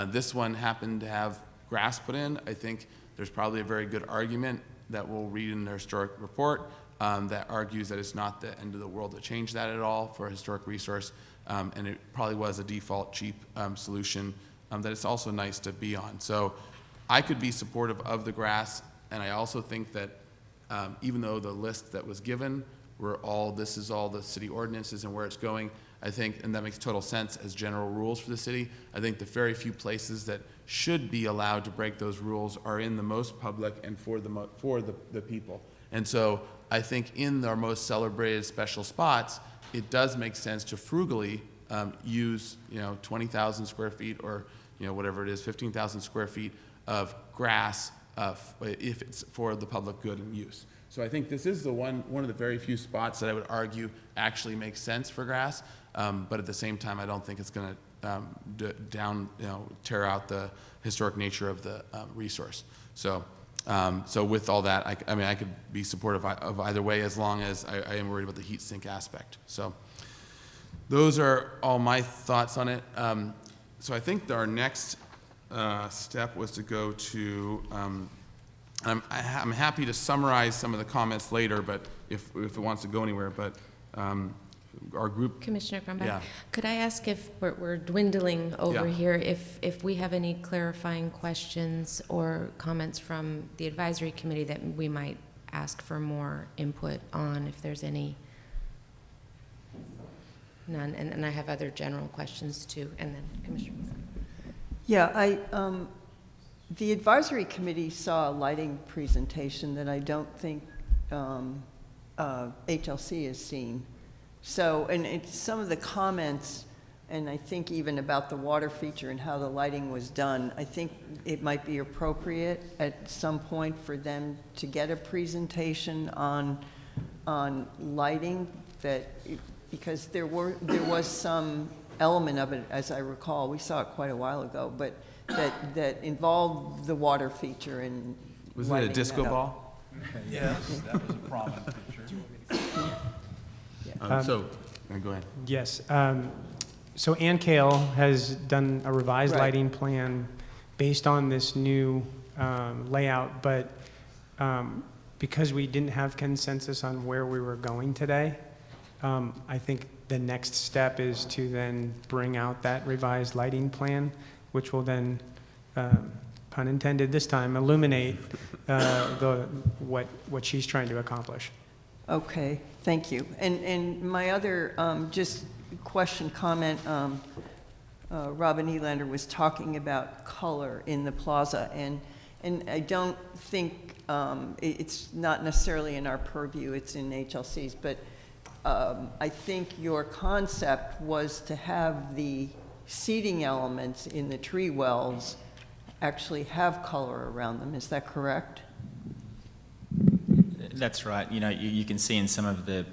This one happened to have grass put in. I think there's probably a very good argument that we'll read in the historic report that argues that it's not the end of the world to change that at all for a historic resource, and it probably was a default cheap solution that it's also nice to be on. So I could be supportive of the grass. And I also think that even though the list that was given this is all the city ordinances and where it's going, I think, and that makes total sense as general rules for the city, I think the very few places that should be allowed to break those rules are in the most public and for the people. And so I think in our most celebrated special spots, it does make sense to frugally use 20,000 square feet or whatever it is, 15,000 square feet of grass if it's for the public good and use. So I think this is the one of the very few spots that I would argue actually makes sense for grass, but at the same time, I don't think it's going to tear out the historic nature of the resource. So with all that, I could be supportive of either way as long as I am worried about the heat sink aspect. So those are all my thoughts on it. So I think our next step was to go to, I'm happy to summarize some of the comments later, but if it wants to go anywhere, but our group. Commissioner Grumbach, yeah. Could I ask if we're dwindling over here, if we have any clarifying questions or comments from the advisory committee that we might ask for more input on, if there's any? None, and I have other general questions too, and then Commissioner. Yeah, the advisory committee saw a lighting presentation that I don't think HLC has seen. So, and it's some of the comments, and I think even about the water feature and how the lighting was done, I think it might be appropriate at some point for them to get a presentation on lighting because there was some element of it, as I recall, we saw it quite a while ago, but that involved the water feature and was it a disco ball? Yes, that was a prominent feature. Go ahead. Yes. So Ann Kale has done a revised lighting plan based on this new layout, but because we didn't have consensus on where we were going today, I think the next step is to then bring out that revised lighting plan, which will then, pun intended this time, illuminate what she's trying to accomplish. Okay, thank you. And my other just question, comment, Robin Elander was talking about color in the plaza, and I don't think it's not necessarily in our purview, it's in HLC's, but I think your concept was to have the seating elements in the tree wells actually have color around them. Is that correct? That's right. You know, you can see in some of the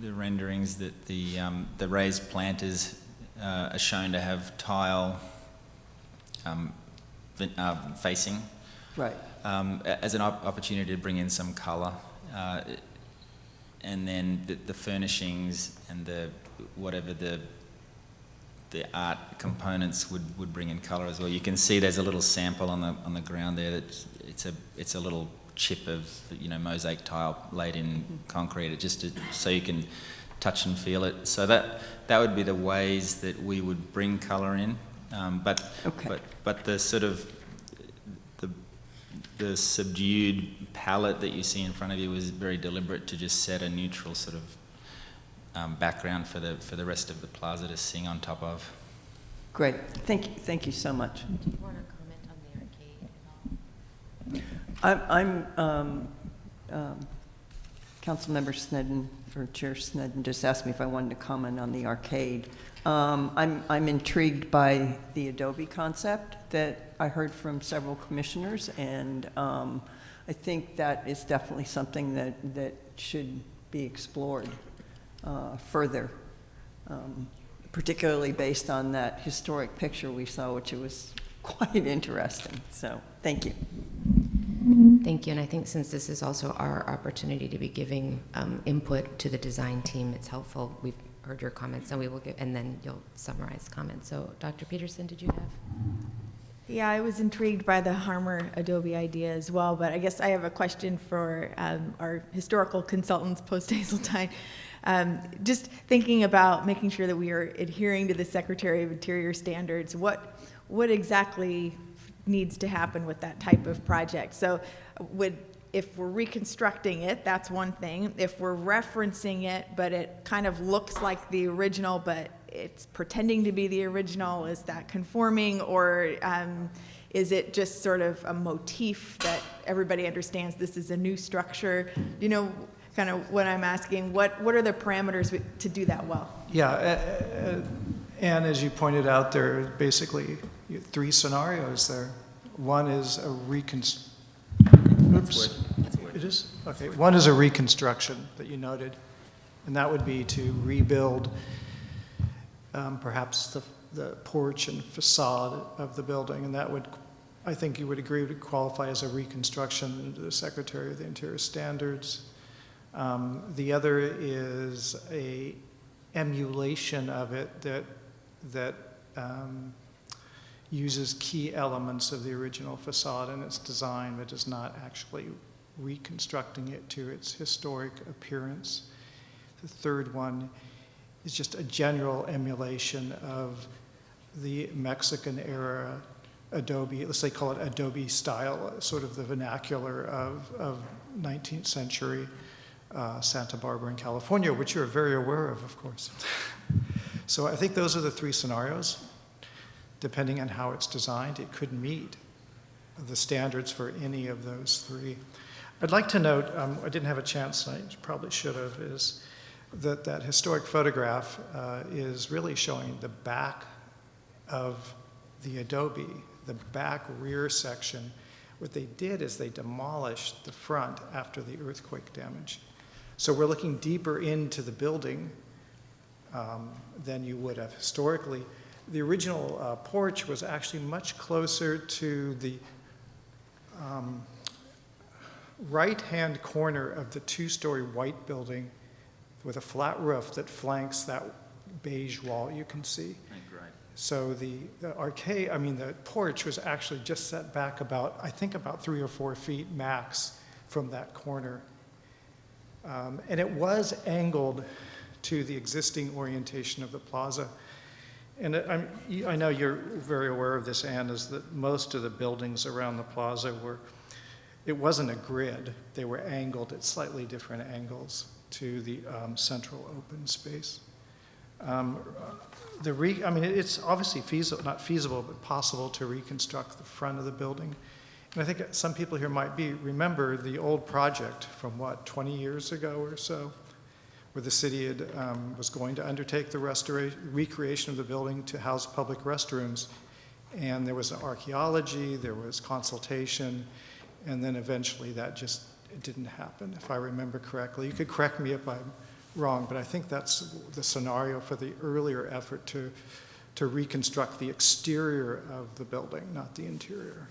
renderings that the raised planters are shown to have tile facing. Right. As an opportunity to bring in some colour. And then the furnishings and whatever the art components would bring in colour as well. You can see there's a little sample on the ground there. That it's a little chip of mosaic tile laid in concrete, so you can touch and feel it. So that would be the ways that we would bring colour in. But the sort of the subdued palette that you see in front of you was very deliberate to just set a neutral sort of background for the rest of the plaza to sing on top of. Great. Thank you so much. Do you want to comment on the arcade at all? I'm Councilmember Snedden, or Chair Snedden, just asked me if I wanted to comment on the arcade. I'm intrigued by the Adobe concept that I heard from several commissioners, and I think that is definitely something that should be explored further, particularly based on that historic picture we saw, which was quite interesting. So, thank you. Thank you, and I think since this is also our opportunity to be giving input to the design team, it's helpful. We've heard your comments, and we will give, and then you'll summarize comments. So, Dr. Peterson, did you have? Yeah, I was intrigued by the Harmer Adobe idea as well, but I guess I have a question for our historical consultants post-Hazeltine. Just thinking about making sure that we are adhering to the Secretary of Interior standards, what exactly needs to happen with that type of project? So if we're reconstructing it, that's one thing. If we're referencing it, but it kind of looks like the original, but it's pretending to be the original, is that conforming, or is it just sort of a motif that everybody understands this is a new structure? You know, kind of what I'm asking, what are the parameters to do that well? Yeah, and as you pointed out, there are basically three scenarios there. One is a It is? Okay. One is a reconstruction that you noted, and that would be to rebuild perhaps the porch and facade of the building, and that would, I think you would agree, would qualify as a reconstruction under the Secretary of the Interior standards. The other is a emulation of it that uses key elements of the original facade in its design, but is not actually reconstructing it to its historic appearance. The third one is just a general emulation of the Mexican era Adobe, let's say call it Adobe style, sort of the vernacular of 19th century Santa Barbara in California, which you're very aware of course. So I think those are the three scenarios. Depending on how it's designed, it could meet the standards for any of those three. I'd like to note, I didn't have a chance, I probably should have, is that historic photograph is really showing the back of the Adobe, the back rear section. What they did is they demolished the front after the earthquake damage. So we're looking deeper into the building than you would have historically. The original porch was actually much closer to the right-hand corner of the two-story white building with a flat roof that flanks that beige wall you can see. Right. So the arcade, the porch was actually just set back about 3 or 4 feet max from that corner. And it was angled to the existing orientation of the plaza. And I know you're very aware of this, Ann, is that most of the buildings around the plaza it wasn't a grid. They were angled at slightly different angles to the central open space. It's obviously feasible, not feasible, but possible to reconstruct the front of the building. And I think some people here might remember the old project from 20 years ago or so, where the city was going to undertake the recreation of the building to house public restrooms. And there was archaeology, there was consultation, and then eventually it didn't happen, if I remember correctly. You could correct me if I'm wrong, but I think that's the scenario for the earlier effort to reconstruct the exterior of the building, not the interior.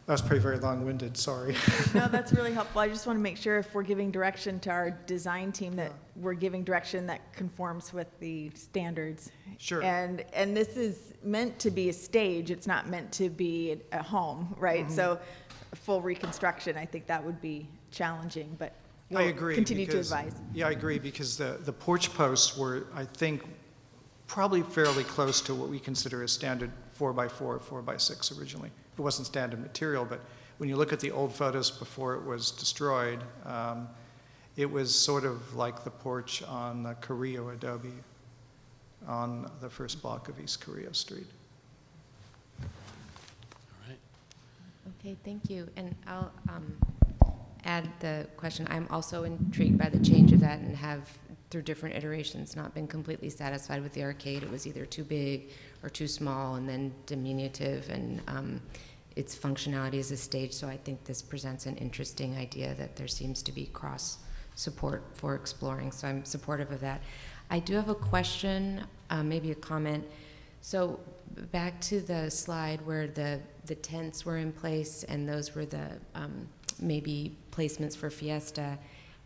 That was probably very long-winded, sorry. No, that's really helpful. I just want to make sure if we're giving direction to our design team that we're giving direction that conforms with the standards. Sure. And this is meant to be a stage. It's not meant to be a home, right? Mhm. So full reconstruction, I think that would be challenging, but I we'll agree. continue to because- advise. Yeah, I agree, because the porch posts were, I think, probably fairly close to what we consider a standard 4x4, 4x6 originally. It wasn't standard material, but when you look at the old photos before it was destroyed, it was sort of like the porch on the Carrillo Adobe on the first block of East Carrillo Street. Okay, thank you. And I'll add the question. I'm also intrigued by the change of that and have, through different iterations, not been completely satisfied with the arcade. It was either too big or too small and then diminutive, and its functionality as a stage. So I think this presents an interesting idea that there seems to be cross support for exploring. So I'm supportive of that. I do have a question, maybe a comment. So back to the slide where the tents were in place, and those were the maybe placements for Fiesta.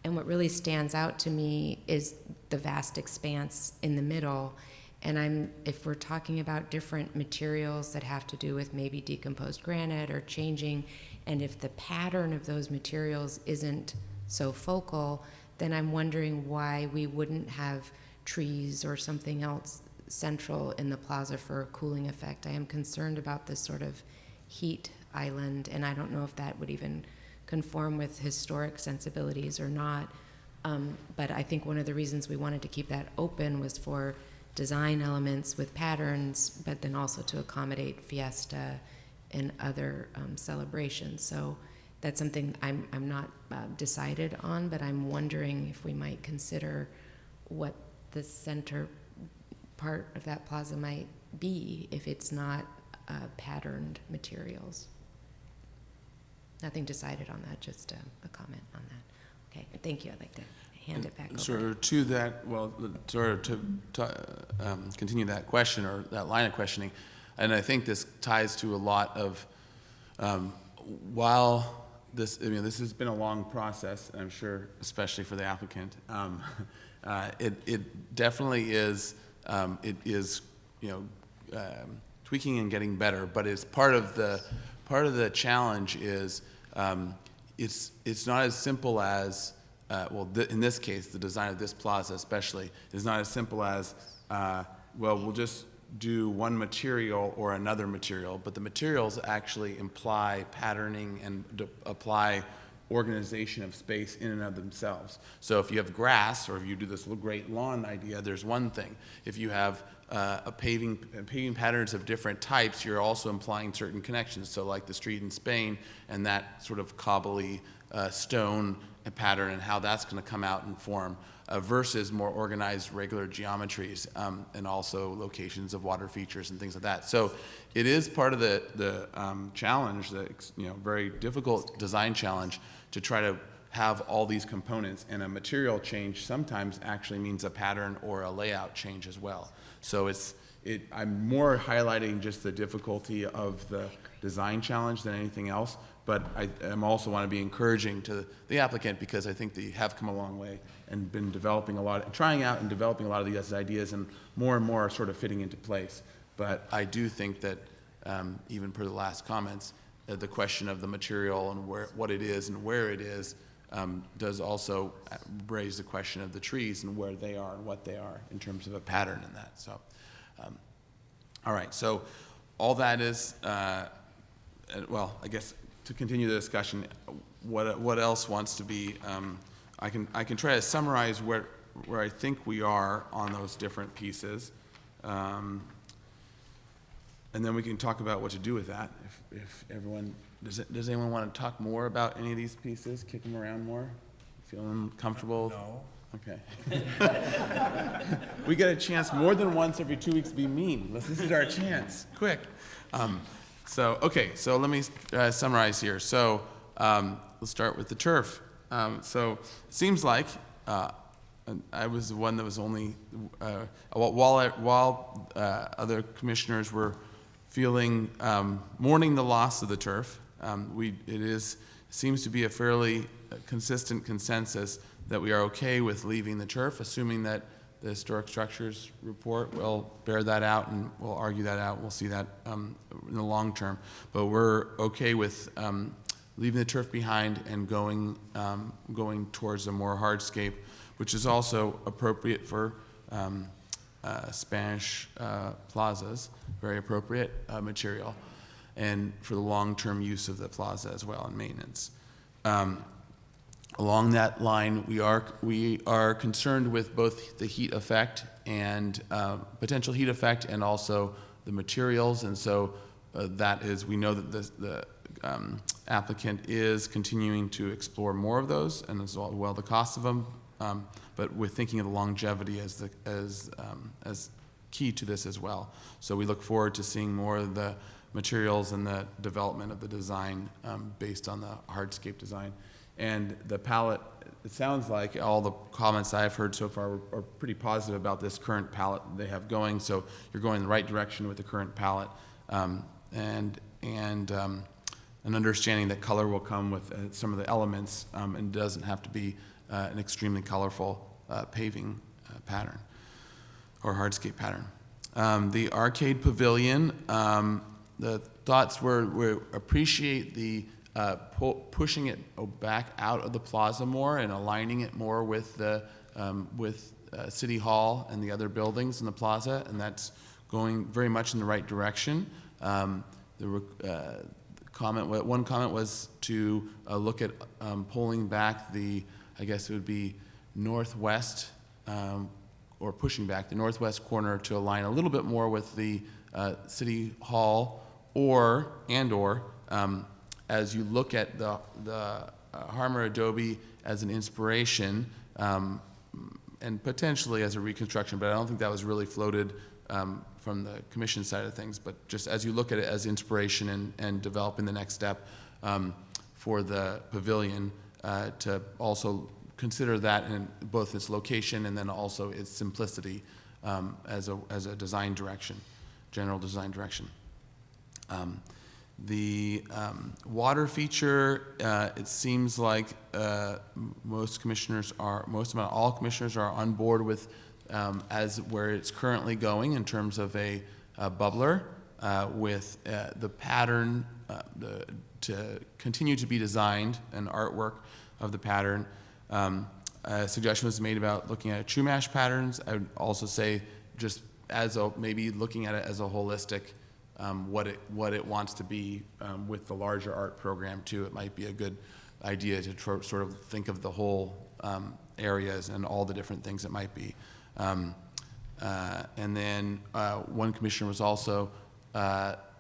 And what really stands out to me is the vast expanse in the middle. And if we're talking about different materials that have to do with maybe decomposed granite or changing, and if the pattern of those materials isn't so focal, then I'm wondering why we wouldn't have trees or something else central in the plaza for a cooling effect. I am concerned about this sort of heat island, and I don't know if that would even conform with historic sensibilities or not. But I think one of the reasons we wanted to keep that open was for design elements with patterns, but then also to accommodate Fiesta and other celebrations. So that's something I'm not decided on, but I'm wondering if we might consider what the center part of that plaza might be if it's not patterned materials. Nothing decided on that, just a comment on that. Okay, thank you. I'd like to hand it back over. Sort of to that, well, sort of to continue that question or that line of questioning, and I think this ties to a lot of, while this, I mean, this has been a long process, and I'm sure, especially for the applicant, it definitely is, it is, you know, tweaking and getting better, but it's part of the challenge is, it's not as simple as, well, in this case, the design of this plaza especially is not as simple as, well, we'll just do one material or another material, but the materials actually imply patterning and apply organization of space in and of themselves. So if you have grass, or if you do this little great lawn idea, there's one thing. If you have paving patterns of different types, you're also implying certain connections. So like the street in Spain and that sort of cobbly stone pattern and how that's going to come out and form versus more organized regular geometries and also locations of water features and things like that. So it is part of the challenge, the very difficult design challenge to try to have all these components, and a material change sometimes actually means a pattern or a layout change as well. So I'm more highlighting just the difficulty of the design challenge than anything else, but I'm also want to be encouraging to the applicant because I think they have come a long way and been developing a lot, trying out and developing a lot of these ideas, and more are sort of fitting into place. But I do think that even per the last comments, the question of the material and what it is and where it is does also raise the question of the trees and where they are and what they are in terms of a pattern in that. So, all right. So, all that is, well, I guess to continue the discussion, what else wants to be? I can try to summarize where I think we are on those different pieces, and then we can talk about what to do with that. If everyone does anyone want to talk more about any of these pieces? Kick them around more? Feeling comfortable? No. Okay. We get a chance more than once every 2 weeks to be mean. This is our chance. Quick. So let me summarize here. So let's start with the turf. So it seems like I was the one that was only, while other commissioners were feeling, mourning the loss of the turf, seems to be a fairly consistent consensus that we are okay with leaving the turf, assuming that the historic structures report will bear that out and we'll argue that out. We'll see that in the long term. But we're okay with leaving the turf behind and going towards a more hardscape, which is also appropriate for Spanish plazas, very appropriate material, and for the long-term use of the plaza as well and maintenance. Along that line, we are concerned with both the heat effect and potential heat effect, and also the materials. And so we know that the applicant is continuing to explore more of those, and as well the cost of them. But we're thinking of the longevity as key to this as well. So we look forward to seeing more of the materials and the development of the design based on the hardscape design. And the palette, it sounds like all the comments I've heard so far are pretty positive about this current palette they have going. So you're going in the right direction with the current palette, and an understanding that color will come with some of the elements, and doesn't have to be an extremely colorful paving pattern or hardscape pattern. The arcade pavilion, the thoughts were we appreciate the pushing it back out of the plaza more and aligning it more with the City Hall and the other buildings in the plaza, and that's going very much in the right direction. One comment was to look at pulling back I guess it would be northwest, or pushing back the northwest corner to align a little bit more with the City Hall, or as you look at the Harmer Adobe as an inspiration, and potentially as a reconstruction, but I don't think that was really floated from the commission side of things, but just as you look at it as inspiration and developing the next step for the pavilion, to also consider that in both its location and then also its simplicity as a design direction, general design direction. The water feature, it seems like all commissioners are on board with as where it's currently going in terms of a bubbler, with the pattern to continue to be designed and artwork of the pattern. A suggestion was made about looking at Chumash patterns. I would also say just maybe looking at it as a holistic, what it wants to be with the larger art program too. It might be a good idea to sort of think of the whole areas and all the different things it might be. And then one commissioner was also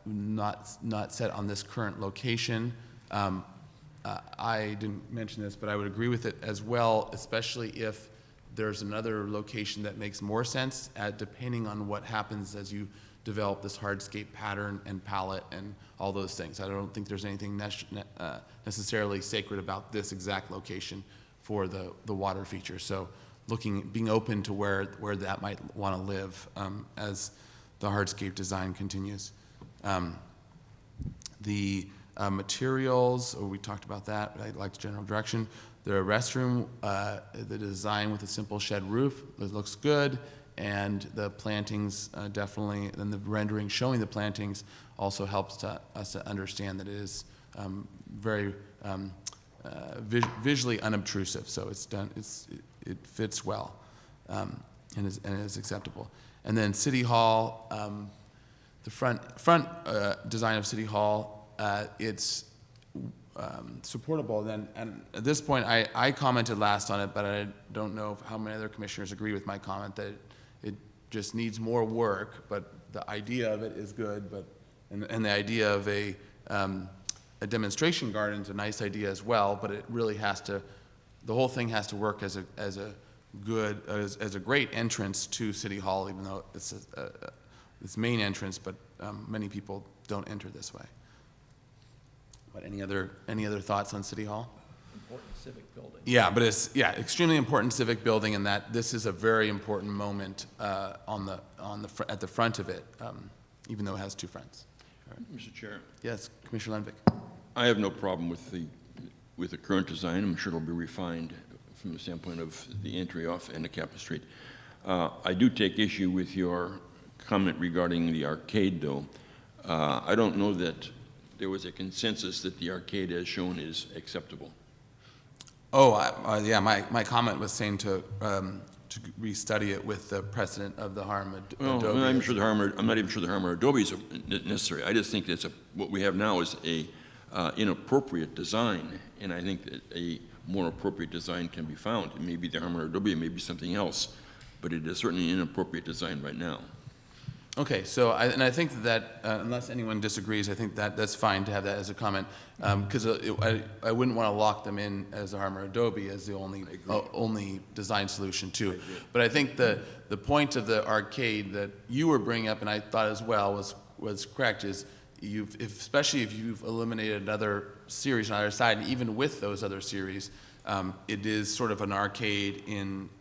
not set on this current location. I didn't mention this, but I would agree with it as well, especially if there's another location that makes more sense, depending on what happens as you develop this hardscape pattern and palette and all those things. I don't think there's anything necessarily sacred about this exact location for the water feature. So being open to where that might want to live as the hardscape design continues. The materials, we talked about that, but I like the general direction. The restroom, the design with a simple shed roof, it looks good, and the plantings definitely, and the rendering showing the plantings also helps us to understand that it is very visually unobtrusive. So it fits well and is acceptable. And then City Hall, the front design of City Hall, it's supportable. Then, and at this point, I commented last on it, but I don't know how many other commissioners agree with my comment that it just needs more work. But the idea of it is good. And the idea of a demonstration garden is a nice idea as well. But it really has to, the whole thing has to work as a good, as a great entrance to City Hall, even though it's its main entrance, but many people don't enter this way. But any other thoughts on City Hall? Important civic building. Yeah, but it's extremely important civic building, and that this is a very important moment at the front of it, even though it has two fronts. Mr. Chair. Yes, Commissioner Lenvik. I have no problem with the current design. I'm sure it'll be refined from the standpoint of the entry off Anacapa Street. I do take issue with your comment regarding the arcade, though. I don't know that there was a consensus that the arcade as shown is acceptable. Oh, yeah, my comment was saying to restudy it with the precedent of the harm Adobe. Well, I'm not even sure the harm Adobe is necessary. I just think that what we have now is a inappropriate design, and I think that a more appropriate design can be found. It may be the harm Adobe, it may be something else, but it is certainly an inappropriate design right now. Okay, so I think that unless anyone disagrees, I think that's fine to have that as a comment, because I wouldn't want to lock them in as a harm Adobe as the only design solution too. But I think the point of the arcade that you were bringing up, and I thought as well was correct, is especially if you've eliminated another series on either side, and even with those other series, it is sort of an arcade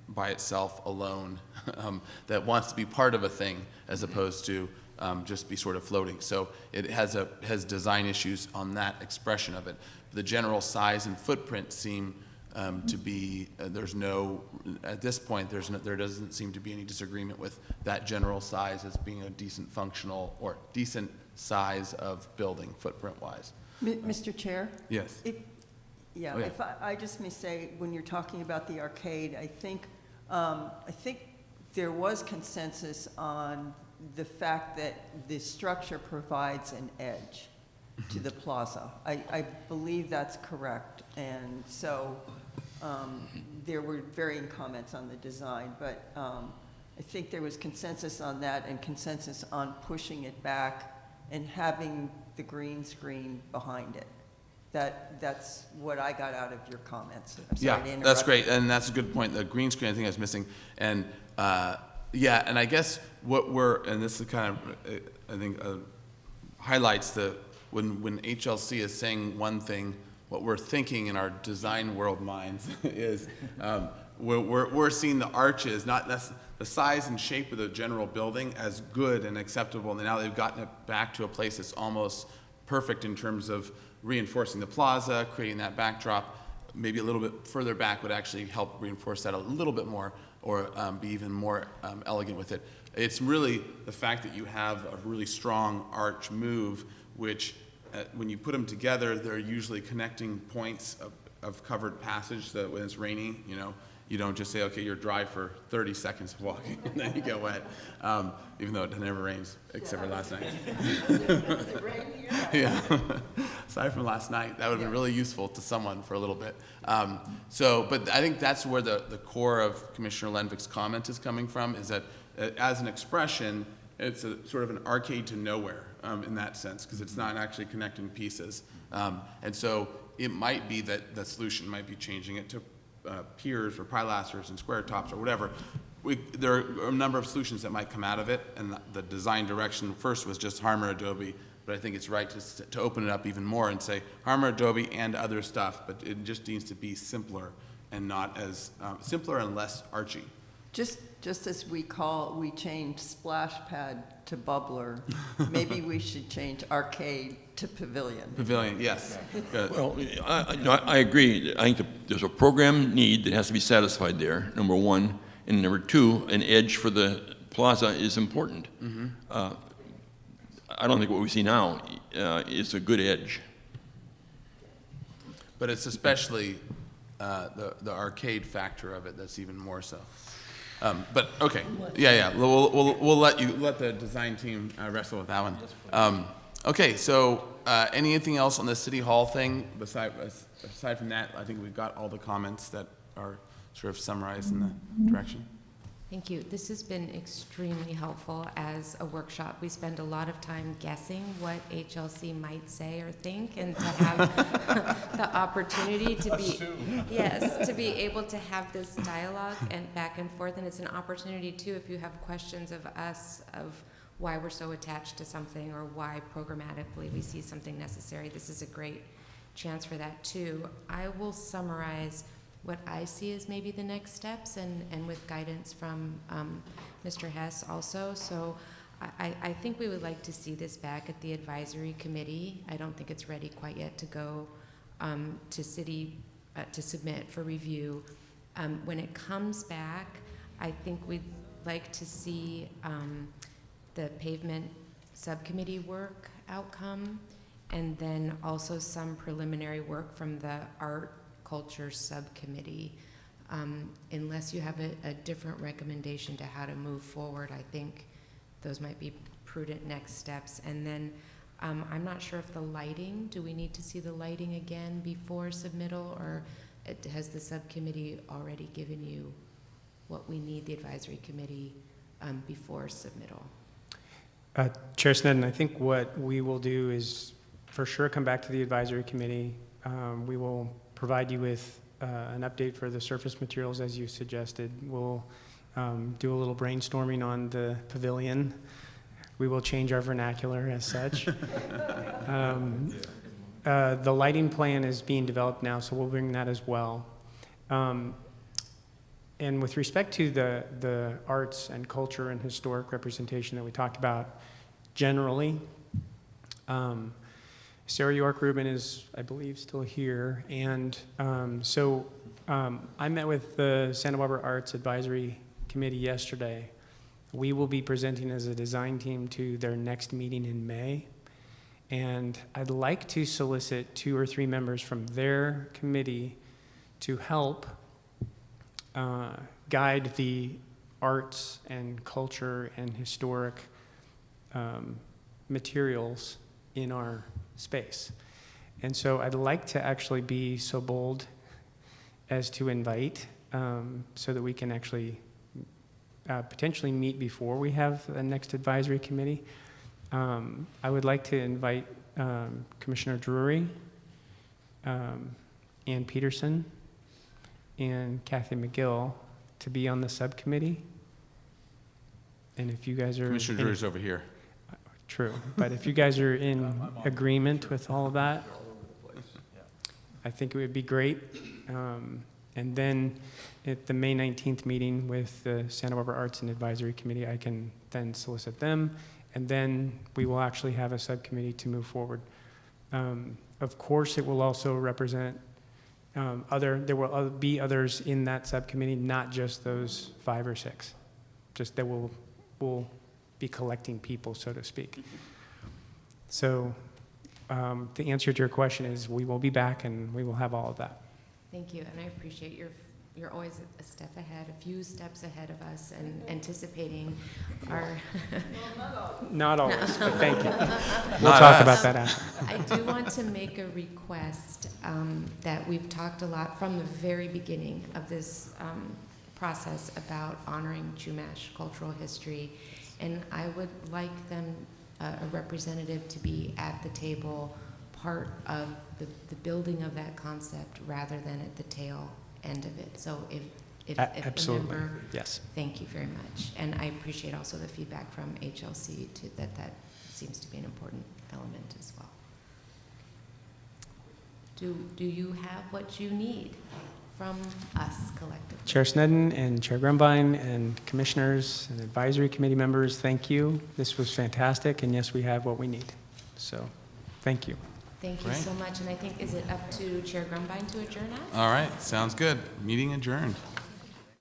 by itself alone that wants to be part of a thing as opposed to just be sort of floating. So it has design issues on that expression of it. The general size and footprint seem to be, at this point, there doesn't seem to be any disagreement with that general size as being a decent functional or decent size of building footprint-wise. Mr. Chair? Yes. If I just may say, when you're talking about the arcade, I think there was consensus on the fact that the structure provides an edge to the plaza. I believe that's correct, and so there were varying comments on the design, but I think there was consensus on that and consensus on pushing it back and having the green screen behind it. That's what I got out of your comments. I'm sorry to interrupt. That's great, and that's a good point. The green screen, I think I was missing, and and I guess and this is kind of, I think, highlights when HLC is saying one thing, what we're thinking in our design world minds is we're seeing the arches, not the size and shape of the general building, as good and acceptable, and now they've gotten it back to a place that's almost perfect in terms of reinforcing the plaza, creating that backdrop. Maybe a little bit further back would actually help reinforce that a little bit more, or be even more elegant with it. It's really the fact that you have a really strong arch move, which when you put them together, they're usually connecting points of covered passage, so that when it's raining, you don't just say, okay, you're dry for 30 seconds of walking, and then you get wet, even though it never rains, except for last night. Yeah. Aside from last night, that would have been really useful to someone for a little bit. But I think that's where the core of Commissioner Lenvik's comment is coming from, is that as an expression, it's a sort of an arcade to nowhere in that sense, because it's not actually connecting pieces. And so it might be that the solution might be changing it to piers or pilasters and square tops or whatever. There are a number of solutions that might come out of it, and the design direction first was just Harmer Adobe, but I think it's right to open it up even more and say Harmer Adobe and other stuff, but it just needs to be simpler and not as simpler and less archy. Just as we changed splash pad to bubbler, maybe we should change arcade to pavilion. Pavilion, yes. Well, I agree. I think there's a program need that has to be satisfied there, number one. And number two, an edge for the plaza is important. Mm-hmm. I don't think what we see now is a good edge. But it's especially the arcade factor of it that's even more so. But okay, we'll let the design team wrestle with that one. Okay, so anything else on the City Hall thing aside from that? I think we've got all the comments that are sort of summarized in the direction. Thank you. This has been extremely helpful as a workshop. We spend a lot of time guessing what HLC might say or think, and to have the opportunity to be, yes, to be able to have this dialogue and back and forth. And it's an opportunity too, if you have questions of us, of why we're so attached to something or why programmatically we see something necessary. This is a great chance for that too. I will summarize what I see as maybe the next steps, and with guidance from Mr. Hess also. So I think we would like to see this back at the advisory committee. I don't think it's ready quite yet to go to city to submit for review. When it comes back, I think we'd like to see the pavement subcommittee work outcome, and then also some preliminary work from the art culture subcommittee. Unless you have a different recommendation to how to move forward, I think those might be prudent next steps. And then I'm not sure if the lighting, do we need to see the lighting again before submittal, or has the subcommittee already given you what we need, the advisory committee, before submittal? Chair Snedden, I think what we will do is for sure come back to the advisory committee. We will provide you with an update for the surface materials as you suggested. We'll do a little brainstorming on the pavilion. We will change our vernacular as such. The lighting plan is being developed now, so we'll bring that as well. And with respect to the arts and culture and historic representation that we talked about generally, Sarah York Rubin is, I believe, still here. And so I met with the Santa Barbara Arts Advisory Committee yesterday. We will be presenting as a design team to their next meeting in May. And I'd like to solicit 2 or 3 members from their committee to help guide the arts and culture and historic materials in our space. And so I'd like to actually be so bold as to invite so that we can actually potentially meet before we have the next advisory committee. I would like to invite Commissioner Drury, Ann Peterson, and Kathy McGill to be on the subcommittee. And if you guys are... Commissioner Drury's over here. True, but if you guys are in agreement with all of that, I think it would be great. And then at the May 19th meeting with the Santa Barbara Arts and Advisory Committee, I can then solicit them, and then we will actually have a subcommittee to move forward. Of course, it will also represent there will be others in that subcommittee, not just those 5 or 6. Just that we'll be collecting people, so to speak. So the answer to your question is we will be back and we will have all of that. Thank you, and I appreciate you're always a step ahead, a few steps ahead of us, and anticipating our... Not always, but thank you. We'll talk about that after. I do want to make a request that we've talked a lot from the very beginning of this process about honoring Chumash cultural history, and I would like them, a representative, to be at the table, part of the building of that concept rather than at the tail end of it. So if absolutely, a member, yes. Thank you very much. And I appreciate also the feedback from HLC that seems to be an important element as well. Do you have what you need from us collectively? Chair Snedden and Chair Grumbine and commissioners and advisory committee members, thank you. This was fantastic, and yes, we have what we need. So, thank you. Thank you so much. And I think, is it up to Chair Grumbine to adjourn us? All right, sounds good. Meeting adjourned.